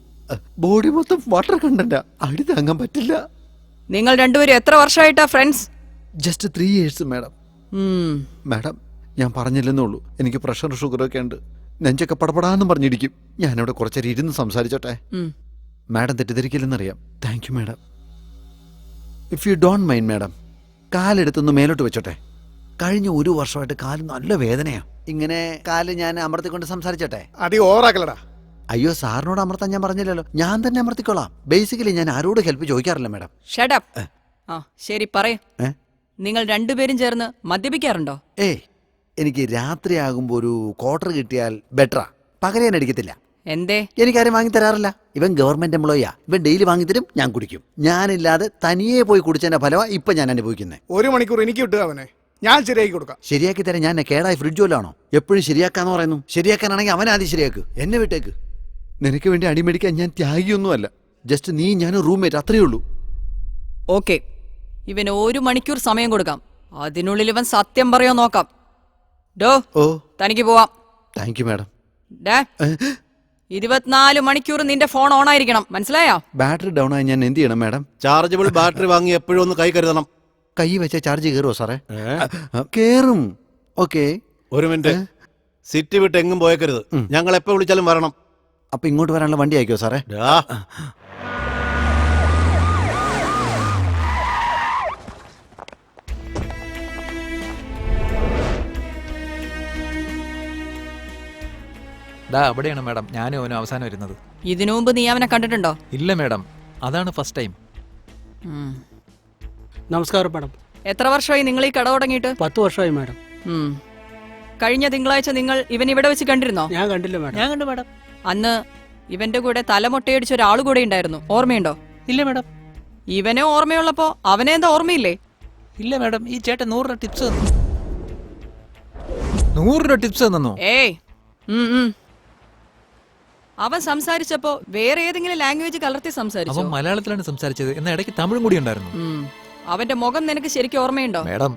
Speaker 6: ബോഡി മൊത്തം വാട്ടർ കണ്ടന്റാ അടി താങ്ങാൻ പറ്റില്ല
Speaker 8: നിങ്ങൾ രണ്ടുപേരും എത്ര വർഷമായിട്ടാ friends
Speaker 6: just 3 years madam madam ഞാൻ പറഞ്ഞില്ലെന്നുള്ളൂ എനിക്ക് പ്രഷർ ഷുഗർ ഒക്കെ ഉണ്ട് നെഞ്ചൊക്കെ പടപടാന്നും പറഞ്ഞിരിക്കും ഞാനിവിടെ കുറച്ചേരം ഇരുന്ന് സംസാരിച്ചോട്ടെ മാഡം തെറ്റിദ്ധരിക്കില്ലെന്നറിയാം thank you madam if you don't mind madam കാലെടുത്തൊന്ന് മേലോട്ട് വെച്ചോട്ടെ കഴിഞ്ഞ 1 വർഷമായിട്ട് കാല് നല്ല വേദനയാ ഇങ്ങനെ കാല് ഞാൻ അമർത്തിക്കൊണ്ട് സംസാരിച്ചോട്ടെ
Speaker 3: അടി ഓവറാക്കലടാ
Speaker 6: അയ്യോ സാറിനോട് അമർത്താൻ ഞാൻ പറഞ്ഞില്ലല്ലോ, ഞാൻ തന്നെ അമർത്തിക്കോളാം. ബേസിക്കലി ഞാൻ ആരോട് ഹെൽപ്പ് ചോദിക്കാറില്ല മാഡം.
Speaker 8: ഷട്ടപ്പ്. ആ ശരി പറയേ. നിങ്ങൾ രണ്ടുപേരും ചേർന്ന് മദ്യപിക്കാറുണ്ടോ?
Speaker 6: എനിക്ക് രാത്രിയാകുമ്പോ ഒരു ക്വാർട്ടർ കിട്ടിയാൽ ബെറ്ററാ. പകരം ഞാൻ അടിക്കത്തില്ല.
Speaker 8: എന്തേ?
Speaker 6: എനിക്കാരും വാങ്ങി തരാറില്ല. ഇവൻ ഗവൺമെന്റ് എംപ്ലോയിയാ. ഇവൻ ഡെയിലി വാങ്ങിത്തരും, ഞാൻ കുടിക്കും. ഞാനില്ലാതെ തനിയെ പോയി കുടിച്ചതിന്റെ ഫലമാണ് ഇപ്പൊ ഞാൻ അനുഭവിക്കുന്നത്.
Speaker 3: 1 മണിക്കൂർ എനിക്ക് കിട്ടുക അവനെ, ഞാൻ ശരിയാക്കി കൊടുക്കാം.
Speaker 6: ശരിയാക്കി തരാൻ ഞാൻ കേടായി ഫ്രിഡ്ജ് വല്ലാണോ? എപ്പോഴും ശരിയാക്കാന്ന് പറയുന്നു. ശരിയാക്കാനാണെങ്കിൽ അവൻ ആദ്യം ശരിയാക്ക്, എന്നെ വിട്ടേക്ക്. നിനക്ക് വേണ്ടി അടിമേടിക്കാൻ ഞാൻ ത്യാഗിയൊന്നുമല്ല. ജസ്റ്റ് നീ ഞാനും റൂംമേറ്റ്, അത്രയേ ഉള്ളൂ.
Speaker 8: ഓക്കെ, ഇവന് 1 മണിക്കൂർ സമയം കൊടുക്കാം. അതിനുള്ളിൽ ഇവൻ സത്യം പറയോ നോക്കാം. ഡോ തനിക്ക് പോവാം.
Speaker 6: Thank you madam.
Speaker 8: 24 മണിക്കൂർ നിന്റെ ഫോൺ ഓൺ ആയിരിക്കണം, മനസ്സിലായോ?
Speaker 6: ബാറ്ററി ഡൗൺ ആയി ഞാൻ എന്ത് ചെയ്യണം മാഡം?
Speaker 7: ചാർജബിൾ ബാറ്ററി വാങ്ങി എപ്പോഴും ഒന്ന് കൈ കരുതണം.
Speaker 6: കൈ വെച്ച ചാർജ് കയറുമോ സാറേ? കേറും. Okay,
Speaker 7: 1 minute. സിറ്റി വിട്ട് എങ്ങും പോയേക്കരുത്. ഞങ്ങൾ എപ്പോ വിളിച്ചാലും വരണം.
Speaker 6: അപ്പൊ ഇങ്ങോട്ട് വരാനുള്ള വണ്ടി അയക്കോ സാറേ?
Speaker 2: അവിടെയാണ് മാഡം ഞാനും അവനും അവസാനം വരുന്നത്.
Speaker 8: ഇതിനു മുമ്പ് നീ അവനെ കണ്ടിട്ടുണ്ടോ?
Speaker 2: ഇല്ല മാഡം, അതാണ് ഫസ്റ്റ് ടൈം.
Speaker 15: നമസ്കാരം മാഡം.
Speaker 8: എത്ര വർഷമായി നിങ്ങൾ ഈ കട തുടങ്ങിയിട്ട്?
Speaker 15: 10 വർഷമായി മാഡം.
Speaker 8: കഴിഞ്ഞ തിങ്കളാഴ്ച നിങ്ങൾ ഇവൻ ഇവിടെ വെച്ച് കണ്ടിരുന്നോ?
Speaker 15: ഞാൻ കണ്ടില്ല മാഡം.
Speaker 8: ഞാൻ കണ്ടു മാഡം. അന്ന് ഇവന്റെ കൂടെ തലമുട്ടയടിച്ച ഒരാൾ കൂടെ ഉണ്ടായിരുന്നു, ഓർമ്മയുണ്ടോ?
Speaker 11: ഇല്ല മാഡം.
Speaker 8: ഇവനെ ഓർമ്മയുള്ളപ്പോ അവനെ എന്താ ഓർമ്മയില്ലേ?
Speaker 11: ഇല്ല മാഡം, ഈ ചേട്ടൻ 100 രൂപ ടിപ്സ് തന്നു.
Speaker 2: 100 രൂപ ടിപ്സ് തന്നോ?
Speaker 8: ഏയ്, അവൻ സംസാരിച്ചപ്പോ വേറെ ഏതെങ്കിലും ലാംഗ്വേജ് കലർത്തി സംസാരിച്ചു.
Speaker 2: അവൻ മലയാളത്തിലാണ് സംസാരിച്ചത്, എന്നാൽ ഇടയ്ക്ക് തമിഴും കൂടി ഉണ്ടായിരുന്നു.
Speaker 8: അവന്റെ മുഖം നിനക്ക് ശരിക്കും ഓർമ്മയുണ്ടോ?
Speaker 2: മാഡം,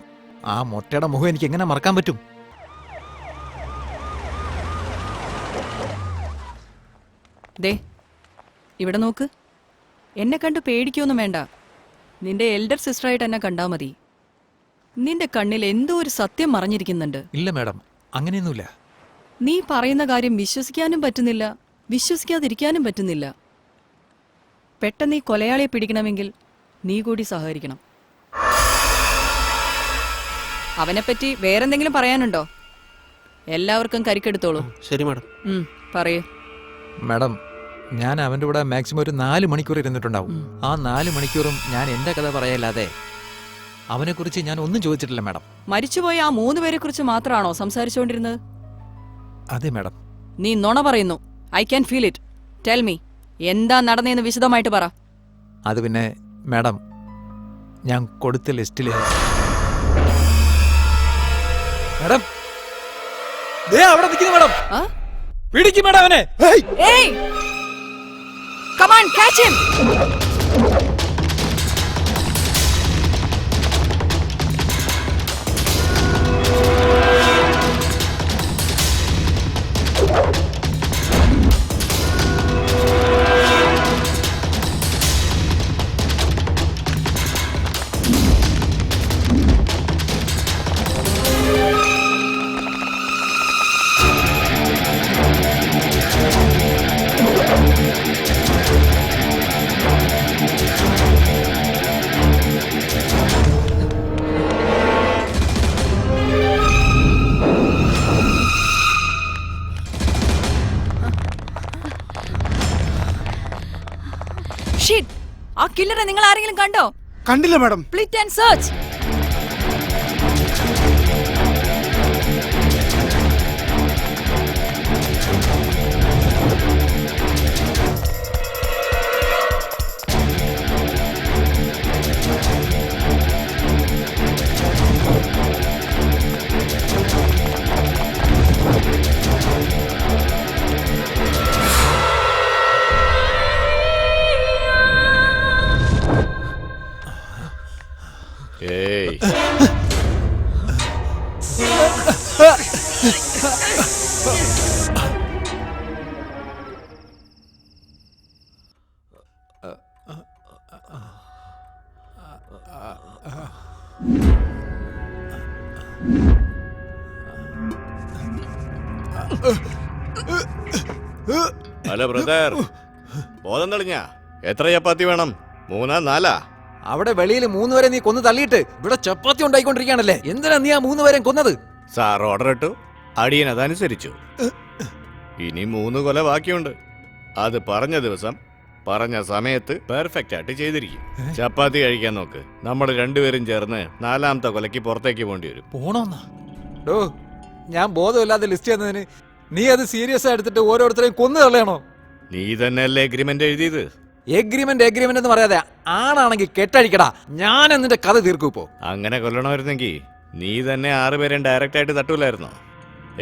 Speaker 2: ആ മൊട്ടയുടെ മുഖം എനിക്ക് എങ്ങനെ മറക്കാൻ പറ്റും?
Speaker 8: ദേ ഇവിടെ നോക്ക്. എന്നെ കണ്ട് പേടിക്കൊന്നും വേണ്ട. നിന്റെ എൽഡർ സിസ്റ്ററായിട്ട് എന്നെ കണ്ടാ മതി. നിന്റെ കണ്ണിൽ എന്തോ ഒരു സത്യം മറഞ്ഞിരിക്കുന്നുണ്ട്.
Speaker 2: ഇല്ല മാഡം, അങ്ങനെയൊന്നുമില്ല.
Speaker 8: നീ പറയുന്ന കാര്യം വിശ്വസിക്കാനും പറ്റുന്നില്ല, വിശ്വസിക്കാതിരിക്കാനും പറ്റുന്നില്ല. പെട്ടെന്ന് ഈ കൊലയാളിയെ പിടിക്കണമെങ്കിൽ നീ കൂടി സഹകരിക്കണം. അവനെപ്പറ്റി വേറെന്തെങ്കിലും പറയാനുണ്ടോ? എല്ലാവർക്കും കരിക്കെടുത്തോളൂ.
Speaker 7: ശരി മാഡം.
Speaker 8: പറയൂ.
Speaker 2: മാഡം, ഞാൻ അവൻ്റെ കൂടെ മാക്സിമം ഒരു 4 മണിക്കൂർ ഇരുന്നിട്ടുണ്ടാവും. ആ 4 മണിക്കൂറും ഞാൻ എൻ്റെ കഥ പറയല്ലാതെ അവനെക്കുറിച്ച് ഞാൻ ഒന്നും ചോദിച്ചിട്ടില്ല മാഡം.
Speaker 8: മരിച്ചുപോയ ആ 3 പേരെ കുറിച്ച് മാത്രമാണോ സംസാരിച്ചുകൊണ്ടിരുന്നത്?
Speaker 2: അതെ മാഡം.
Speaker 8: നീ നുണ പറയുന്നു. I can feel it. Tell me, എന്താ നടന്നതെന്ന് വിശദമായിട്ട് പറ.
Speaker 2: അത് പിന്നെ മാഡം, ഞാൻ കൊടുത്ത ലിസ്റ്റിൽ മാഡം അവിടെ നിൽക്കുന്നു മാഡം. പിടിക്കും മാഡം അവനെ.
Speaker 8: ഏയ്, come on, catch him. ആ കില്ലറെ നിങ്ങൾ ആരെങ്കിലും കണ്ടോ?
Speaker 3: കണ്ടില്ല madam.
Speaker 8: Split and search.
Speaker 16: Hello brother, ബോധം തെളിഞ്ഞ? എത്ര ചപ്പാത്തി വേണം? 3 4?
Speaker 2: അവിടെ വെളിയിൽ 3 പേരെ നീ കൊന്നു തള്ളിയിട്ട് ഇവിടെ ചപ്പാത്തി ഉണ്ടായിക്കൊണ്ടിരിക്കുകയാണല്ലേ. എന്തിനാ നീ ആ 3 പേരെ കൊന്നത്?
Speaker 16: സാർ ഓർഡർ ഇട്ടു, അടിയൻ അതനുസരിച്ചു. ഇനി 3 കൊല ബാക്കിയുണ്ട്. അത് പറഞ്ഞ ദിവസം പറഞ്ഞ സമയത്ത് പെർഫെക്റ്റ് ആയിട്ട് ചെയ്തിരിക്കും. ചപ്പാത്തി കഴിക്കാൻ നോക്ക്. നമ്മൾ രണ്ടുപേരും ചേർന്ന് 4ാമത്തെ കൊലയ്ക്ക് പുറത്തേക്ക് പോകേണ്ടി വരും.
Speaker 2: പോണോന്നാ? ഡോ, ഞാൻ ബോധമില്ലാതെ ലിസ്റ്റ് ചെയ്യുന്നതിന് നീ അത് സീരിയസ് ആയി എടുത്തിട്ട് ഓരോരുത്തരെയും കൊന്നു തള്ളയാണോ?
Speaker 16: നീ തന്നെയല്ലേ എഗ്രിമെന്റ് എഴുതിയത്?
Speaker 2: എഗ്രിമെന്റ് എന്ന് പറയാതെ ആണാണെങ്കിൽ കെട്ടഴിക്കടാ. ഞാൻ എന്നിട്ട് കഥ തീർക്കൂ. ഇപ്പോ
Speaker 16: അങ്ങനെ കൊല്ലണമായിരുന്നെങ്കിൽ നീ തന്നെ 6 പേരും ഡയറക്റ്റ് ആയിട്ട് തട്ടൂലായിരുന്നോ?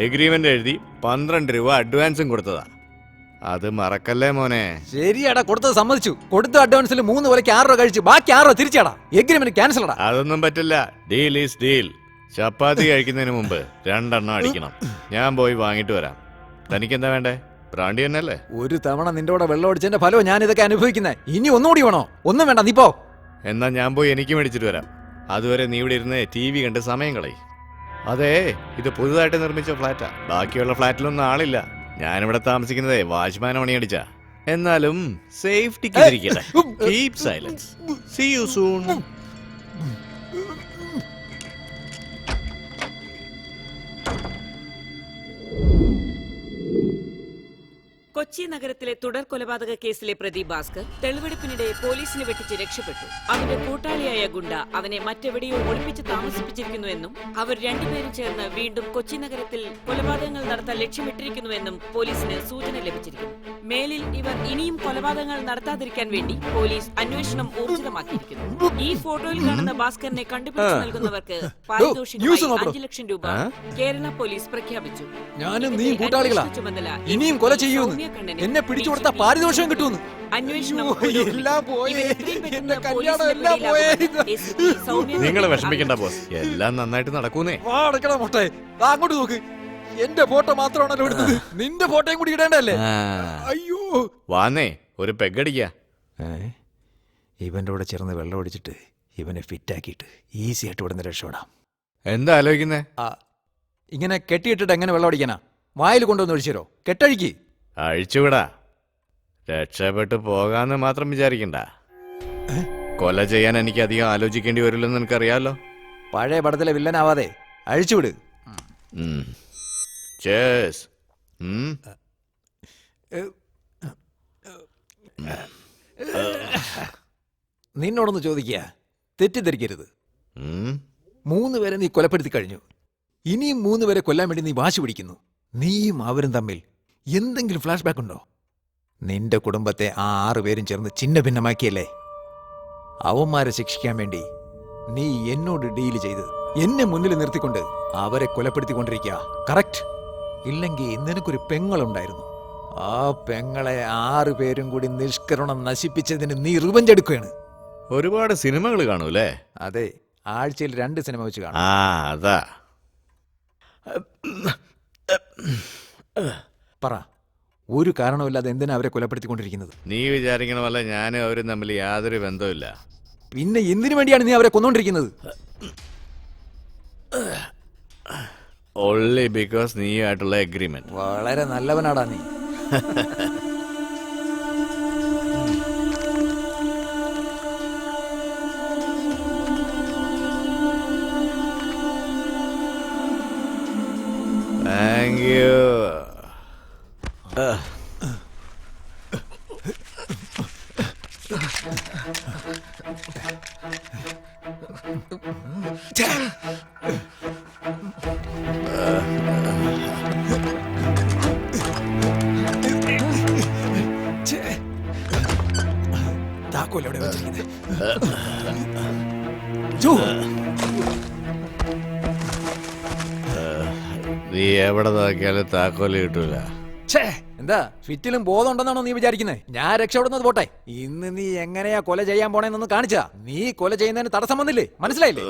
Speaker 16: എഗ്രിമെന്റ് എഴുതി 12 രൂപ അഡ്വാൻസും കൊടുത്തതാ. അത് മറക്കല്ലേ മോനെ.
Speaker 2: ശരിയാടാ, കൊടുത്തത് സമ്മതിച്ചു. കൊടുത്ത അഡ്വാൻസിൽ 3 കൊലയ്ക്ക് 6 രൂപ കഴിച്ച് ബാക്കി 6 രൂപ തിരിച്ചാടാ. എഗ്രിമെന്റ് ക്യാൻസൽ ആടാ.
Speaker 16: അതൊന്നും പറ്റില്ല. Deal is deal. ചപ്പാത്തി കഴിക്കുന്നതിന് മുമ്പ് 2 എണ്ണം അടിക്കണം. ഞാൻ പോയി വാങ്ങിട്ട് വരാം. തനിക്കെന്താ വേണ്ടേ? ബ്രാൻഡി തന്നെയല്ലേ?
Speaker 2: ഒരു തവണ നിന്റെ കൂടെ വെള്ളം അടിച്ചതിന്റെ ഫലവും ഞാൻ ഇതൊക്കെ അനുഭവിക്കുന്നത്. ഇനി ഒന്നുകൂടി വേണോ? ഒന്നും വേണ്ട, നീ പോ.
Speaker 16: എന്നാ ഞാൻ പോയി എനിക്ക് മേടിച്ചിട്ട് വരാം. അതുവരെ നീ ഇവിടെ ഇരുന്ന് TV കണ്ട് സമയം കളയും. അതെ, ഇത് പുതുതായിട്ട് നിർമ്മിച്ച ഫ്ലാറ്റാ. ബാക്കിയുള്ള ഫ്ലാറ്റിലൊന്നും ആളില്ല. ഞാനിവിടെ താമസിക്കുന്നതേ വാച്ച്മാൻ മണിയടിച്ച. എന്നാലും സേഫ്റ്റിക്ക് ഇരിക്കട്ടെ. Keep silence. See you soon.
Speaker 9: Kochi നഗരത്തിലെ തുടർ കൊലപാതക കേസിലെ പ്രതി ഭാസ്കർ തെളിവെടുപ്പിനിടെ പോലീസിനെ വെട്ടിച്ച് രക്ഷപ്പെട്ടു. അവന്റെ കൂട്ടാളിയായ ഗുണ്ട അവനെ മറ്റെവിടെയോ ഒളിപ്പിച്ച് താമസിപ്പിച്ചിരിക്കുന്നുവെന്നും അവർ രണ്ടുപേരും ചേർന്ന് വീണ്ടും കൊച്ചി നഗരത്തിൽ കൊലപാതകങ്ങൾ നടത്താൻ ലക്ഷ്യമിട്ടിരിക്കുന്നുവെന്നും പോലീസിന് സൂചന ലഭിച്ചിരിക്കുന്നു. മേലിൽ ഇവർ ഇനിയും കൊലപാതകങ്ങൾ നടത്താതിരിക്കാൻ വേണ്ടി പോലീസ് അന്വേഷണം ഊർജിതമാക്കിയിരിക്കുന്നു. ഈ ഫോട്ടോയിൽ കാണുന്ന ഭാസ്കറിനെ കണ്ടുപിടിച്ച് നൽകുന്നവർക്ക് പാരിതോഷികമായി 5 ലക്ഷം രൂപ കേരള പോലീസ് പ്രഖ്യാപിച്ചു.
Speaker 2: ഞാനും നീ കൂട്ടാളികളാ. ഇനിയും കൊല ചെയ്യുമെന്ന് എന്നെ പിടിച്ചു കൊടുത്ത പാരിതോഷികം കിട്ടുമെന്ന്.
Speaker 16: നിങ്ങൾ വിഷമിക്കണ്ട ബോസ്, എല്ലാം നന്നായിട്ട് നടക്കൂന്നേ.
Speaker 2: മോട്ടെ, അങ്ങോട്ട് നോക്ക്. എന്റെ ഫോട്ടോ മാത്രമാണല്ലോ എടുത്തത്. നിന്റെ ഫോട്ടോയും കൂടി ഇടേണ്ടല്ലേ? അയ്യോ,
Speaker 16: വാന്നേ ഒരു പെഗടിക്ക.
Speaker 2: ഇവന്റെ കൂടെ ചേർന്ന് വെള്ളം ഒടിച്ചിട്ട് ഇവനെ ഫിറ്റാക്കിയിട്ട് ഈസി ആയിട്ട് ഇവിടുന്ന് രക്ഷപ്പെടാം.
Speaker 16: എന്താ ആലോചിക്കുന്നേ?
Speaker 2: ഇങ്ങനെ കെട്ടിയിട്ടിട്ട് എങ്ങനെ വെള്ളം അടിക്കാനാ? വായിൽ കൊണ്ടുവന്ന് ഒഴിച്ചോ. കെട്ടഴിക്ക്.
Speaker 16: അഴിച്ചുവിടാ. രക്ഷപ്പെട്ടു പോകാന്ന് മാത്രം വിചാരിക്കണ്ട. കൊല ചെയ്യാൻ എനിക്ക് അധികം ആലോചിക്കേണ്ടി വരില്ലെന്ന് നിനക്കറിയാലോ.
Speaker 2: പഴയ പടത്തിലെ വില്ലനാവാതെ അഴിച്ചുവിട്.
Speaker 16: ചേസ്.
Speaker 2: നിന്നോടൊന്ന് ചോദിക്കുക, തെറ്റിദ്ധരിക്കരുത്. 3 പേരെ നീ കൊലപ്പെടുത്തി കഴിഞ്ഞു. ഇനിയും 3 പേരെ കൊല്ലാൻ വേണ്ടി നീ വാശി പിടിക്കുന്നു. നീയും അവരും തമ്മിൽ എന്തെങ്കിലും ഫ്ലാഷ് ബാക്ക് ഉണ്ടോ? നിന്റെ കുടുംബത്തെ ആ 6 പേരും ചേർന്ന് ചിന്ന ഭിന്നമാക്കിയല്ലേ? അവന്മാരെ ശിക്ഷിക്കാൻ വേണ്ടി നീ എന്നോട് ഡീൽ ചെയ്ത് എന്നെ മുന്നിൽ നിർത്തിക്കൊണ്ട് അവരെ കൊലപ്പെടുത്തിക്കൊണ്ടിരിക്കുക. കറക്റ്റ്? ഇല്ലെങ്കിൽ നിനക്കൊരു പെങ്ങളുണ്ടായിരുന്നു. ആ പെങ്ങളെ 6 പേരും കൂടി നിഷ്കരണം നശിപ്പിച്ചതിന് നീ റിവഞ്ച് എടുക്കുകയാണ്.
Speaker 16: ഒരുപാട് സിനിമകൾ കാണൂലേ?
Speaker 2: അതെ, ആഴ്ചയിൽ 2 സിനിമ വെച്ച് കാണും.
Speaker 16: അതാ.
Speaker 2: പറ, ഒരു കാരണമില്ലാതെ എന്തിനാ അവരെ കൊലപ്പെടുത്തിക്കൊണ്ടിരിക്കുന്നത്?
Speaker 16: നീ വിചാരിക്കണമല്ല ഞാനും അവരും തമ്മിൽ യാതൊരു ബന്ധവുമില്ല.
Speaker 2: പിന്നെ എന്തിനു വേണ്ടിയാണ് നീ അവരെ കൊന്നോണ്ടിരിക്കുന്നത്?
Speaker 16: ഓൺലി ബിക്കോസ് നീയായിട്ടുള്ള എഗ്രിമെന്റ്.
Speaker 2: വളരെ നല്ലവനാടാ നീ.
Speaker 16: Thank you.
Speaker 2: താക്കോൽ എവിടെ വെച്ചിരിക്കുന്നത്?
Speaker 16: നീ എവിടെ നോക്കിയാലും താക്കോല് കിട്ടൂല.
Speaker 2: എന്താ ഫിറ്റിലും ബോധം ഉണ്ടെന്നാണോ നീ വിചാരിക്കുന്നത്? ഞാൻ രക്ഷപ്പെടുന്നത് പോട്ടെ, ഇന്ന് നീ എങ്ങനെയാ കൊല ചെയ്യാൻ പോണേന്നൊന്ന് കാണിച്ചാ. നീ കൊല ചെയ്യുന്നതിന് തടസ്സം വന്നില്ലേ? മനസ്സിലായില്ലേ?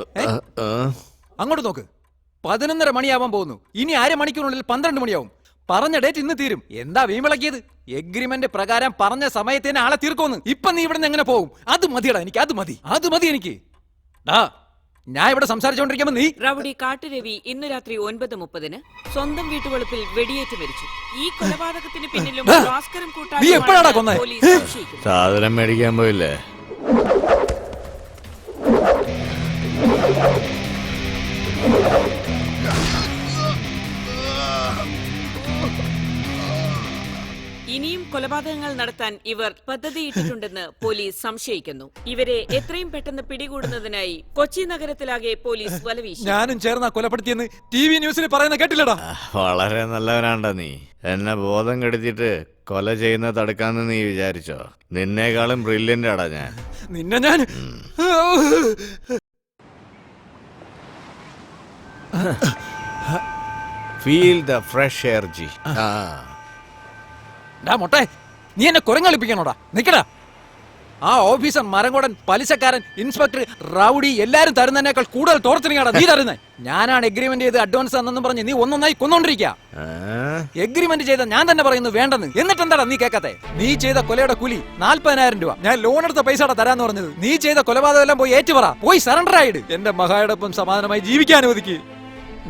Speaker 2: അങ്ങോട്ട് നോക്ക്. 11:30 മണിയാവാൻ പോകുന്നു. ഇനി 1/2 മണിക്കൂറിനുള്ളിൽ 12 മണിയാവും. പറഞ്ഞ ഡേറ്റ് ഇന്ന് തീരും. എന്താ വീമിളക്കിയത്? എഗ്രിമെന്റ് പ്രകാരം പറഞ്ഞ സമയത്തിന് ആളെ തീർക്കുമെന്ന്. ഇപ്പൊ നീ ഇവിടെ നിന്ന് എങ്ങനെ പോകും? അത് മതിയടാ എനിക്ക്, അത് മതി എനിക്ക്. ഞാൻ ഇവിടെ സംസാരിച്ചുകൊണ്ടിരിക്കുമ്പോ നീ
Speaker 9: റൌഡി കാട്ടുരവി ഇന്ന് രാത്രി 9:30 സ്വന്തം വീട്ടുവളപ്പിൽ വെടിയേറ്റ് മരിച്ചു. ഈ കൊലപാതകത്തിന് പിന്നിലും ഭാസ്കറും കൂട്ടാളിയും പോലീസ് സംശയിക്കുന്നു.
Speaker 16: സാധനം മേടിക്കാൻ പോയില്ലേ?
Speaker 9: ഇനിയും കൊലപാതകങ്ങൾ നടത്താൻ ഇവർ പദ്ധതിയിട്ടിട്ടുണ്ടെന്ന് പോലീസ് സംശയിക്കുന്നു. ഇവരെ എത്രയും പെട്ടെന്ന് പിടികൂടുന്നതിനായി കൊച്ചി നഗരത്തിലാകെ പോലീസ് വലവീശി.
Speaker 2: ഞാനും ചേർന്ന കൊലപ്പെടുത്തിയെന്ന് TV ന്യൂസിൽ പറയുന്ന കേട്ടില്ലടാ.
Speaker 16: വളരെ നല്ലവനാണ്ടാ നീ. എന്നെ ബോധം കെടുത്തിട്ട് കൊല ചെയ്യുന്ന തടുക്കാന്ന് നീ വിചാരിച്ചോ? നിന്നേക്കാളും ബ്രില്യന്റ് ആടാ ഞാൻ.
Speaker 2: നിന്നെ ഞാൻ
Speaker 16: ഫീൽ ദ ഫ്രഷ് എയർ ജി.
Speaker 2: മൊട്ടെ, നീ എന്നെ കുരങ്ങളിപ്പിക്കണോടാ. നിക്കടാ. ആ ഓഫീസർ, മരംകോടൻ, പലിശക്കാരൻ, ഇൻസ്പെക്ടർ, റൗഡി എല്ലാരും തരുന്നതിനേക്കാൾ കൂടുതൽ തോർത്തിനിങ്ങാടാ നീ തരുന്നേ. ഞാനാണ് എഗ്രിമെന്റ് ചെയ്ത് അഡ്വാൻസ് തന്നെന്നും പറഞ്ഞ് നീ ഒന്നൊന്നായി കൊന്നോണ്ടിരിക്കുക. എഗ്രിമെന്റ് ചെയ്ത ഞാൻ തന്നെ പറയുന്നു വേണ്ടെന്ന്. എന്നിട്ട് എന്താടാ നീ കേൾക്കാത്തെ? നീ ചെയ്ത കൊലയുടെ കൂലി 40,000 രൂപ. ഞാൻ ലോൺ എടുത്ത പൈസ തരാന്ന് പറഞ്ഞത്. നീ ചെയ്ത കൊലപാതകം എല്ലാം പോയി ഏറ്റുപറ, പോയി സറണ്ടർ ആയിട്. എന്റെ മഹായോടൊപ്പം സമാധാനമായി ജീവിക്കാൻ അനുവദിക്ക്.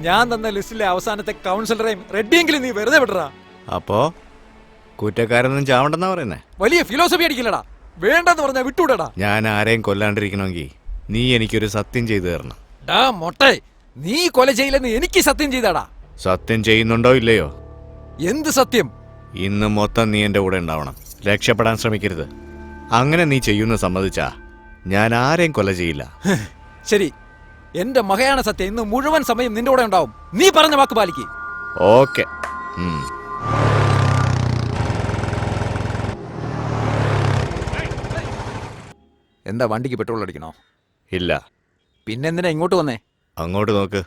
Speaker 2: ഞാൻ തന്ന ലിസ്റ്റിലെ അവസാനത്തെ കൗൺസിലറേയും റെഡ്ഡിയെങ്കിലും നീ വെറുതെ വിടറാ.
Speaker 16: അപ്പോ കുറ്റക്കാരൊന്നും ചാവണ്ടെന്നാ പറയുന്നേ?
Speaker 2: വലിയ ഫിലോസഫി അടിക്കില്ലടാ. വേണ്ടെന്ന് പറഞ്ഞാ വിട്ടുവിടടാ.
Speaker 16: ഞാൻ ആരെയും കൊല്ലാണ്ടിരിക്കണമെങ്കിൽ നീ എനിക്കൊരു സത്യം ചെയ്തു തരണം.
Speaker 2: മൊട്ടെ, നീ കൊല ചെയ്യില്ലെന്ന് എനിക്ക് സത്യം ചെയ്താടാ.
Speaker 16: സത്യം ചെയ്യുന്നുണ്ടോ ഇല്ലയോ?
Speaker 2: എന്ത് സത്യം?
Speaker 16: ഇന്ന് മൊത്തം നീ എന്റെ കൂടെ ഉണ്ടാവണം. രക്ഷപ്പെടാൻ ശ്രമിക്കരുത്. അങ്ങനെ നീ ചെയ്യുന്ന സമ്മതിച്ചാ ഞാൻ ആരെയും കൊല ചെയ്യില്ല.
Speaker 2: ശരി, എന്റെ മകയാണ് സത്യം. ഇന്ന് മുഴുവൻ സമയം നിന്റെ കൂടെ ഉണ്ടാവും. നീ പറഞ്ഞ വാക്ക് പാലിക്ക്.
Speaker 16: ഓക്കെ.
Speaker 2: എന്താ, വണ്ടിക്ക് പെട്രോൾ അടിക്കണോ?
Speaker 16: ഇല്ല.
Speaker 2: പിന്നെന്തിനാ ഇങ്ങോട്ട് വന്നേ?
Speaker 16: അങ്ങോട്ട് നോക്ക്.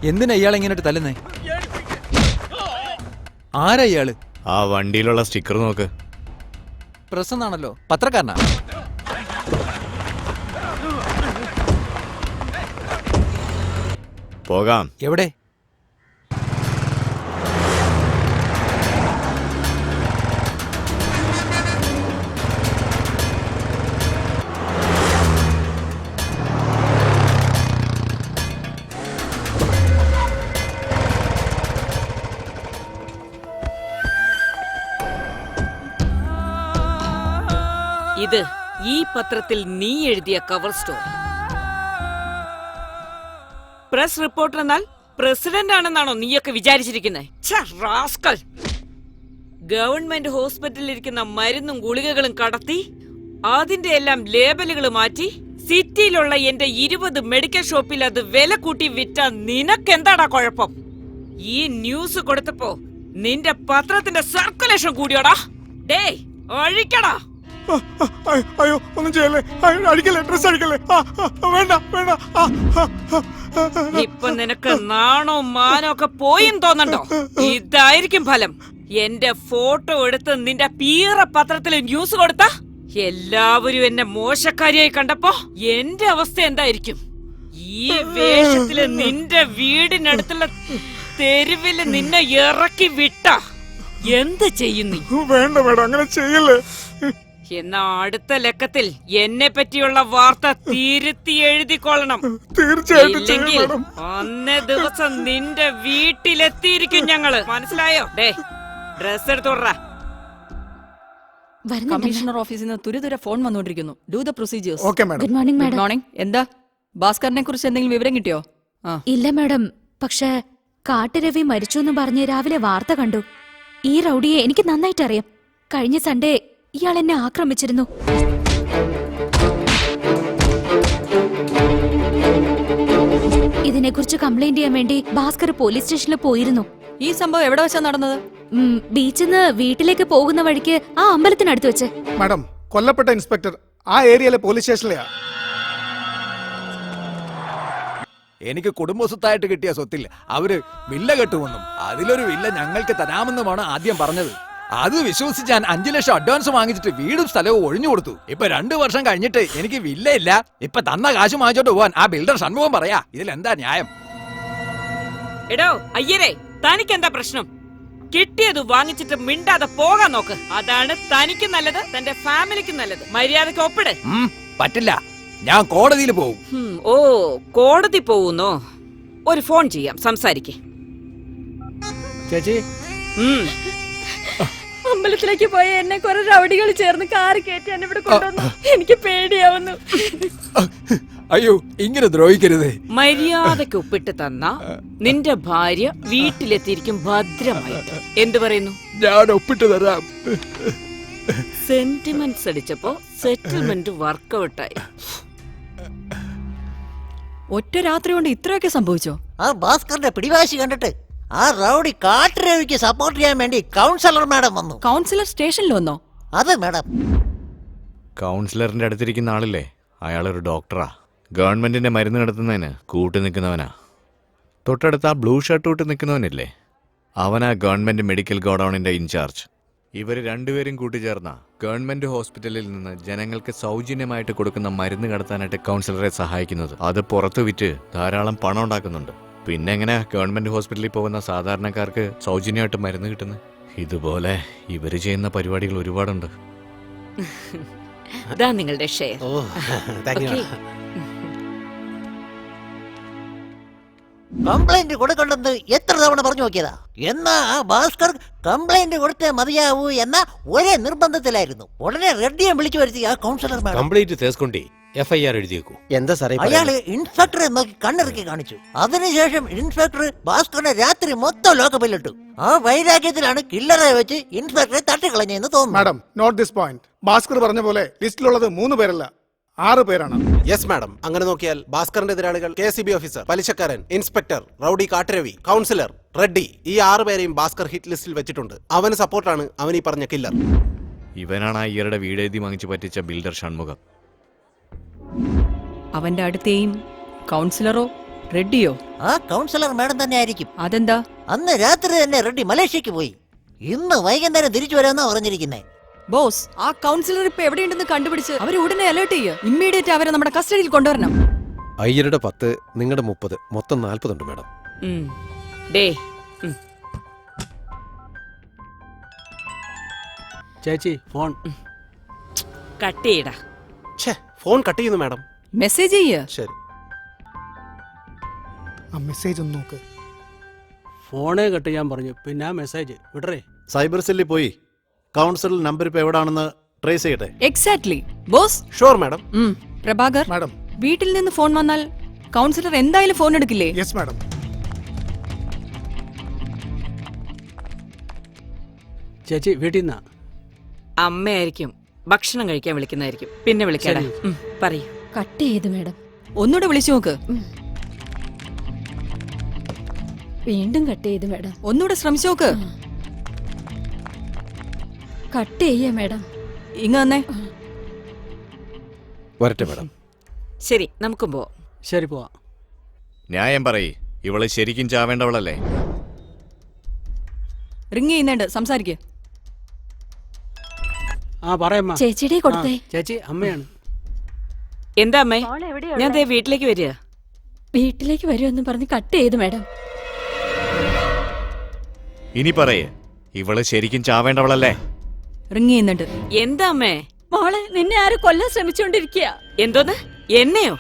Speaker 2: എന്തിനാ ഇയാൾ ഇങ്ങനെ തല്ലുന്നേ? ആരാ ഇയാള്?
Speaker 16: ആ വണ്ടിയിലുള്ള സ്റ്റിക്കർ നോക്ക്.
Speaker 2: പ്രസ് എന്നാണല്ലോ. പത്രക്കാരനാ?
Speaker 16: പോകാം.
Speaker 2: എവിടെ?
Speaker 9: ഇത് ഈ പത്രത്തിൽ നീ എഴുതിയ കവർ സ്റ്റോറി. പ്രസ് റിപ്പോർട്ടർ എന്നാൽ പ്രസിഡന്റ് ആണെന്നാണോ നീയൊക്കെ വിചാരിച്ചിരിക്കുന്നത്? ഗവൺമെന്റ് ഹോസ്പിറ്റലിൽ ഇരിക്കുന്ന മരുന്നും ഗുളികകളും കടത്തി അതിന്റെ എല്ലാം ലേബലുകൾ മാറ്റി സിറ്റിയിലുള്ള എന്റെ 20 മെഡിക്കൽ ഷോപ്പിൽ അത് വില കൂട്ടി വിറ്റ നിനക്കെന്താടാ കുഴപ്പം? ഈ ന്യൂസ് കൊടുത്തപ്പോ നിന്റെ പത്രത്തിന്റെ സർക്കുലേഷൻ കൂടിയോടാ. ഡേ ഒഴിക്കടാ.
Speaker 3: അയ്യോ, ഒന്നും ചെയ്യല്ലേ. അടിക്കല്ലേ, ഡ്രസ് അടിക്കല്ലേ. വേണ്ട വേണ്ട.
Speaker 9: ഇപ്പൊ നിനക്ക് നാണോ മാനോ ഒക്കെ പോയും തോന്നണ്ടോ? ഇതായിരിക്കും ഫലം. എന്റെ ഫോട്ടോ എടുത്ത് നിന്റെ പീറ പത്രത്തിൽ ന്യൂസ് കൊടുത്ത എല്ലാവരും എന്നെ മോശക്കാരിയായി കണ്ടപ്പോ എന്റെ അവസ്ഥ എന്തായിരിക്കും? ഈ വേഷത്തില് നിന്റെ വീടിനടുത്തുള്ള തെരുവില് നിന്നെ ഇറക്കി വിട്ട എന്ത് ചെയ്യുന്നു?
Speaker 3: വേണ്ട വേണ്ട, അങ്ങനെ ചെയ്യല്ലേ.
Speaker 9: എന്നാ അടുത്ത ലക്കത്തിൽ എന്നെ പറ്റിയുള്ള വാർത്ത തിരുത്തി എഴുതിക്കൊള്ളണം.
Speaker 3: തീർച്ചയായിട്ടും.
Speaker 9: അന്നേ ദിവസം നിന്റെ വീട്ടിലെത്തിയിരിക്കും ഞങ്ങള്. മനസ്സിലായോ? Day, dress എടുത്തോടാ.
Speaker 8: കമ്മീഷണർ ഓഫീസിൽ നിന്ന് തുരിതുര ഫോൺ വന്നുകൊണ്ടിരിക്കുന്നു. Do the procedures.
Speaker 3: Okay madam.
Speaker 4: Good morning madam.
Speaker 8: Good morning. എന്താ, ഭാസ്കറിനെ കുറിച്ച് എന്തെങ്കിലും വിവരം കിട്ടിയോ?
Speaker 4: ഇല്ല മാഡം, പക്ഷേ കാട്ടുരവി മരിച്ചു എന്ന് പറഞ്ഞ് രാവിലെ വാർത്ത കണ്ടു. ഈ റൗഡിയെ എനിക്ക് നന്നായിട്ട് അറിയാം. കഴിഞ്ഞ സൺഡേ ഇയാൾ എന്നെ ആക്രമിച്ചിരുന്നു. ഇതിനെക്കുറിച്ച് കംപ്ലൈന്റ് ചെയ്യാൻ വേണ്ടി ഭാസ്കർ പോലീസ് സ്റ്റേഷനിൽ പോയിരുന്നു.
Speaker 8: ഈ സംഭവം എവിടെ വെച്ചാ നടന്നത്?
Speaker 4: ബീച്ചിന്ന് വീട്ടിലേക്ക് പോകുന്ന വഴിക്ക് ആ അമ്പലത്തിനടുത്ത് വെച്ച്.
Speaker 3: മാഡം, കൊല്ലപ്പെട്ട ഇൻസ്പെക്ടർ ആ ഏരിയയിലെ പോലീസ് സ്റ്റേഷനിലെയാ.
Speaker 2: എനിക്ക് കുടുംബസ്വത്തായിട്ട് കിട്ടിയ സ്വത്തിൽ അവര് വില്ല കെട്ടുമെന്നും അതിലൊരു വില്ല ഞങ്ങൾക്ക് തരാമെന്നുമാണ് ആദ്യം പറഞ്ഞത്. അത് വിശ്വസിച്ച് ഞാൻ 5 ലക്ഷം അഡ്വാൻസ് വാങ്ങിച്ചിട്ട് വീടും സ്ഥലവും ഒഴിഞ്ഞു കൊടുത്തു. ഇപ്പൊ 2 വർഷം കഴിഞ്ഞിട്ട് എനിക്ക് വില്ല ഇല്ല. ഇപ്പൊ തന്ന കാശ് വാങ്ങിച്ചോണ്ട് പോവാൻ ആ ബിൽഡർ ഷൺമുഖം പറയാ. ഇതിലെന്താ ന്യായം?
Speaker 9: എടോ അയ്യരെ, തനിക്കെന്താ പ്രശ്നം? കിട്ടിയത് വാങ്ങിച്ചിട്ട് മിണ്ടാതെ പോകാൻ നോക്ക്. അതാണ് തനിക്ക് നല്ലത്, തന്റെ ഫാമിലിക്ക് നല്ലത്. മര്യാദക്ക് ഒപ്പിട്.
Speaker 2: പറ്റില്ല, ഞാൻ കോടതിയിൽ പോവും.
Speaker 9: ഓ, കോടതി പോകുന്നോ? ഒരു ഫോൺ ചെയ്യാം, സംസാരിക്കേ.
Speaker 13: ചേച്ചി,
Speaker 14: അമ്പലത്തിലേക്ക് പോയ എന്നെ കുറെ റൗഡികൾ ചേർന്ന് കാറ് കയറ്റി എന്നെ ഇവിടെ കൊണ്ടുവന്നു. എനിക്ക് പേടിയാവുന്നു.
Speaker 2: അയ്യോ ഇങ്ങനെ ദ്രോഹിക്കരുതേ.
Speaker 9: മര്യാദയ്ക്ക് ഒപ്പിട്ട് തന്ന നിന്റെ ഭാര്യ വീട്ടിലെത്തിയിരിക്കും ഭദ്രമായിട്ട്. എന്തു പറയുന്നു?
Speaker 2: ഞാൻ ഒപ്പിട്ട് തരാം.
Speaker 9: സെന്റിമെന്റ്സ് അടിച്ചപ്പോ സെറ്റിൽമെന്റ് വർക്കൗട്ടായി.
Speaker 8: ഒറ്റ രാത്രി കൊണ്ട് ഇത്രയൊക്കെ സംഭവിച്ചോ?
Speaker 10: ആ ഭാസ്കറിന്റെ പിടിവാശി കണ്ടിട്ട് ആ റൗഡി കാട്ടുരവിക്ക് സപ്പോർട്ട് ചെയ്യാൻ വേണ്ടി കൗൺസിലർ മാഡം വന്നു.
Speaker 8: കൗൺസിലർ സ്റ്റേഷനിൽ വന്നോ?
Speaker 10: അതെ മാഡം.
Speaker 16: കൗൺസിലറിന്റെ അടുത്തിരിക്കുന്ന ആളില്ലേ, അയാളൊരു ഡോക്ടറാ. ഗവൺമെന്റിന്റെ മരുന്ന് നടത്തുന്നതിന് കൂട്ടു നിൽക്കുന്നവനാ. തൊട്ടടുത്ത് ആ ബ്ലൂ ഷർട്ട് ഇട്ട് നിൽക്കുന്നവനില്ലേ, അവനാ ഗവൺമെന്റ് മെഡിക്കൽ ഗോഡൌണിന്റെ ഇൻചാർജ്. ഇവർ രണ്ടുപേരും കൂട്ടിച്ചേർന്ന ഗവൺമെന്റ് ഹോസ്പിറ്റലിൽ നിന്ന് ജനങ്ങൾക്ക് സൗജന്യമായിട്ട് കൊടുക്കുന്ന മരുന്ന് കടത്താനായിട്ട് കൗൺസിലറെ സഹായിക്കുന്നത്. അത് പുറത്തു വിറ്റ് ധാരാളം പണം ഉണ്ടാക്കുന്നുണ്ട്. പിന്നെ എങ്ങനെയാ ഗവൺമെന്റ് ഹോസ്പിറ്റലിൽ പോകുന്ന സാധാരണക്കാർക്ക് സൗജന്യമായിട്ട് മരുന്ന് കിട്ടുന്നത്? ഇതുപോലെ ഇവര് ചെയ്യുന്ന പരിപാടികൾ ഒരുപാടുണ്ട്.
Speaker 9: ഇതാ നിങ്ങളുടെ ഷെയർ.
Speaker 10: കംപ്ലൈന്റ് കൊടുക്കണ്ടെന്ന് എത്ര തവണ പറഞ്ഞു നോക്കിയതാ. എന്നാ ആ ഭാസ്കർ കംപ്ലൈന്റ് കൊടുത്തേ മതിയാവൂ എന്ന ഒരേ നിർബന്ധത്തിലായിരുന്നു. ഉടനെ റെഡ്ഡിയെ വിളിച്ചു വരുത്തി ആ കൗൺസിലർ മാഡം
Speaker 7: കംപ്ലീറ്റ് തേസ്കൊണ്ടി FIR എഴുതിയേക്കൂ.
Speaker 5: എന്താ സാറേ
Speaker 10: അയാള് ഇൻസ്പെക്ടറെ നോക്കി കണ്ണിറക്കി കാണിച്ചു. അതിനുശേഷം ഇൻസ്പെക്ടർ ഭാസ്കറിനെ രാത്രി മൊത്തം ലോക്കപ്പിലിട്ടു. ആ വൈരാഗ്യത്തിലാണ് കില്ലറെ വെച്ച് ഇൻസ്പെക്ടറെ തട്ടിക്കളഞ്ഞെന്ന് തോന്നുന്നു.
Speaker 3: Madam note this point. Bhaskar പറഞ്ഞ പോലെ ലിസ്റ്റിലുള്ളത് 3 പേരല്ല 6 പേരാണ്.
Speaker 5: Yes madam. അങ്ങനെ നോക്കിയാൽ ഭാസ്കറിന്റെ എതിരാളികൾ KCB ഓഫീസർ, പലിശക്കാരൻ, inspector, rowdy Katturavi, councillor, Reddy, ഈ 6 പേരെയും ഭാസ്കർ ഹിറ്റ് ലിസ്റ്റിൽ വെച്ചിട്ടുണ്ട്. അവന് സപ്പോർട്ടാണ് അവൻ ഈ പറഞ്ഞ കില്ലർ.
Speaker 16: ഇവനാണ് ആ ഇയറുടെ വീടെഴുതി വാങ്ങിച്ച് പറ്റിച്ച ബിൽഡർ ഷൺമുഖം.
Speaker 8: അവന്റെ അടുത്തേയും കൗൺസിലറോ റെഡ്ഡിയോ?
Speaker 10: ആ കൗൺസിലർ മാഡം തന്നെ ആയിരിക്കും.
Speaker 8: അതെന്താ?
Speaker 10: അന്ന് രാത്രി തന്നെ റെഡ്ഡി മലേഷ്യക്ക് പോയി. ഇന്ന് വൈകുന്നേരം തിരിച്ചു വരാമെന്നാ പറഞ്ഞിരിക്കുന്നേ.
Speaker 8: ബോസ്, ആ കൗൺസിലർ ഇപ്പൊ എവിടെയുണ്ടെന്ന് കണ്ടുപിടിച്ച് അവരെ ഉടനെ അലേർട്ട് ചെയ്യുക. ഇമ്മീഡിയറ്റ് അവരെ നമ്മുടെ കസ്റ്റഡിയിൽ കൊണ്ടുവരണം.
Speaker 7: അയ്യരുടെ 10, നിങ്ങളുടെ 30, മൊത്തം 40 ഉണ്ട് മാഡം.
Speaker 11: ചേച്ചി ഫോൺ
Speaker 9: കട്ട് ചെയ്യടാ.
Speaker 5: ഫോൺ കട്ട് ചെയ്യുന്നു മാഡം.
Speaker 8: മെസ്സേജ് ചെയ്യ.
Speaker 5: ശരി.
Speaker 3: ആ മെസ്സേജ് ഒന്ന് നോക്ക്.
Speaker 11: ഫോണേ കട്ട് ചെയ്യാൻ പറഞ്ഞു, പിന്നെ ആ മെസ്സേജ് വിടറേ.
Speaker 13: സൈബർ സെല്ലിൽ പോയി കൗൺസിലർ നമ്പർ ഇപ്പൊ എവിടാണെന്ന് ട്രേസ് ചെയ്യട്ടെ.
Speaker 8: Exactly boss.
Speaker 5: Sure madam.
Speaker 8: Prabhakar
Speaker 3: madam,
Speaker 8: വീട്ടിൽ നിന്ന് ഫോൺ വന്നാൽ കൗൺസിലർ എന്തായാലും ഫോൺ എടുക്കില്ലേ?
Speaker 3: Yes madam.
Speaker 11: ചേച്ചി വീട്ടിൽ നിന്നാ.
Speaker 9: അമ്മയായിരിക്കും ഭക്ഷണം കഴിക്കാൻ വിളിക്കുന്നതായിരിക്കും. പിന്നെ വിളിക്കാടാ. പറയൂ.
Speaker 4: കട്ട് ചെയ്തു മാഡം.
Speaker 8: ഒന്നുകൂടെ വിളിച്ചു നോക്ക്.
Speaker 4: വീണ്ടും കട്ട് ചെയ്തു മാഡം.
Speaker 8: ഒന്നുകൂടെ ശ്രമിച്ചു നോക്ക്.
Speaker 4: കട്ട് ചെയ്യ മാഡം.
Speaker 8: ഇങ്ങ വന്നേ.
Speaker 7: വരട്ടെ മാഡം.
Speaker 9: ശരി, നമുക്കും പോവാം.
Speaker 11: ശരി പോവാ.
Speaker 16: ന്യായം പറയ്, ഇവള് ശരിക്കും ചാവേണ്ടവളല്ലേ?
Speaker 8: റിങ് ചെയ്യുന്നുണ്ട്, സംസാരിക്കേ.
Speaker 11: ആ പറയമ്മ.
Speaker 4: ചേച്ചിയുടെ കൊടുത്തേ.
Speaker 11: ചേച്ചി അമ്മയാണ്.
Speaker 9: എന്താ അമ്മേ? ഞാൻ ദേ വീട്ടിലേക്ക് വരിക.
Speaker 4: വീട്ടിലേക്ക് വരുമെന്ന് പറഞ്ഞ് കട്ട് ചെയ്തു മാഡം.
Speaker 16: ഇനി പറയേ, ഇവള് ശരിക്കും ചാവേണ്ടവളല്ലേ?
Speaker 8: റിങ് ചെയ്യുന്നുണ്ട്.
Speaker 9: എന്താ അമ്മേ?
Speaker 4: മോളെ, നിന്നെ ആരും കൊല്ലാൻ ശ്രമിച്ചോണ്ടിരിക്കുക.
Speaker 9: എന്തോന്ന്? എന്നെയോ?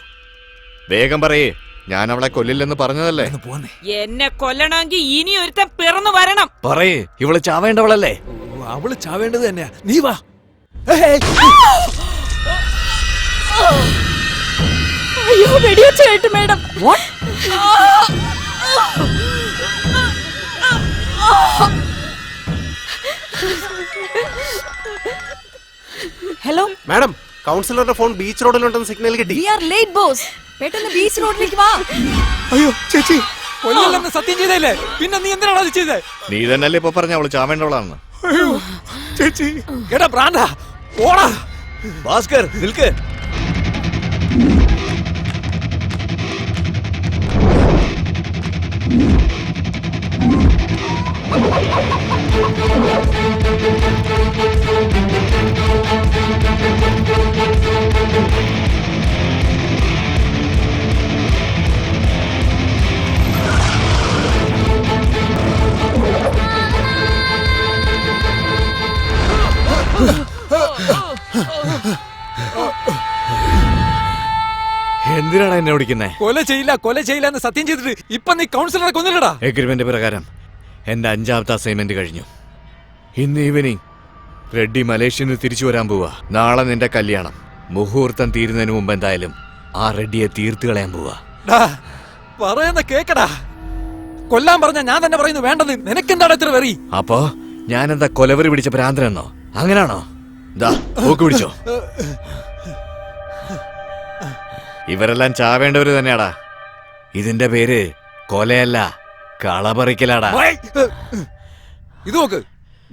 Speaker 16: വേഗം പറയേ, ഞാൻ അവളെ കൊല്ലില്ലെന്ന് പറഞ്ഞതല്ലേ?
Speaker 9: എന്നെ കൊല്ലണമെങ്കിൽ ഇനി ഒരുത്തൻ പിറന്നു വരണം.
Speaker 16: പറയേ, ഇവള് ചാവേണ്ടവളല്ലേ?
Speaker 2: അവള് ചാവേണ്ടത് തന്നെയാ. നീ വാ.
Speaker 4: അയ്യോ, വെടിവെച്ച് കേട്ടു മാഡം.
Speaker 8: ഹലോ
Speaker 5: മാഡം, കൗൺസിലറുടെ ഫോൺ ബീച്ച് റോഡിലുണ്ടെന്ന് സിഗ്നൽ കിട്ടി.
Speaker 8: We are late boss. പെട്ടെന്ന് ബീച്ച് റോഡിലേക്ക് വാ.
Speaker 3: അയ്യോ ചേച്ചി,
Speaker 2: കൊല്ലല്ലെന്ന് സത്യം ചെയ്തല്ലേ, പിന്നെ നീ എന്തിനാണ് അത് ചെയ്തേ?
Speaker 16: നീ തന്നെയല്ലേ ഇപ്പൊ പറഞ്ഞ അവള് ചാവേണ്ടവളാണെന്ന്?
Speaker 3: അയ്യോ ചേച്ചി.
Speaker 2: എടാ പ്രാന്താ, ഓടാ.
Speaker 16: ഭാസ്കർ നിൽക്ക്. എന്തിനാണ് എന്നെ ഓടിക്കുന്നേ?
Speaker 2: കൊല ചെയ്യില്ല എന്ന് സത്യം ചെയ്തിട്ട് ഇപ്പൊ നീ കൗൺസിലറെ കൊന്നില്ലടാ.
Speaker 16: എഗ്രിമെന്റ് പ്രകാരം എന്റെ 5ാമത്തെ അസൈൻമെന്റ് കഴിഞ്ഞു. ഇന്ന് ഈവനിങ് റെഡ്ഡി മലേഷ്യയിൽ നിന്ന് തിരിച്ചു വരാൻ പോവാ. നാളെ നിന്റെ കല്യാണം. മുഹൂർത്തം തീരുന്നതിന് മുമ്പ് എന്തായാലും ആ റെഡ്ഡിയെ തീർത്ത് കളയാൻ പോവാ.
Speaker 2: പറയുന്ന കേക്കടാ. കൊല്ലാൻ പറഞ്ഞ ഞാൻ തന്നെ പറയുന്നു വേണ്ടത്. നിനക്കെന്താണ് ഇത്ര വെറി?
Speaker 16: അപ്പോ ഞാനെന്താ കൊലവറി പിടിച്ച ഭ്രാന്തനെന്നോ? അങ്ങനാണോ? പോക്ക് പിടിച്ചോ. ഇവരെല്ലാം ചാവേണ്ടവര് തന്നെയാടാ. ഇതിന്റെ പേര് കൊലയല്ല, കളപറിക്കലാടാ.
Speaker 2: ഇത് നോക്ക്,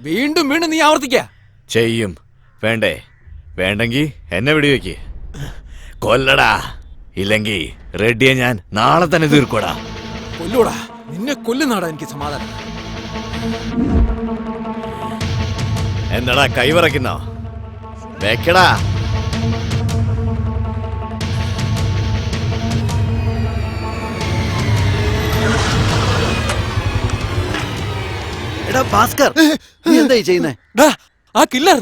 Speaker 2: വീണ്ടും വീണ്ടും നീ ആവർത്തിക്ക.
Speaker 16: ചെയ്യും. വേണ്ടേ? വേണ്ടെങ്കി എന്നെ വെടിവെക്ക്. കൊല്ലടാ. ഇല്ലെങ്കി റെഡ്ഡിയെ ഞാൻ നാളെ തന്നെ തീർക്കൂടാ.
Speaker 2: കൊല്ലൂടാ. നിന്നെ കൊല്ലുന്നാടാ എനിക്ക് സമാധാനം.
Speaker 16: എന്താടാ കൈവറക്കുന്നോ? വെക്കടാ.
Speaker 6: എടാ ഭാസ്കർ, നീ എന്തായി ചെയ്യുന്നേ?
Speaker 2: ആ കില്ലർ.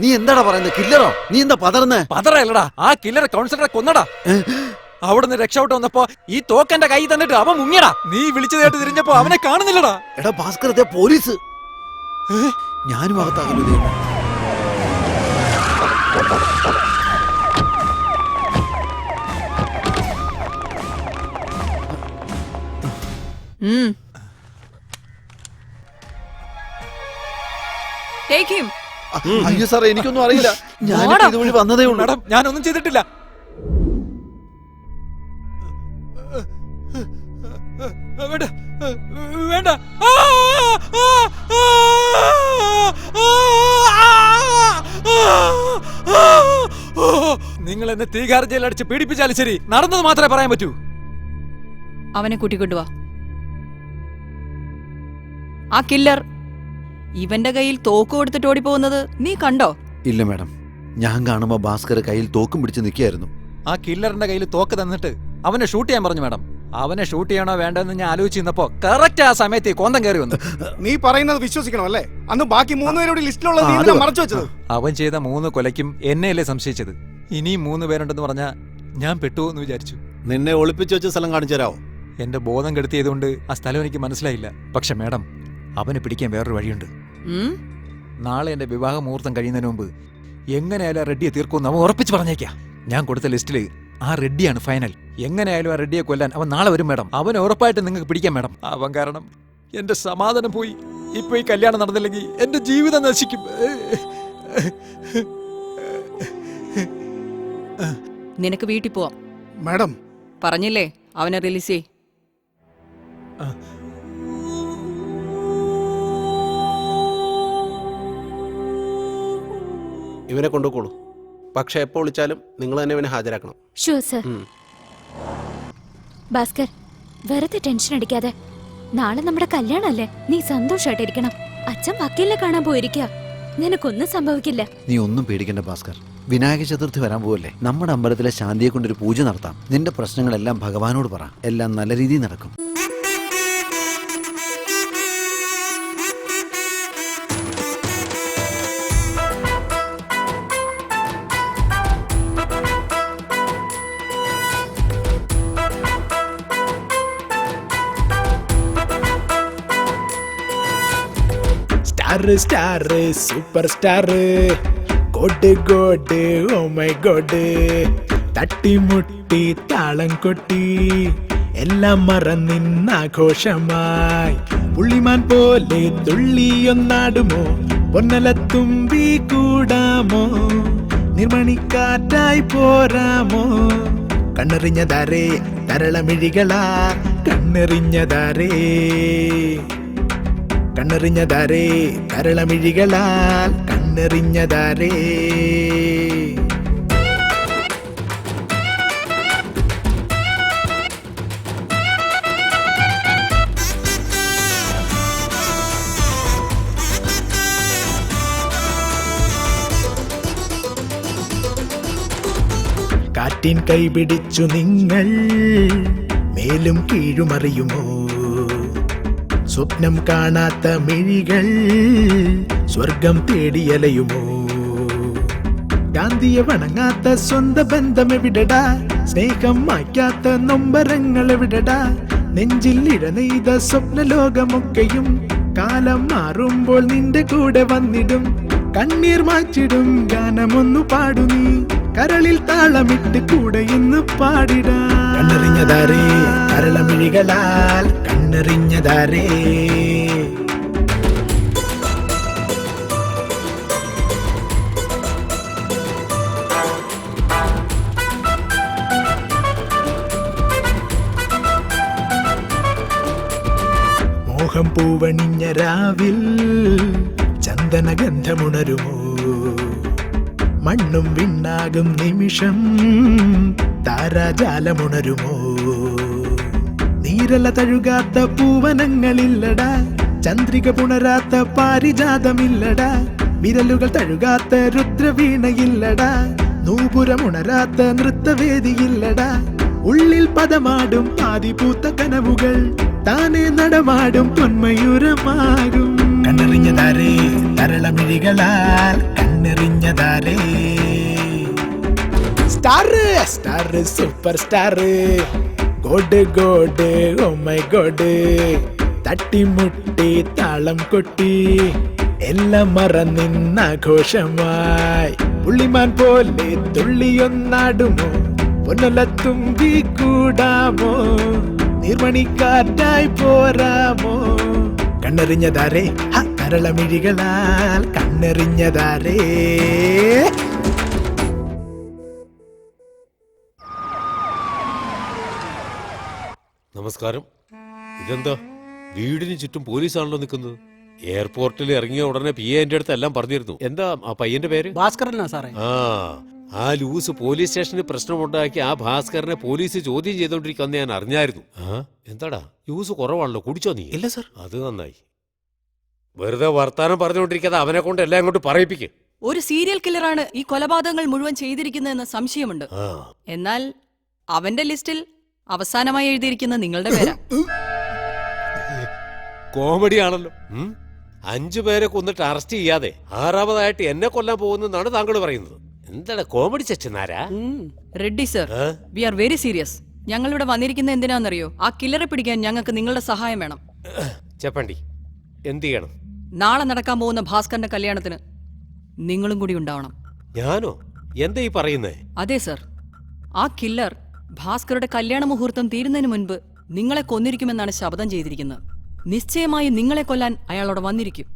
Speaker 6: നീ എന്താടാ പറയുന്നത്? കില്ലറോ? നീ എന്താ പതർന്നേ?
Speaker 2: പതറല്ലടാ, ആ കില്ലർ കൗൺസിലറെ കൊന്നടാ. അവിടുന്ന് രക്ഷപ്പെട്ട് വന്നപ്പോ ഈ തോക്കെന്റെ കൈ തന്നിട്ട് അവൻ മുങ്ങിയടാ. നീ വിളിച്ചു കേട്ട് തിരിഞ്ഞപ്പോ അവനെ കാണുന്നില്ലടാ.
Speaker 6: എടാ ഭാസ്കർ, ഇതേ പോലീസ്. ഞാനും അകത്താകല്ലോ. അയ്യോ സാറേ, എനിക്കൊന്നും അറിയില്ല. ഞാൻ ഇതുവഴി വന്നതേ ഉള്ളൂ.
Speaker 2: മാഡം, ഞാനൊന്നും ചെയ്തിട്ടില്ല. വേണ്ട വേണ്ട. നിങ്ങൾ എന്നെ തീകാർ ജയിലടിച്ച് പീഡിപ്പിച്ചാലും ശരി, നടന്നത് മാത്രമേ പറയാൻ പറ്റൂ.
Speaker 8: അവനെ കൂട്ടിക്കൊണ്ടുവാ. ആ കില്ലർ ഇവന്റെ കയ്യിൽ തോക്ക് കൊടുത്തിട്ട് ഓടിപ്പോകുന്നത് നീ കണ്ടോ?
Speaker 6: ഇല്ല മാഡം, ഞാൻ കാണുമ്പോ ഭാസ്കർ കയ്യിൽ തോക്കും പിടിച്ച് നിൽക്കുകയായിരുന്നു.
Speaker 2: ആ കില്ലറിന്റെ കയ്യിൽ തോക്ക് തന്നിട്ട് അവനെ ഷൂട്ട് ചെയ്യാൻ പറഞ്ഞു മാഡം. അവനെ ഷൂട്ട് ചെയ്യണോ വേണ്ടെന്ന് ഞാൻ ആലോചിച്ചിരുന്നപ്പോ കറക്റ്റ് ആ സമയത്ത് കോന്തം കയറി വന്നു.
Speaker 3: നീ പറയുന്നത് വിശ്വസിക്കണം അല്ലേ? അന്ന് ബാക്കി 3 പേരോട് ലിസ്റ്റിലുള്ളത് മറച്ചു വെച്ചത്.
Speaker 2: അവൻ ചെയ്ത 3 കൊലയ്ക്കും എന്നെയല്ലേ സംശയിച്ചത്. ഇനിയും 3 പേരുണ്ടെന്ന് പറഞ്ഞാ ഞാൻ പെട്ടുവെന്ന് വിചാരിച്ചു.
Speaker 13: നിന്നെ ഒളിപ്പിച്ചു വെച്ച സ്ഥലം കാണിച്ചു തരാമോ?
Speaker 2: എന്റെ ബോധം കെടുത്തിയതുകൊണ്ട് ആ സ്ഥലം എനിക്ക് മനസ്സിലായില്ല. പക്ഷെ മാഡം, അവനെ പിടിക്കാൻ വേറൊരു വഴിയുണ്ട്. നാളെ എന്റെ വിവാഹ മുഹൂർത്തം കഴിയുന്നതിന് മുമ്പ് എങ്ങനെയായാലും ആ റെഡ്ഡിയെ തീർക്കുമെന്ന് അവൻ ഉറപ്പിച്ച് പറഞ്ഞേക്കാം. ഞാൻ കൊടുത്ത ലിസ്റ്റില് ആ റെഡ്ഡിയാണ് ഫൈനൽ. എങ്ങനെയായാലും ആ റെഡ്ഡിയെ കൊല്ലാൻ അവൻ നാളെ വരും മാഡം. അവനെ ഉറപ്പായിട്ട് നിങ്ങൾക്ക് പിടിക്കാം മാഡം. അവൻ കാരണം എന്റെ സമാധാനം പോയി. ഇപ്പൊ ഈ കല്യാണം നടന്നില്ലെങ്കിൽ എന്റെ ജീവിതം നശിക്കും.
Speaker 8: നിനക്ക് വീട്ടിൽ പോവാം
Speaker 3: മാഡം.
Speaker 8: പറഞ്ഞില്ലേ അവനെ റിലീസ് ചെയ്.
Speaker 5: ഇവനെ കൊണ്ടുപോക്കോളൂ. പക്ഷെ എപ്പോ വിളിച്ചാലും നിങ്ങൾ തന്നെ ഇവനെ ഹാജരാക്കണം.
Speaker 4: Sure sir. ഭാസ്കർ, വെറുതെ ടെൻഷൻ അടിക്കാതെ. നാളെ നമ്മുടെ കല്യാണല്ലേ, നീ സന്തോഷായിട്ടിരിക്കണം. അച്ഛൻ വക്കീലിനെ കാണാൻ പോയിരിക്കുക. നിനക്കൊന്നും സംഭവിക്കില്ല.
Speaker 6: നീ ഒന്നും പേടിക്കണ്ട ഭാസ്കർ. വിനായക ചതുർത്ഥി വരാൻ പോവല്ലേ? നമ്മുടെ അമ്പലത്തിലെ ശാന്തിയെ കൊണ്ടൊരു പൂജ നടത്താം. നിന്റെ പ്രശ്നങ്ങളെല്ലാം ഭഗവാനോട് പറ. എല്ലാം നല്ല രീതിയിൽ നടക്കും.
Speaker 12: Star super star god god oh my god. തട്ടിമുട്ടി താളം കൊട്ടി എല്ലാം മറന്നിന്നാഘോഷമായി പുള്ളിമാൻ പോലെ തുള്ളിയൊന്നാടുമോ? പൊന്നലത്തുമ്പി കൂടാമോ? നിർമണിക്കാറ്റായി പോരാമോ? കണ്ണെറിഞ്ഞതാരേ തരളമിഴികളാ, കണ്ണെറിഞ്ഞതാരേ കണ്ണെറിഞ്ഞതാരേ തരളമിഴികളാൽ, കണ്ണെറിഞ്ഞതാരേ. കാറ്റിൻ കൈപിടിച്ചു നിങ്ങൾ മേലും കീഴുമറിയുമോ? സ്വപ്നം കാണാത്ത മിഴികൾ സ്വർഗം തേടിയലയുമോ? ഗാന്ധിയെ വണങ്ങാത്ത സ്വന്തം ബന്ധം എവിടടാ? സ്നേഹം മായ്ക്കാത്ത നൊമ്പരങ്ങൾ എവിടടാ? നെഞ്ചിൽ ഇഴനെയ്ത സ്വപ്നലോകമൊക്കെയും കാലം മാറുമ്പോൾ നിന്റെ കൂടെ വന്നിടും. കണ്ണീർ മാച്ചിടും ഗാനമൊന്നു പാടു നീ. കരളിൽ താളമിട്ട് കൂടെ ഇന്ന് പാടിടാ. കണ്ണെറിഞ്ഞതാരേ കരളമിഴികളാൽ കണ്ണെറിഞ്ഞതാരേ. മോഹം പൂവണിഞ്ഞ രാവിൽ ചന്ദനഗന്ധമുണരുമോ? മണ്ണും വിണ്ണാകും നിമിഷം താരാജാലമുണരുമോ? നീരല തഴുകാത്ത പൂവനങ്ങളില്ലടാ, ചന്ദ്രിക പുണരാത്ത പാരിജാതമില്ലടാ, വിരലുകൾ തഴുകാത്ത രുദ്രവീണയില്ലടാ, നൂപുരമുണരാത്ത നൃത്തവേദിയില്ലടാ. ഉള്ളിൽ പദമാടും ആദിപൂത്ത കനവുകൾ താനെ നടമാടും പൊന്മയൂരമാകും. കണ്ണെറിഞ്ഞതാരേ തരളമിഴികളാൽ കണ്ണെറിഞ്ഞതാരേ. Star star super star god god oh my god. തട്ടിമുട്ടി താളം കൊട്ടി എല്ലാം മറന്നിന്നാഘോഷമായി പുള്ളിമാൻ പോലെ തുള്ളിയൊന്നാടുമോ? പൊന്നല തുമ്പി കൂടാമോ? നീർമണിക്കാറ്റായി പോരാമോ? കണ്ണെറിഞ്ഞതാരേ കരളമിഴികളാൽ കണ്ണെറിഞ്ഞതാരേ.
Speaker 7: നമസ്കാരം. ഇതെന്താ വീടിന് ചുറ്റും പോലീസാണല്ലോ നിൽക്കുന്നത്? എയർപോർട്ടിൽ ഇറങ്ങിയ ഉടനെ PA എന്റെ അടുത്ത് എല്ലാം പറഞ്ഞിരുന്നു. എന്താ ആ പയ്യന്റെ പേര്?
Speaker 15: ഭാസ്കരനാ സാറേ.
Speaker 7: ആ ലൂസ് പോലീസ് സ്റ്റേഷനിൽ പ്രശ്നമുണ്ടാക്കി ആ ഭാസ്കരനെ പോലീസ് ചോദ്യം ചെയ്തോണ്ടിരിക്കുന്ന ഞാൻ അറിഞ്ഞായിരുന്നു. എന്താടാ ലൂസ് കുറവാണല്ലോ, കുടിച്ചോ നീ?
Speaker 15: ഇല്ല സർ.
Speaker 7: അത് നന്നായി. വെറുതെ വർത്താനം പറഞ്ഞുകൊണ്ടിരിക്കാതെ അവനെ കൊണ്ട് എല്ലാം അങ്ങോട്ട് പറയിപ്പിക്കും.
Speaker 8: ഒരു സീരിയൽ കില്ലറാണ് ഈ കൊലപാതകങ്ങൾ മുഴുവൻ ചെയ്തിരിക്കുന്നതെന്ന് സംശയമുണ്ട്. എന്നാൽ അവന്റെ ലിസ്റ്റിൽ അവസാനമായി എഴുതിയിരിക്കുന്ന നിങ്ങളുടെ പേരാ.
Speaker 7: കോമഡി ആണല്ലോ. 5 പേരെ കൊന്നിട്ട് അറസ്റ്റ് ചെയ്യാതെ 6ാമതായിട്ട് എന്നെ കൊല്ലാൻ പോകുന്നതാണ് താങ്കൾ പറയുന്നത്. എന്താണ് കോമഡി ചെച്ചനാരാ?
Speaker 8: Reddy sir, we are very serious. ഞങ്ങളിവിടെ വന്നിരിക്കുന്ന എന്തിനാണെന്നറിയോ? ആ കില്ലറെ പിടിക്കാൻ ഞങ്ങൾക്ക് നിങ്ങളുടെ സഹായം വേണം.
Speaker 7: ചെപ്പണ്ടി, എന്ത് ചെയ്യണം?
Speaker 8: നാളെ നടക്കാൻ പോകുന്ന ഭാസ്കറിന്റെ കല്യാണത്തിന് നിങ്ങളും കൂടി ഉണ്ടാവണം.
Speaker 7: ഞാനോ? എന്താ ഈ പറയുന്നേ?
Speaker 8: അതെ സർ, ആ കില്ലർ ഭാസ്കറുടെ കല്യാണ മുഹൂർത്തം തീരുന്നതിന് മുൻപ് നിങ്ങളെ കൊന്നിരിക്കുമെന്നാണ് ശപഥം ചെയ്തിരിക്കുന്നത്. നിശ്ചയമായും നിങ്ങളെ കൊല്ലാൻ അയാളോട് വന്നിരിക്കും.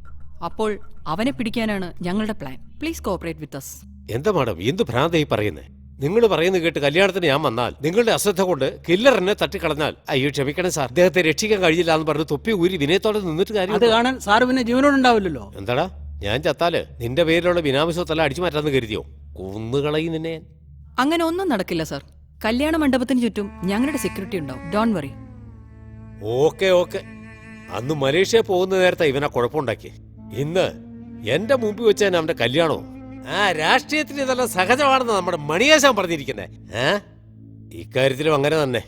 Speaker 8: അപ്പോൾ അവനെ പിടിക്കാനാണ് ഞങ്ങളുടെ plan. Please cooperate with us.
Speaker 7: എന്താ മാഡം എന്ത് ഭ്രാന്തായി പറയുന്നേ? നിങ്ങൾ പറയുന്നത് കേട്ട് കല്യാണത്തിന് ഞാൻ വന്നാൽ നിങ്ങളുടെ അശ്രദ്ധ കൊണ്ട് കില്ലർ എന്നെ തട്ടിക്കളഞ്ഞാൽ അയ്യോ ക്ഷമിക്കണം സാർ, അദ്ദേഹത്തെ രക്ഷിക്കാൻ കഴിയില്ല എന്ന് പറഞ്ഞ് തൊപ്പി ഊരി വിനയത്തോടെ നിന്നിട്ട് കാര്യം.
Speaker 15: അത് കാണാൻ സാറ് പിന്നെ ജീവനോടുണ്ടാവില്ലല്ലോ.
Speaker 7: എന്താടാ ഞാൻ ചത്താല് നിന്റെ പേരിലുള്ള ബിനാമിസത്തല്ല അടിച്ചു മാറ്റാന്ന് കരുതിയോ? കൊന്നുകളയും നിന്നെ.
Speaker 8: അങ്ങനെ ഒന്നും നടക്കില്ല സർ. കല്യാണ മണ്ഡപത്തിന് ചുറ്റും ഞങ്ങളുടെ സെക്യൂരിറ്റി ഉണ്ടാവും. Don't worry.
Speaker 7: Okay okay. അന്ന് മലേഷ്യ പോകുന്ന നേരത്തെ ഇവനെ കുഴപ്പമുണ്ടാക്കി. ഇന്ന് എന്റെ മുമ്പിൽ വെച്ചാൽ അവന്റെ കല്യാണോ? രാഷ്ട്രീയത്തിന് ഇതെല്ലാം സഹജമാണെന്ന് നമ്മുടെ മണിയേശാൻ പറഞ്ഞിരിക്കുന്നേ. ഇക്കാര്യത്തിലും അങ്ങനെ തന്നെ.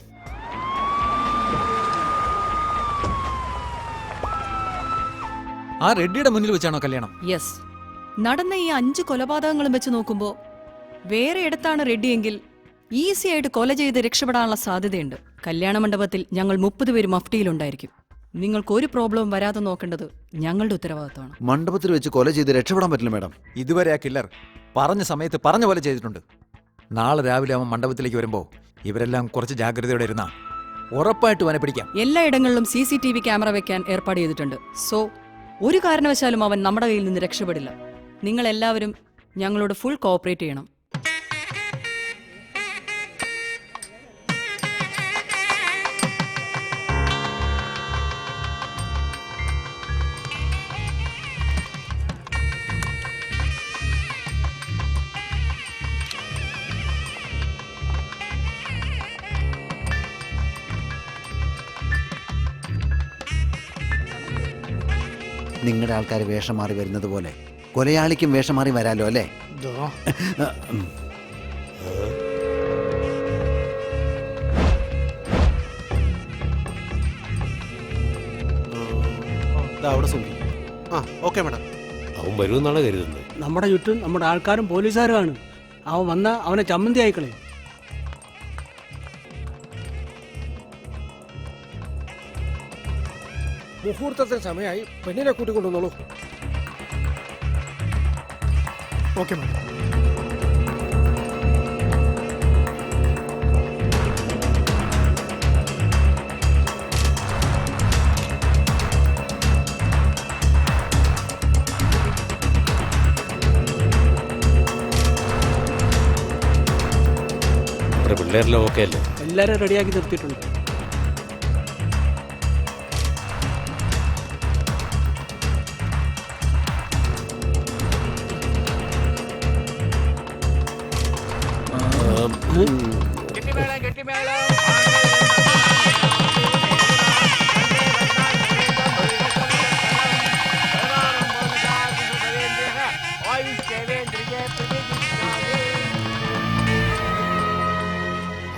Speaker 2: ആ റെഡ്ഡിയുടെ മുന്നിൽ വെച്ചാണോ കല്യാണം?
Speaker 8: യെസ്. നടന്ന ഈ 5 കൊലപാതകങ്ങളും വെച്ച് നോക്കുമ്പോ വേറെ ഇടത്താണ് റെഡ്ഡിയെങ്കിൽ ഈസി ആയിട്ട് കൊല ചെയ്ത് രക്ഷപ്പെടാനുള്ള സാധ്യതയുണ്ട്. കല്യാണ മണ്ഡപത്തിൽ ഞങ്ങൾ 30 പേര് മഫ്റ്റിയിലുണ്ടായിരിക്കും. നിങ്ങൾക്ക് ഒരു പ്രോബ്ലം വരാതെ നോക്കേണ്ടത് ഞങ്ങളുടെ ഉത്തരവാദിത്തമാണ്.
Speaker 17: മണ്ഡപത്തിൽ വെച്ച് കൊല ചെയ്ത് രക്ഷപ്പെടാൻ പറ്റില്ല മാഡം.
Speaker 2: ഇതുവരെ ആ കില്ലർ പറഞ്ഞ സമയത്ത് പറഞ്ഞ പോലെ ചെയ്തിട്ടുണ്ട്. നാളെ രാവിലെ അവൻ മണ്ഡപത്തിലേക്ക് വരുമ്പോൾ ഇവരെല്ലാം കുറച്ച് ജാഗ്രതയോടെ ഇരുന്നാ ഉറപ്പായിട്ടും അവനെ പിടിക്കാം.
Speaker 8: എല്ലായിടങ്ങളിലും CCTV ക്യാമറ വെക്കാൻ ഏർപ്പാട് ചെയ്തിട്ടുണ്ട്. സോ ഒരു കാരണവശാലും അവൻ നമ്മുടെ കയ്യിൽ നിന്ന് രക്ഷപ്പെടില്ല. നിങ്ങൾ എല്ലാവരും ഞങ്ങളോട് ഫുൾ കോഓപ്പറേറ്റ് ചെയ്യണം.
Speaker 17: നിങ്ങളുടെ ആൾക്കാർ വേഷം മാറി വരുന്നത് പോലെ കൊലയാളിക്കും വേഷം മാറി വരാലോ അല്ലേ?
Speaker 5: Okay madam.
Speaker 7: അവൻ വരുമെന്നാണ് കരുതുന്നത്.
Speaker 15: നമ്മുടെ ചുറ്റും നമ്മുടെ ആൾക്കാരും പോലീസുകാരുമാണ്. അവൻ വന്ന അവനെ ചമ്മന്തി ആയിക്കളയും.
Speaker 3: മുഹൂർത്തത്തിന് സമയമായി. പെണ്ണിനെ കൂട്ടിക്കൊണ്ടുവന്നോളൂ. Okay madam.
Speaker 7: പിള്ളേരെല്ലാം ഓക്കെ അല്ലേ?
Speaker 15: എല്ലാരും റെഡിയാക്കി നിർത്തിയിട്ടുണ്ട്.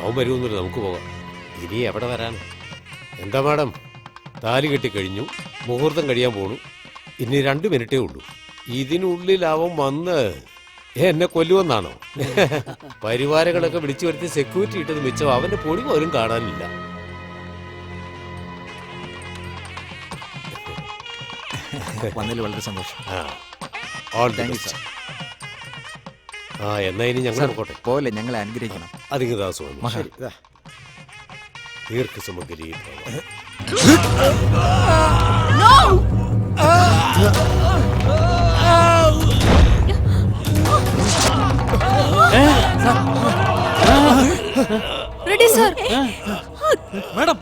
Speaker 7: അവൻ വരുമെന്നില്ല, നമുക്ക് പോകാം. ഇനി എവിടെ വരാൻ? എന്താ മാഡം, താലി കെട്ടിക്കഴിഞ്ഞു, മുഹൂർത്തം കഴിയാൻ പോണു, ഇനി 2 മിനിറ്റേ ഉള്ളൂ. ഇതിനുള്ളിൽ അവൻ വന്ന് എന്നെ കൊല്ലുമെന്നാണോ? പരിവാരങ്ങളൊക്കെ വിളിച്ചു വരുത്തി സെക്യൂരിറ്റി ഇട്ടത് മിച്ചം അവന്റെ പൊടി പോലും കാണാനില്ല.
Speaker 2: വന്നതിൽ വളരെ സന്തോഷം.
Speaker 7: എന്നാ ഇനി ഞങ്ങൾ പോട്ടെ.
Speaker 2: പോലെ ഞങ്ങളെ അനുഗ്രഹിക്കണം.
Speaker 7: അതിങ്ങ് ദാസോന്നു ദീർഘസുമഗരി.
Speaker 8: Ready sir.
Speaker 2: മാഡം,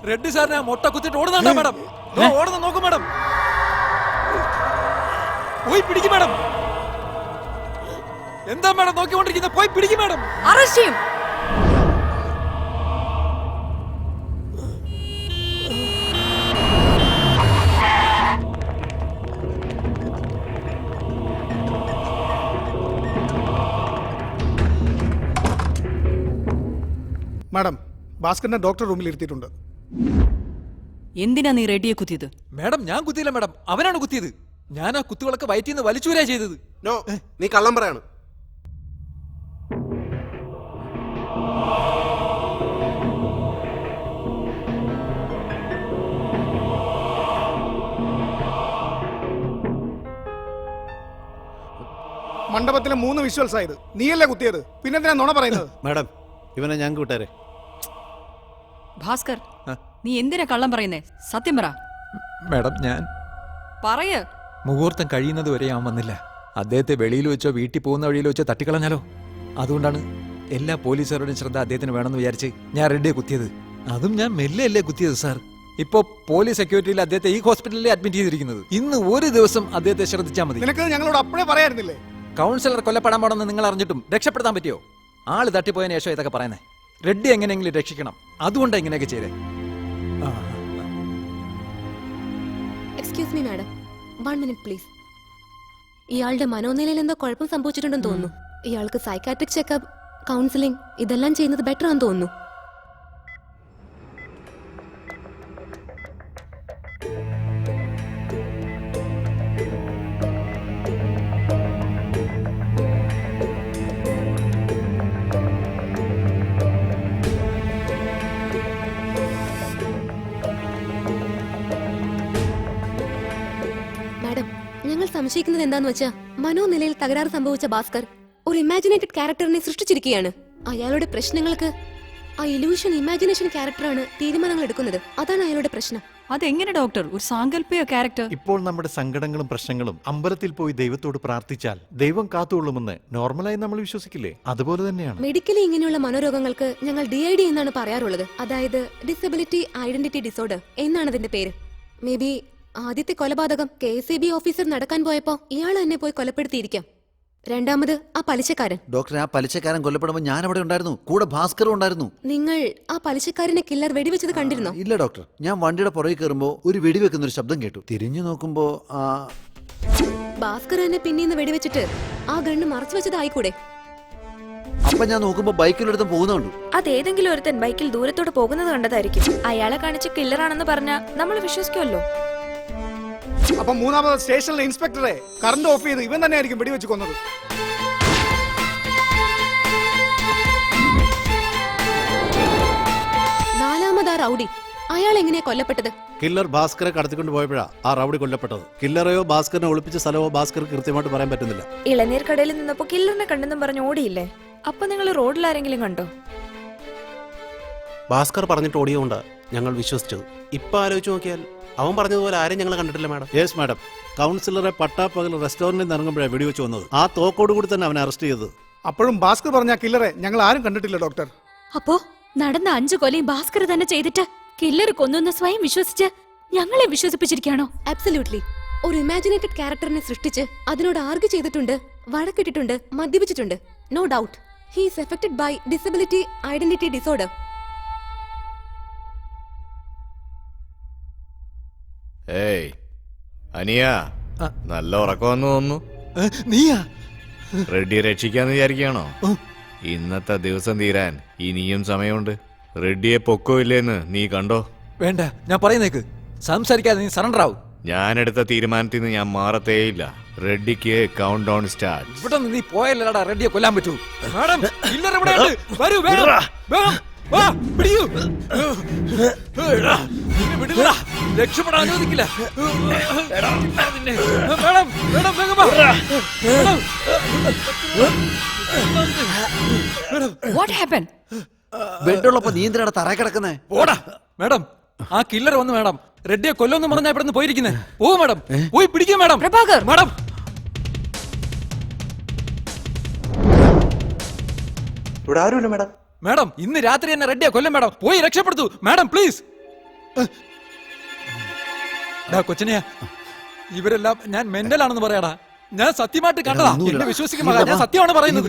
Speaker 2: റെഡ്ഡി സാറിനെ മൊട്ട കുത്തിട്ട് ഓടുന്നുണ്ടോ മാഡം? ഓടുന്ന നോക്കും മാഡം. പോയി പിടിക്കും മാഡം. എന്താ മാഡം നോക്കിക്കൊണ്ടിരിക്കുന്നത്? പോയി പിടിക്കും മാഡം.
Speaker 8: അറസ്റ്റ് ചെയ്യും.
Speaker 3: മാഡം, ഭാസ്കറിനെ ഡോക്ടർ റൂമിൽ ഇരുത്തിയിട്ടുണ്ട്.
Speaker 8: എന്തിനാ നീ റെഡിയെ കുത്തിയത്?
Speaker 2: മാഡം, ഞാൻ കുത്തിയില്ല മാഡം, അവനാണ് കുത്തിയത്. ഞാൻ ആ കുത്തുകളൊക്കെ വയറ്റിൽ നിന്ന് വലിച്ചൂരാ ചെയ്തത്.
Speaker 5: നോ, നീ കള്ളം പറയാണ്.
Speaker 3: മണ്ഡപത്തിലെ 3 വിഷ്വൽസ് ആയത് നീയല്ലേ കുത്തിയത്, പിന്നെന്തിനാ നുണ പറയുന്നത്?
Speaker 13: മാഡം, ഇവനെ ഞാൻ കൂട്ടാരെ.
Speaker 8: ഭാസ്കർ, നീ എന്തിനാ കള്ളം പറയുന്നേ? സത്യം പറ.
Speaker 2: മാഡം, ഞാൻ
Speaker 8: പറയ.
Speaker 2: മുഹൂർത്തം കഴിയുന്നത് വരെ ഞാൻ വന്നില്ല. അദ്ദേഹത്തെ വെളിയിൽ വെച്ചോ വീട്ടിൽ പോകുന്ന വഴിയിൽ വെച്ചോ തട്ടിക്കളഞ്ഞാലോ? അതുകൊണ്ടാണ് എല്ലാ പോലീസുകാരുടെയും ശ്രദ്ധ അദ്ദേഹത്തിന് വേണമെന്ന് വിചാരിച്ച് ഞാൻ റെഡിയെ കുത്തിയത്. അതും ഞാൻ മെല്ലെ അല്ലേ കുത്തിയത് സാർ. ഇപ്പോ പോലീസ് സെക്യൂരിറ്റിയിൽ അദ്ദേഹത്തെ ഈ ഹോസ്പിറ്റലിൽ അഡ്മിറ്റ് ചെയ്തിരിക്കുന്നത്. ഇന്ന് ഒരു ദിവസം അദ്ദേഹത്തെ ശ്രദ്ധിച്ചാൽ മതി.
Speaker 3: നിനക്ക് ഞങ്ങളോട് അപ്പോഴേ പറയായിരുന്നില്ലേ?
Speaker 2: കൗൺസിലർ കൊല്ലപ്പെടാൻ പാടെന്ന് നിങ്ങൾ അറിഞ്ഞിട്ടും രക്ഷപ്പെടുത്താൻ പറ്റിയോ? ആള് തട്ടിപ്പോയതിനു ശേഷം ഇതൊക്കെ പറയുന്നേ. റെഡ്ഡി എങ്ങനെയെങ്കിലും രക്ഷിക്കണം, അതുകൊണ്ടാണ് ഇങ്ങനെയൊക്കെ ചെയ്തേ.
Speaker 4: Excuse me madam, 1 minute please. ഇയാളുടെ മനോനിലയിൽ എന്തോ കുഴപ്പം സംഭവിച്ചിട്ടുണ്ടെന്ന് തോന്നുന്നു. ഇയാൾക്ക് സൈക്കാട്രിക് ചെക്കപ്പ്, കൗൺസിലിംഗ് ഇതെല്ലാം ചെയ്യുന്നത് ബെറ്റർ ആണെന്ന് തോന്നുന്നു. മാഡം, ഞങ്ങൾ സംശയിക്കുന്നത് എന്താന്ന് വെച്ചാ മനോനിലയിൽ തകരാറ് സംഭവിച്ച ഭാസ്കർ ഒരു ഇമാജിനേറ്റഡ് ക്യാരക്ടറിനെ സൃഷ്ടിച്ചിരിക്കുകയാണ്. അയാളുടെ പ്രശ്നങ്ങൾക്ക് ആ ഇലൂഷൻ ഇമാജിനേഷൻ ക്യാരക്ടറാണ് തീരുമാനങ്ങൾ എടുക്കുന്നത്. അതാണ് അയാളുടെ പ്രശ്നം.
Speaker 8: അതെങ്ങനെ ഡോക്ടർ? ഒരു സാങ്കല്പിക ക്യാരക്ടർ.
Speaker 13: ഇപ്പോൾ നമ്മുടെ സങ്കടങ്ങളും പ്രശ്നങ്ങളും അമ്പലത്തിൽ പോയി ദൈവത്തോട് പ്രാർത്ഥിച്ചാൽ ദൈവം കാത്തുകൊള്ളുമെന്ന് നോർമലായി നമ്മൾ വിശ്വസിക്കില്ലേ? അതുപോലെ തന്നെയാണ്.
Speaker 4: മെഡിക്കലി ഇങ്ങനെയുള്ള മനോരോഗങ്ങൾക്ക് ഞങ്ങൾ DID എന്നാണ് പറയാറുള്ളത്. അതായത് ഡിസബിലിറ്റി ഐഡന്റിറ്റി ഡിസോർഡർ എന്നാണ് അതിന്റെ പേര്. മേ ബി ആദ്യത്തെ കൊലപാതകം KSAB ഓഫീസർ നടക്കാൻ പോയപ്പോ ഇയാൾ എന്നെ പോയി കൊലപ്പെടുത്തിയിരിക്കാം. രണ്ടാമത് ആ പലിശക്കാരൻ.
Speaker 17: ഡോക്ടർ, ആ പലിശക്കാരൻ കൊല്ലപ്പെടുമ്പോൾ ഞാൻ അവിടെ ഉണ്ടായിരുന്നു, കൂടെ ഭാസ്കറും ഉണ്ടായിരുന്നു.
Speaker 4: നിങ്ങൾ ആ പലിശക്കാരനെ കില്ലർ വെടിവെച്ചത് കണ്ടിരുന്നോ?
Speaker 17: ഇല്ല ഡോക്ടർ, ഞാൻ വണ്ടിയുടെ പുറകെ കയറുമ്പോ ഒരു വെടിവെക്കുന്ന ഒരു ശബ്ദം കേട്ടു. തിരിഞ്ഞു നോക്കുമ്പോ
Speaker 4: ഭാസ്കർ എന്നെ പിന്നീന്ന് വെടിവെച്ചിട്ട് ആ ഗണ്ണ് മറച്ചു വെച്ചതായിക്കൂടെ?
Speaker 17: അപ്പൊ ഞാൻ നോക്കുമ്പോ ബൈക്കിലെടുത്ത് പോകുന്നുണ്ട്.
Speaker 4: അതേതെങ്കിലും ഒരുത്തൻ ബൈക്കിൽ ദൂരത്തോട്ട് പോകുന്നത് കണ്ടതായിരിക്കും. അയാളെ കാണിച്ച് കില്ലറാണെന്ന് പറഞ്ഞാൽ നമ്മൾ വിശ്വസിക്കുമല്ലോ.
Speaker 3: അപ്പൊ മൂന്നാമത് സ്റ്റേഷനിലെ ഇൻസ്പെക്ടറെ കറണ്ട് ഓഫ് ചെയ്ത് ഇവൻ തന്നെ ആയിരിക്കും വെടിവെച്ച് കൊന്നത്.
Speaker 4: നാലാമത് ആ റൗഡി, അയാൾ എങ്ങനെയാ കൊല്ലപ്പെട്ടത്?
Speaker 13: കില്ലർ ഭാസ്കറെ കടത്തിക്കൊണ്ട് പോയപ്പോഴാ ആ റൗഡി കൊല്ലപ്പെട്ടത്. കില്ലറെയോ ഭാസ്കറിനെ ഒളിപ്പിച്ച സ്ഥലമോ ഭാസ്കർ കൃത്യമായിട്ട് പറയാൻ പറ്റുന്നില്ല.
Speaker 4: ഇളനീർ കടയിൽ നിന്നപ്പോ കില്ലറിനെ കണ്ടെന്നും പറഞ്ഞ് ഓടിയില്ലേ? അപ്പൊ നിങ്ങൾ റോഡിൽ ആരെങ്കിലും കണ്ടോ?
Speaker 5: ഭാസ്കർ പറഞ്ഞിട്ട് ഓടിയോണ്ടാ ഞങ്ങൾ വിശ്വസിച്ചത്. ഇപ്പൊ ആലോചിച്ച് നോക്കിയാൽ അവൻ പറഞ്ഞതുപോലെ ആരും ഞങ്ങൾ കണ്ടിട്ടില്ല മാഡം.
Speaker 13: യെസ് മാഡം, കൗൺസിലറെ പട്ടാപ്പകൽ റെസ്റ്റോറന്റിൽ നിന്ന് ഇറങ്ങുമ്പോഴാണ് വെടിവെച്ച് വന്നത്. ആ തോക്കോട് കൂടി തന്നെ അവനെ അറസ്റ്റ് ചെയ്തത്.
Speaker 3: അപ്പോഴും ഭാസ്കർ പറഞ്ഞ കില്ലറെ ഞങ്ങൾ ആരും കണ്ടിട്ടില്ല ഡോക്ടർ.
Speaker 14: അപ്പോ നടന്ന 5 കൊലയും ഭാസ്കർ തന്നെ ചെയ്തിട്ട് കില്ലർ കൊന്നു സ്വയം വിശ്വസിച്ച് ഞങ്ങളെ വിശ്വസിപ്പിച്ചിരിക്കാണോ?
Speaker 4: അബ്സല്യൂട്ട്ലി. ഒരു ഇമാജിനേറ്റഡ് ക്യാരക്ടറിനെ സൃഷ്ടിച്ച് അതിനോട് ആർഗ്യൂ ചെയ്തിട്ടുണ്ട്, വഴക്കിട്ടിട്ടുണ്ട്, മദ്യപിച്ചിട്ടുണ്ട്. No doubt he is affected by disability identity disorder.
Speaker 16: ഏയ് അനിയ, നല്ല ഉറക്കമെന്ന് തോന്നുന്നു.
Speaker 13: നീയാ
Speaker 16: റെഡ്ഡിയെ രക്ഷിക്കാന്ന് വിചാരിക്കുകയാണോ? ഇന്നത്തെ ദിവസം തീരാൻ ഇനിയും സമയമുണ്ട്. റെഡ്ഡിയെ പൊക്കോ ഇല്ലേന്ന് നീ കണ്ടോ?
Speaker 2: വേണ്ട, ഞാൻ പറയുന്നേക്ക്. സംസാരിക്കാതെ നീ സറണ്ടർ ആവും.
Speaker 16: ഞാനെടുത്ത തീരുമാനത്തിൽ നിന്ന് ഞാൻ മാറത്തേയില്ല. റെഡ്ഡിക്ക് കൗണ്ട് ഡൗൺ സ്റ്റാർട്ട്.
Speaker 2: ഇവിടെ നിന്ന് നീ പോയല്ലടാ റെഡ്ഡിയെ കൊല്ലാൻ പറ്റൂ. മാഡം, കില്ലർ ഇവിടെയുണ്ട്. വരൂ, വേഗം വേഗം വാ, പിടിക്കൂ. എടാ, നിന്നെ വിടില്ലടാ. രക്ഷപ്പെടാൻ അനുവദിക്കില്ല. നിന്നെ. മേഡം, മേഡം, വേഗം വാ. മേഡം.
Speaker 8: What happen?
Speaker 17: ബെഡുള്ളപ്പോ നീ എന്തിനാണ് തറ കിടക്കുന്നേ?
Speaker 2: ഓടാ മേഡം, ആ കില്ലർ വന്ന് മേഡം റെഡ്ഡിയെ കൊല്ലൊന്ന് പറഞ്ഞാ ഇവിടെ നിന്ന് പോയിരിക്കുന്നേ. ഓ മേഡം, പോയി പിടിക്കൂ മേഡം.
Speaker 8: പ്രഭാകർ,
Speaker 2: മേഡം,
Speaker 18: ഇവിടെ ആരുമില്ല മേഡം.
Speaker 2: മേഡം, ഇന്ന് രാത്രി തന്നെ റെഡ്ഡിയെ കൊല്ലും മേഡം. പോയി രക്ഷപ്പെടുത്തു മേഡം, പ്ലീസ്. കൊച്ചനെയാ, ഇവരെല്ലാം ഞാൻ മെന്റൽ ആണെന്ന് പറയാടാ. ഞാൻ സത്യമായിട്ട് കണ്ടതാ. എന്നെ വിശ്വസിക്കുമ്പോ ഞാൻ സത്യമാണ് പറയുന്നത്.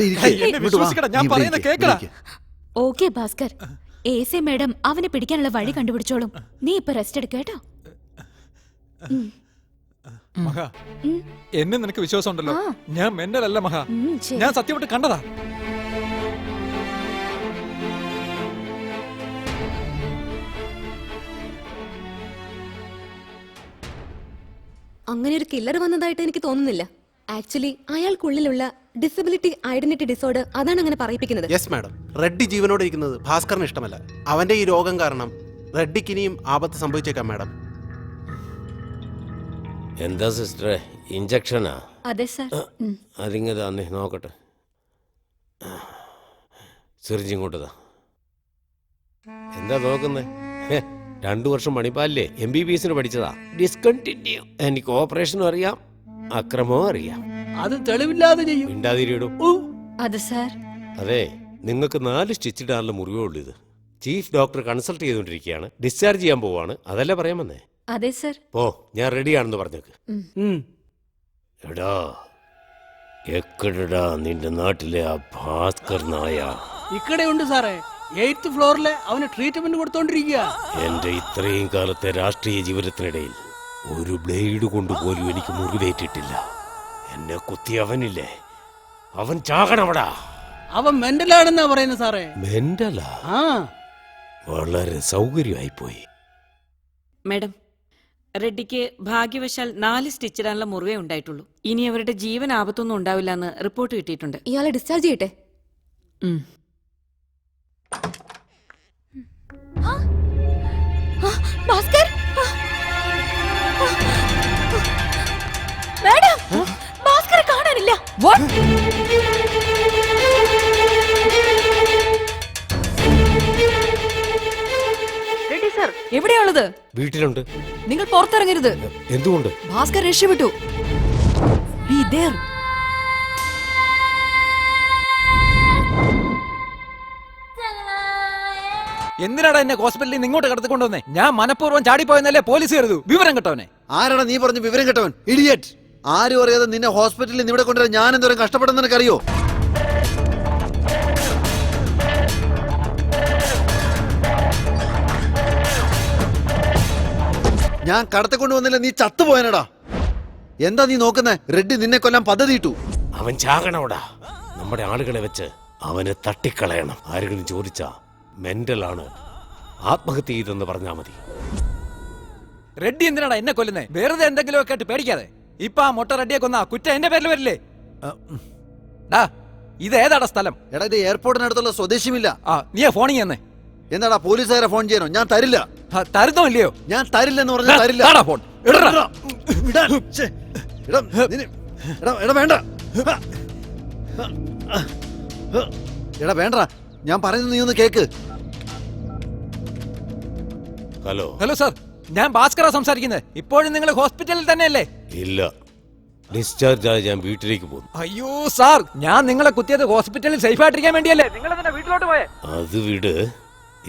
Speaker 2: എന്നെ വിശ്വസിക്കടാ, ഞാൻ പറയുന്നത് കേക്കടാ.
Speaker 14: ഓക്കെ ഭാസ്കർ, ഏസെ മേഡം അവനെ പിടിക്കാനുള്ള വഴി കണ്ടുപിടിച്ചോളും. നീ ഇപ്പൊ റെസ്റ്റ് എടുക്ക കേട്ടോ.
Speaker 2: മഹ, എന്നെ നിനക്ക് വിശ്വാസം ഉണ്ടല്ലോ. ഞാൻ മെന്റൽ അല്ല മഹ,
Speaker 14: ശരി.
Speaker 2: ഞാൻ സത്യമായിട്ട് കണ്ടതാ.
Speaker 4: അങ്ങനെ ഒരു കില്ലർ വന്നതായിട്ട് എനിക്ക് തോന്നുന്നില്ല. ആക്ച്വലി അയാൾക്കുള്ളിലുള്ള ഡിസബിലിറ്റി ഐഡന്റിറ്റി ഡിസോർഡർ അതാണ് അങ്ങനെ പറയിപ്പിക്കുന്നത്.
Speaker 5: യെസ് മാഡം, റെഡ്ഡി ജീവനോടെ ഇരിക്കുന്നത് ഭാസ്കറിന് ഇഷ്ടമല്ല. അവന്റെ ഈ രോഗം കാരണം റെഡ്ഡിക്ക് ഇനിയും ആപത്ത് സംഭവിച്ചേക്കാം മാഡം.
Speaker 7: എന്താ സിസ്റ്ററെ, ഇഞ്ചക്ഷനാ?
Speaker 14: അതെ സർ.
Speaker 7: അതിങ്ങ് തന്നെ നോക്കട്ടെ. സിറിഞ്ച് ഇങ്ങോട്ടതാ. എന്താ നോക്കുന്നേ? 2 വർഷം മണിപ്പാലില്ലേ, MBBS പഠിച്ചതാ. ഡിസ്കണ്ടിന്യൂ. എനിക്ക് ഓപ്പറേഷനും അറിയാം, അക്രമവും അറിയാം.
Speaker 15: അത് തെളിവില്ലാതെ ചെയ്യും.
Speaker 7: മിണ്ടാതിരിയിടും.
Speaker 14: അത് സാർ.
Speaker 7: അതെ, നിങ്ങൾക്ക് 4 സ്റ്റിച്ച് ഇടാനുള്ള മുറിവേ ഉള്ളൂ. ഇത് ചീഫ് ഡോക്ടർ കൺസൾട്ട് ചെയ്തുകൊണ്ടിരിക്കുകയാണ്. ഡിസ്ചാർജ് ചെയ്യാൻ പോവാണ്. അതല്ലേ പറയാൻ വന്നേ?
Speaker 14: അതെ സർ.
Speaker 7: ഓ, ഞാൻ റെഡിയാണെന്ന് പറഞ്ഞേക്ക്. എടാ, എക്കടാ നിന്റെ നാട്ടിലെ ആ ഭാസ്കർ നായ
Speaker 15: ഇക്കടെയുണ്ട് സാറേ. 8th ഫ്ലോറിലെ അവന് ട്രീറ്റ്മെന്റ് കൊടുത്തോണ്ടിരിക്കുക.
Speaker 7: എന്റെ ഇത്രയും കാലത്തെ രാഷ്ട്രീയ ജീവിതത്തിനിടയിൽ ഒരു ബ്ലേഡ് കൊണ്ടുപോലും എനിക്ക് മുറിവേറ്റിട്ടില്ല. എന്നെ കുത്തിയവനില്ലേ, അവൻ ചാകണമടാ.
Speaker 15: അവൻ മെന്റലാണെന്നാ പറയുന്നത് സാറേ.
Speaker 7: മെന്റലാ? വളരെ സൗകര്യമായി പോയി.
Speaker 9: മാഡം, റെഡ്ഡിക്ക് ഭാഗ്യവശാൽ 4 സ്റ്റിച്ചിടാനുള്ള മുറിവേ ഉണ്ടായിട്ടുള്ളൂ. ഇനി അവരുടെ ജീവൻ ആപത്തൊന്നും ഉണ്ടാവില്ല എന്ന് റിപ്പോർട്ട് കിട്ടിയിട്ടുണ്ട്.
Speaker 4: ഇയാളെ ഡിസ്ചാർജ് ചെയ്യട്ടെ.
Speaker 14: ഭാസ്കർ, മാഡം, ഭാസ്കറെ കാണാനില്ല.
Speaker 8: എവിടെയാണുള്ളത്?
Speaker 7: വീട്ടിലുണ്ട്.
Speaker 8: നിങ്ങൾ പുറത്തിറങ്ങരുത്.
Speaker 7: എന്തുകൊണ്ട്?
Speaker 8: ഭാസ്കർ രക്ഷപ്പെട്ടു. Be there.
Speaker 2: എന്തിനാടാ എന്നെ ഹോസ്പിറ്റലിൽ നിന്ന് ഇങ്ങോട്ട് കടത്തിക്കൊണ്ടുവന്നേ? ഞാൻ മനഃപൂർവ്വം ചാടിപ്പോയെന്നല്ലേ പോലീസ് കരുതൂ. വിവരം കേട്ടവനെ.
Speaker 17: ആരാടാ നീ പറഞ്ഞു വിവരം കേട്ടവൻ? ഇഡിയറ്റ്. ആരും അറിയാതെ നിന്നെ ഹോസ്പിറ്റലിൽ നിന്ന് ഇവിടെ കൊണ്ടുവരാൻ ഞാൻ എന്തോരം കഷ്ടപ്പെടുന്ന നിനക്കറിയോ? ഞാൻ കടത്തിക്കൊണ്ടുവന്നില്ല, നീ ചത്തുപോയനടാ. എന്താ നീ നോക്കുന്നേ? റെഡ്ഡി നിന്നെ കൊല്ലാൻ പദ്ധതി ഇട്ടു.
Speaker 7: അവൻ ചാകണോടാ. നമ്മുടെ ആളുകളെ വെച്ച് അവനെ തട്ടിക്കളയണം. ആരെങ്കിലും ചോദിച്ചാ മെന്റലാണ്, ആത്മഹത്യ ചെയ്തെന്ന് പറഞ്ഞാ മതി.
Speaker 2: റെഡ്ഡി എന്തിനാടാ എന്നെ കൊല്ലുന്നേ? വെറുതെ എന്തെങ്കിലും ഒക്കെ ആയിട്ട് പേടിക്കാതെ. ഇപ്പൊ ആ മൊട്ട റെഡ്ഡിയെ കൊന്ന കുറ്റം എന്റെ പേരിൽ വരില്ലേ? ഇത് ഏതാടാ സ്ഥലം?
Speaker 17: എടാ, ഇത് എയർപോർട്ടിനടുത്തുള്ള സ്വദേശിമില്ല.
Speaker 2: നീ ഫോണിങ് തന്നെ.
Speaker 17: എന്താടാ പോലീസുകാരെ ഫോൺ ചെയ്യണോ? ഞാൻ തരില്ല.
Speaker 2: തരുന്നോ ഇല്ലയോ?
Speaker 17: ഞാൻ തരില്ലെന്ന് പറഞ്ഞാൽ തരില്ല.
Speaker 2: ഫോൺ
Speaker 17: വേണ്ട. എടാ വേണ്ട, ഞാൻ പറയുന്നത് നീ ഒന്ന് കേക്ക്.
Speaker 7: ഹലോ
Speaker 2: ഹലോ സാർ, ഞാൻ ഭാസ്കറാ സംസാരിക്കുന്നത്. ഇപ്പോഴും നിങ്ങൾ ഹോസ്പിറ്റലിൽ തന്നെയല്ലേ?
Speaker 7: ഇല്ല, ഡിസ്ചാർജ് ആയി ഞാൻ വീട്ടിലേക്ക് പോകുന്നു.
Speaker 2: അയ്യോ സാർ, ഞാൻ നിങ്ങളെ കുത്തിയത് ഹോസ്പിറ്റലിൽ സേഫ് ആയിട്ടിരിക്കാൻ വേണ്ടിയല്ലേ. നിങ്ങൾ തന്നെ വീട്ടിലോട്ട് പോയേ.
Speaker 7: അത് വിട്.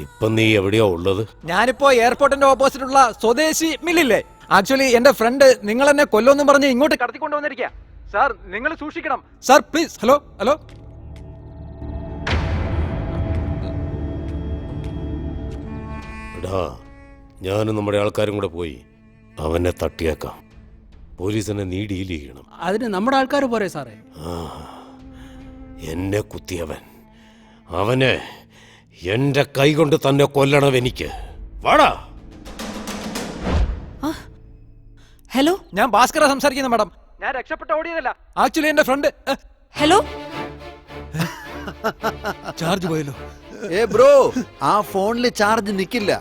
Speaker 7: ഇപ്പൊ നീ എവിടെയാ ഉള്ളത്?
Speaker 2: ഞാനിപ്പോ എയർപോർട്ടിന്റെ ഓപ്പോസിറ്റ് ഉള്ള സ്വദേശി മില്ലില്ലേ. ആക്ച്വലി എന്റെ ഫ്രണ്ട് നിങ്ങൾ എന്നെ കൊല്ലോന്നും പറഞ്ഞ് ഇങ്ങോട്ട് കടത്തിക്കൊണ്ടുവന്നിരിക്കുക. സാർ നിങ്ങൾ സൂക്ഷിക്കണം സാർ, പ്ലീസ്. Hello hello.
Speaker 7: എടാ, ഞാനും നമ്മുടെ ആൾക്കാരും കൂടെ പോയി അവനെ തട്ടിയേക്കാം. പോലീസിനെ നീ ഡീൽ ചെയ്യണം.
Speaker 15: അതിന് നമ്മുടെ ആൾക്കാർ പോരെ സാറേ?
Speaker 7: എന്നെ കുത്തിയവൻ, അവനെ എന്റെ കൈ കൊണ്ട് തന്നെ കൊല്ലണം എനിക്ക്. വാടാ.
Speaker 8: ഹലോ,
Speaker 2: ഞാൻ ഭാസ്കര സംസാരിക്കുന്ന മാഡം. ഞാൻ രക്ഷപ്പെട്ട ഓടിയതല്ല. ആക്ച്വലി എന്റെ ഫ്രണ്ട്.
Speaker 8: ഹലോ,
Speaker 2: ചാർജ് പോയല്ലോ.
Speaker 17: ബ്രോ, ആ ഫോണില് ചാർജ് നിക്കില്ല.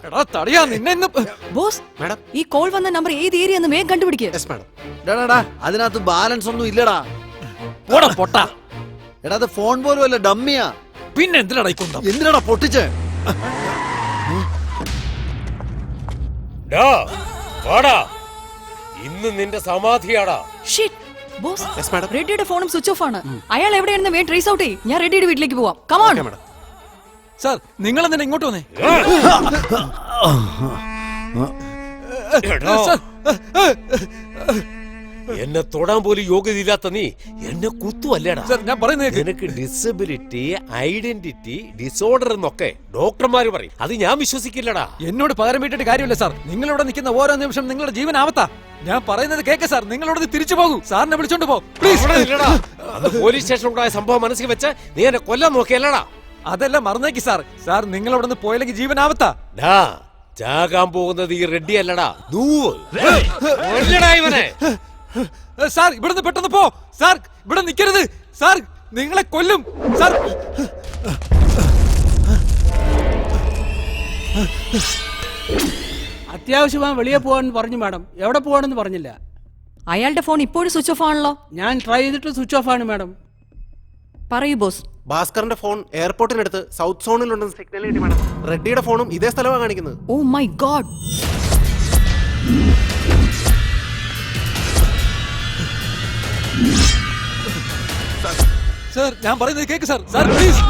Speaker 8: ബോസ്, ഈ കോൾ വന്ന നമ്പർ ഏത് ഏരിയ എന്ന് വേഗം കണ്ടുപിടിക്കുക.
Speaker 17: അതിനകത്ത് ബാലൻസ് ഒന്നും ഇല്ലടാ.
Speaker 2: പൊട്ടാ.
Speaker 17: എടാ, അത് ഫോൺ പോലും അല്ല, ഡമ്മിയാ.
Speaker 2: പിന്നെ എന്തിനാടാ
Speaker 17: എന്തിനാടാ പൊട്ടിച്ചേ?
Speaker 7: ഇന്ന് നിന്റെ സമാധിയാടാ.
Speaker 8: ബോസ്, റെഡ്ഡിയുടെ ഫോണും സ്വിച്ച് ഓഫ് ആണ്. അയാൾ എവിടെയാണെന്ന് വേഗം ട്രേസ് ഔട്ട് ചെയ്യ്. ഞാൻ റെഡ്ഡിയുടെ വീട്ടിലേക്ക് പോവാം. കമോൺ.
Speaker 2: സാർ, നിങ്ങൾ എന്തിനാ ഇങ്ങോട്ട് വന്നേ?
Speaker 7: എന്നെ തൊടാൻ പോലും യോഗ്യതയില്ലാത്ത നീ എന്നെ കുത്തുവല്ലേടാ.
Speaker 2: ഞാൻ പറയുന്നത്
Speaker 7: നിനക്ക് ഡിസബിലിറ്റി, ഐഡന്റിറ്റി ഡിസോർഡർ എന്നൊക്കെ ഡോക്ടർമാര് പറയും. അത് ഞാൻ വിശ്വസിക്കില്ലടാ.
Speaker 2: എന്നോട് പകരം വീട്ടിട്ട് കാര്യമില്ല സാർ. നിങ്ങളിവിടെ നിൽക്കുന്ന ഓരോ നിമിഷം നിങ്ങളുടെ ജീവൻ ആവത്താ. ഞാൻ പറയുന്നത് കേക്ക് സാർ. നിങ്ങളോട് തിരിച്ചു പോകൂ. സാറിനെ വിളിച്ചോണ്ട് പോ പ്ലീസ്.
Speaker 7: പോലീസ് സ്റ്റേഷൻ ഉണ്ടായ സംഭവം മനസ്സിൽ വെച്ച് നീ എന്നെ കൊല്ലാൻ നോക്കിയല്ലടാ.
Speaker 2: അതെല്ലാം മറന്നേക്ക് സാർ. സാർ നിങ്ങൾ അവിടെ നിന്ന് പോയില്ലെങ്കിൽ ജീവൻ ആവത്താ.
Speaker 7: ചാകാൻ പോകുന്നത് ഈ റെഡ്ഡി അല്ലടാ. ഇവനെ
Speaker 2: സാർ ഇവിടുന്ന് പെട്ടെന്ന് പോ. സാർ ഇവിടെ നിൽക്കരുത്. സാർ നിങ്ങളെ കൊല്ലും സാർ.
Speaker 15: അത്യാവശ്യമായി വെളിയെ പോകാൻ പറഞ്ഞു മാഡം. എവിടെ പോവാണെന്ന് പറഞ്ഞില്ല.
Speaker 8: അയാളുടെ ഫോൺ ഇപ്പോഴും സ്വിച്ച് ഓഫ് ആണല്ലോ.
Speaker 15: ഞാൻ ട്രൈ ചെയ്തിട്ട് സ്വിച്ച് ഓഫ് ആണ് മാഡം.
Speaker 8: പറയൂ ബോസ്.
Speaker 5: ഭാസ്കറിന്റെ ഫോൺ എയർപോർട്ടിനടുത്ത് സൗത്ത് സോണിലുണ്ടെന്ന് സിഗ്നൽ കിട്ടി മാഡം. റെഡ്ഡിയുടെ ഫോണും ഇതേ സ്ഥലമാണ് കാണിക്കുന്നത്.
Speaker 8: ഓ മൈ ഗോഡ്.
Speaker 2: സാർ ഞാൻ പറയുന്നത് കേക്ക് സാർ. Sir please.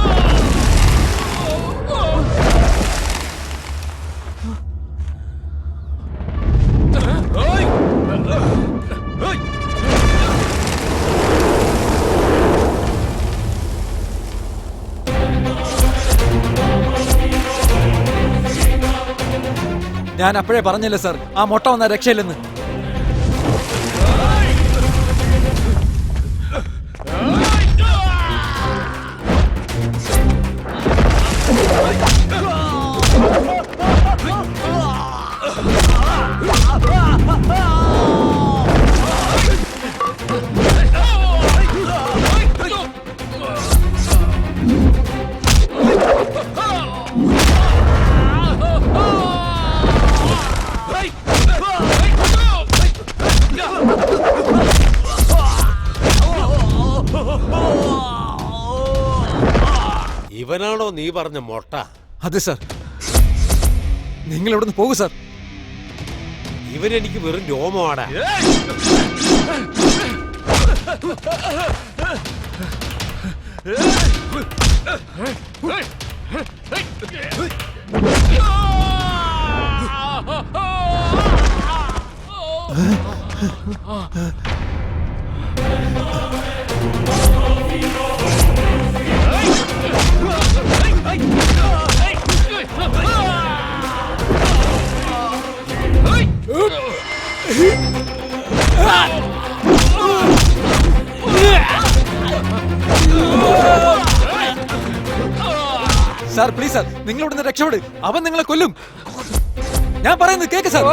Speaker 2: ഞാൻ അപ്പോഴേ പറഞ്ഞില്ലേ സാർ, ആ മുട്ട വന്ന രക്ഷയില്ലെന്ന്.
Speaker 7: ഇവനാണോ നീ പറഞ്ഞ മൊട്ട?
Speaker 2: അതെ സാർ. നിങ്ങൾ ഇവിടുന്ന് പോകും സാർ.
Speaker 7: ഇവനെനിക്ക് വെറും രോമമാടാ.
Speaker 2: സാർ പ്ലീസ് സാർ, നിങ്ങൾ ഇവിടുന്ന് രക്ഷപ്പെട്. അവൻ നിങ്ങളെ കൊല്ലും. ഞാൻ പറയുന്നത് കേക്ക് സാർ.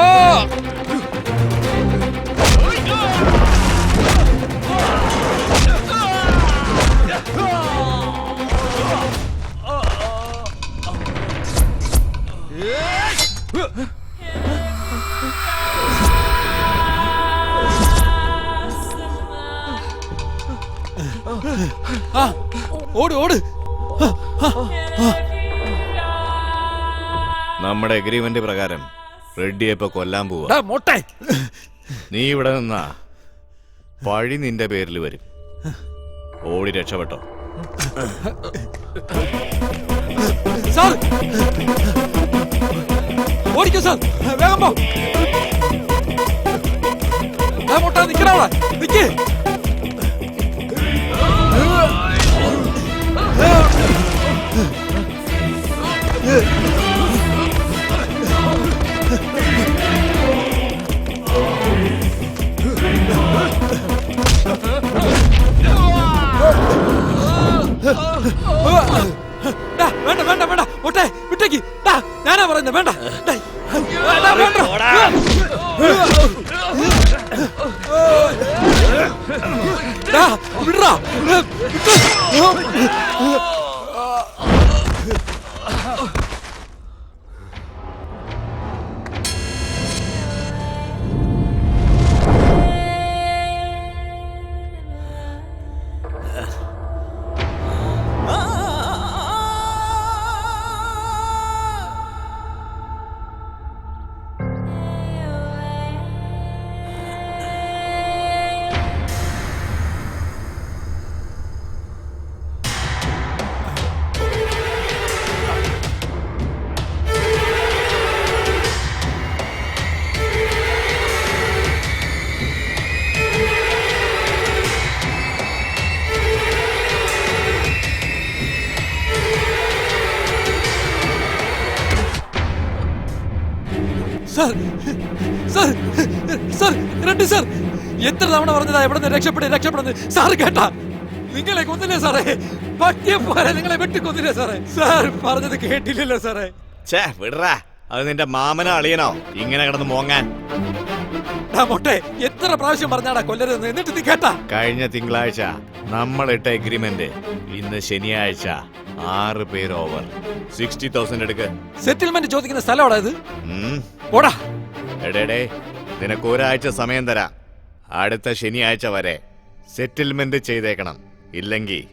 Speaker 2: ഓട് ഓട്.
Speaker 16: നമ്മുടെ അഗ്രിമെന്റ് പ്രകാരം റെഡ്ഡിയെ ഇപ്പൊ കൊല്ലാൻ പോവാ.
Speaker 2: മോട്ടെ,
Speaker 16: നീ ഇവിടെ നിന്നാ പഴി നിന്റെ പേരിൽ വരും. ഓടി രക്ഷപ്പെട്ടോ.
Speaker 2: സാർ ഓടിക്കോ സാർ, വേഗം പോ. നിക്കണ നിക്ക്. വേണ്ട വേണ്ട വേണ്ട ഒട്ടെ വിട്ടേക്ക്. ഞാനാ പറയുന്നത് വേണ്ട. വിടറാ. Sir sir sir Reddy sir, എത്ര തവണ പറഞ്ഞതാ എവിടെ നിന്ന് രക്ഷപ്പെടുന്നത്. സാർ കേട്ടാ? നിങ്ങളെ കൊന്നില്ലേ സാറേ? പട്ടിയെ പോലെ നിങ്ങളെ വെട്ടിക്കൊന്നില്ലേ സാറേ? സാർ പറഞ്ഞത് കേട്ടില്ലല്ലോ സാറേ.
Speaker 16: വിടറാ, അത് നിന്റെ മാമനോ അളിയനോ ഇങ്ങനെ കിടന്ന് മോങ്ങാൻ?
Speaker 2: മോട്ടെ, എത്ര പ്രാവശ്യം പറഞ്ഞാടാ കൊല്ലരുതെന്ന്, എന്നിട്ട് നീ കേട്ടാ?
Speaker 16: കഴിഞ്ഞ തിങ്കളാഴ്ച നമ്മളിട്ട എഗ്രിമെന്റ് ഇന്ന് ശനിയാഴ്ച 6 പേര് ഓവർ. 60,000 എടുക്ക്.
Speaker 2: സെറ്റിൽമെന്റ് ചോദിക്കുന്ന സ്ഥലമാടാ ഇത്? പോടാ.
Speaker 16: എടേ, നിനക്ക് ഒരാഴ്ച സമയം തരാം. അടുത്ത ശനിയാഴ്ച വരെ സെറ്റിൽമെന്റ് ചെയ്തേക്കണം. ഇല്ലെങ്കിൽ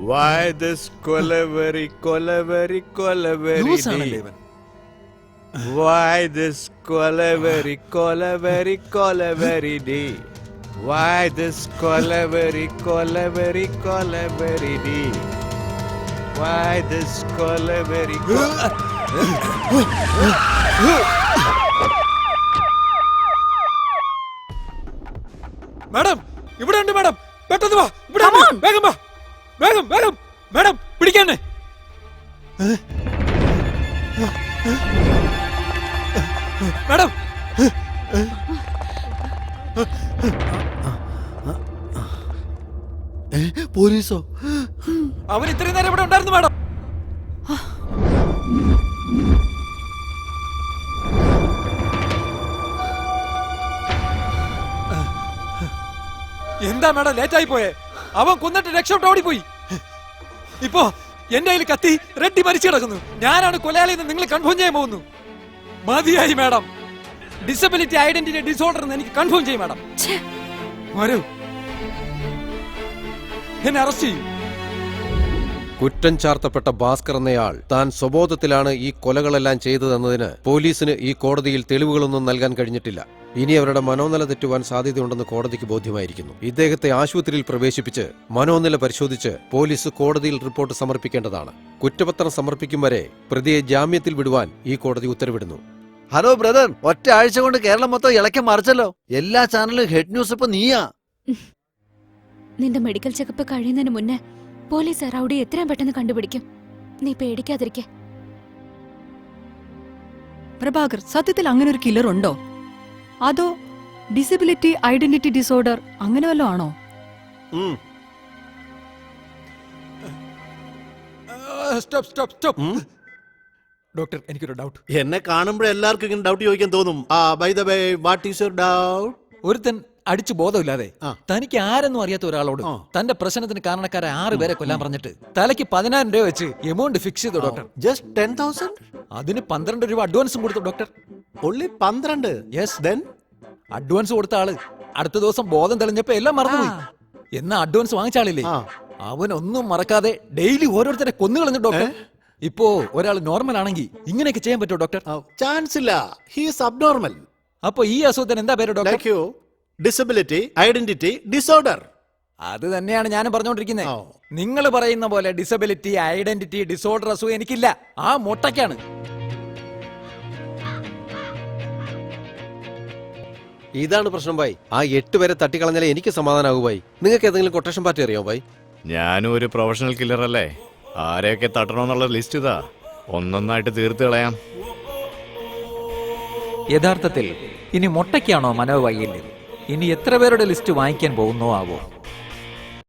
Speaker 16: Why this Kolaveri Kolaveri Kolaveri? Why this Kolaveri Kolaveri Kolaveri D? Why this Kolaveri Kolaveri Kolaveri D? Why this Kolaveri?
Speaker 2: Madam ഇവിടെ ഉണ്ട് മാഡം, പെട്ടെന്ന് വാ. ഇവിടെ വേഗം വാ, വേഗം വേഗം. മാഡം പിടിക്കാനെ. മാഡം
Speaker 17: പോലീസോ?
Speaker 2: അവൻ ഇത്രയും നേരം ഇവിടെ ഉണ്ടായിരുന്നു മാഡം. എന്താ മാഡം ലേറ്റ് ആയി പോയേ? അവൻ കൊന്നിട്ട് രക്ഷപ്പെട്ട് ഓടിപ്പോയി. ഇപ്പോ എന്റെ കയ്യിൽ കത്തി റെഡ്ഡി മരിച്ചു കിടക്കുന്നു. ഞാനാണ് കൊലയാളിയെന്ന് നിങ്ങൾ കൺഫേം ചെയ്യാൻ പോകുന്നു. മതിയായി മാഡം. ഡിസബിലിറ്റി ഐഡന്റിറ്റി ഡിസോർഡർ എന്ന് എനിക്ക് കൺഫേം ചെയ്യും മാഡം. വരൂ, എന്നെ അറസ്റ്റ് ചെയ്യൂ.
Speaker 19: കുറ്റം ചാർത്തപ്പെട്ട ഭാസ്കർ എന്നയാൾ താൻ സ്വബോധത്തിലാണ് ഈ കൊലകളെല്ലാം ചെയ്തതെന്നതിന് പോലീസിന് ഈ കോടതിയിൽ തെളിവുകളൊന്നും നൽകാൻ കഴിഞ്ഞിട്ടില്ല. ഇനി അവരുടെ മനോനില തെറ്റുവാൻ സാധ്യതയുണ്ടെന്ന് കോടതിക്ക് ബോധ്യമായിരിക്കുന്നു. ഇദ്ദേഹത്തെ ആശുപത്രിയിൽ പ്രവേശിപ്പിച്ച് മനോനില പരിശോധിച്ച് പോലീസ് കോടതിയിൽ റിപ്പോർട്ട് സമർപ്പിക്കേണ്ടതാണ്. കുറ്റപത്രം സമർപ്പിക്കും വരെ പ്രതിയെ ജാമ്യത്തിൽ വിടുവാൻ ഈ കോടതി ഉത്തരവിടുന്നു.
Speaker 17: ഹലോ ബ്രദർ, ഒറ്റ ആഴ്ച കൊണ്ട് കേരളം മൊത്തം ഇളക്കം മറിച്ചല്ലോ. എല്ലാ ചാനലും ഹെഡ് ന്യൂസ് ഇപ്പൊ നീയാ.
Speaker 14: നിന്റെ മെഡിക്കൽ ചെക്കപ്പ് കഴിയുന്നതിന് മുന്നേ പോലീസ് റൗഡിയെ എത്രയും പെട്ടെന്ന് കണ്ടുപിടിക്കും. നീ പേടിക്കാതിരിക്കെ.
Speaker 8: പ്രഭാകർ, സത്യത്തിൽ അങ്ങനെ ഒരു കില്ലർ ഉണ്ടോ? അതോ ഡിസബിലിറ്റി ഐഡന്റിറ്റി ഡിസോർഡർ അങ്ങനെ വല്ലതും ആണോ?
Speaker 2: ഡോക്ടർ, എനിക്കൊരു ഡൗട്ട്.
Speaker 7: എന്നെ കാണുമ്പോൾ എല്ലാവർക്കും ഇങ്ങനെ ഡൗട്ട് ചോദിക്കാൻ തോന്നും. By the way, what is your doubt?
Speaker 2: ഒരുത്തൻ അടിച്ചു ബോധമില്ലാതെ തനിക്ക് ആരെന്നും അറിയാത്ത ഒരാളോട് തന്റെ പ്രശ്നത്തിന് കാരണക്കാരെ 6 പേരെ കൊല്ലാൻ പറഞ്ഞിട്ട് തലയ്ക്ക് 10,000 രൂപ വെച്ച് എമൗണ്ട് ഫിക്സ് ചെയ്തു ഡോക്ടർ.
Speaker 7: ജസ്റ്റ് 10,000?
Speaker 2: അതിന് 12 രൂപ അഡ്വാൻസും കൊടുത്തു doctor.
Speaker 7: only 12?
Speaker 2: Yes. Then advance കൊടുത്ത ആള് അടുത്ത ദിവസം ബോധം തെളിഞ്ഞപ്പോ എല്ലാം മറന്നുപോയി. എന്നാ അഡ്വാൻസ് വാങ്ങിച്ച ആളില്ലേ, അവനൊന്നും മറക്കാതെ ഡെയിലി ഓരോരുത്തരെ കൊന്നു കളഞ്ഞു ഡോക്ടർ. ഇപ്പോ ഒരാൾ നോർമൽ ആണെങ്കിൽ ഇങ്ങനെയൊക്കെ ചെയ്യാൻ പറ്റുമോ ഡോക്ടർ?
Speaker 7: ചാൻസ് ഇല്ല. He's abnormal.
Speaker 2: അപ്പൊ ഈ അസുഖത്തിന് എന്താ പേര് ഡോക്ടർ?
Speaker 7: Disability identity disorder.
Speaker 2: അത് തന്നെയാണ് ഞാനും പറഞ്ഞുകൊണ്ടിരിക്കുന്നത്. നിങ്ങൾ പറയുന്ന പോലെ ഡിസബിലിറ്റി ഐഡന്റിറ്റി ഡിസോർഡർ അസുഖം എനിക്കില്ല. ആ മൊട്ടയ്ക്കാണ്.
Speaker 19: ഇതാണ് പ്രശ്നം ഭായി. ആ 8 പേരെ തട്ടിക്കളഞ്ഞാലേ എനിക്ക് സമാധാനാകൂ ഭായി. നിങ്ങൾക്ക് ഏതെങ്കിലും കൊട്ടേഷൻ പാർട്ടി അറിയാമോ ഭായി?
Speaker 16: ഞാനും ഒരു പ്രൊഫഷണൽ കില്ലർ അല്ലേ. ആരെയൊക്കെ തട്ടണമെന്നുള്ള ലിസ്റ്റ് ഇതാ, ഒന്നൊന്നായിട്ട് തീർത്ത് കളയാം.
Speaker 2: യഥാർത്ഥത്തിൽ ഇനി മൊട്ടയ്ക്കാണോ മനോവൈകല്യം? ഇനി എത്ര പേരുടെ ലിസ്റ്റ് വാങ്ങിക്കാൻ പോകുന്നോ ആവോ?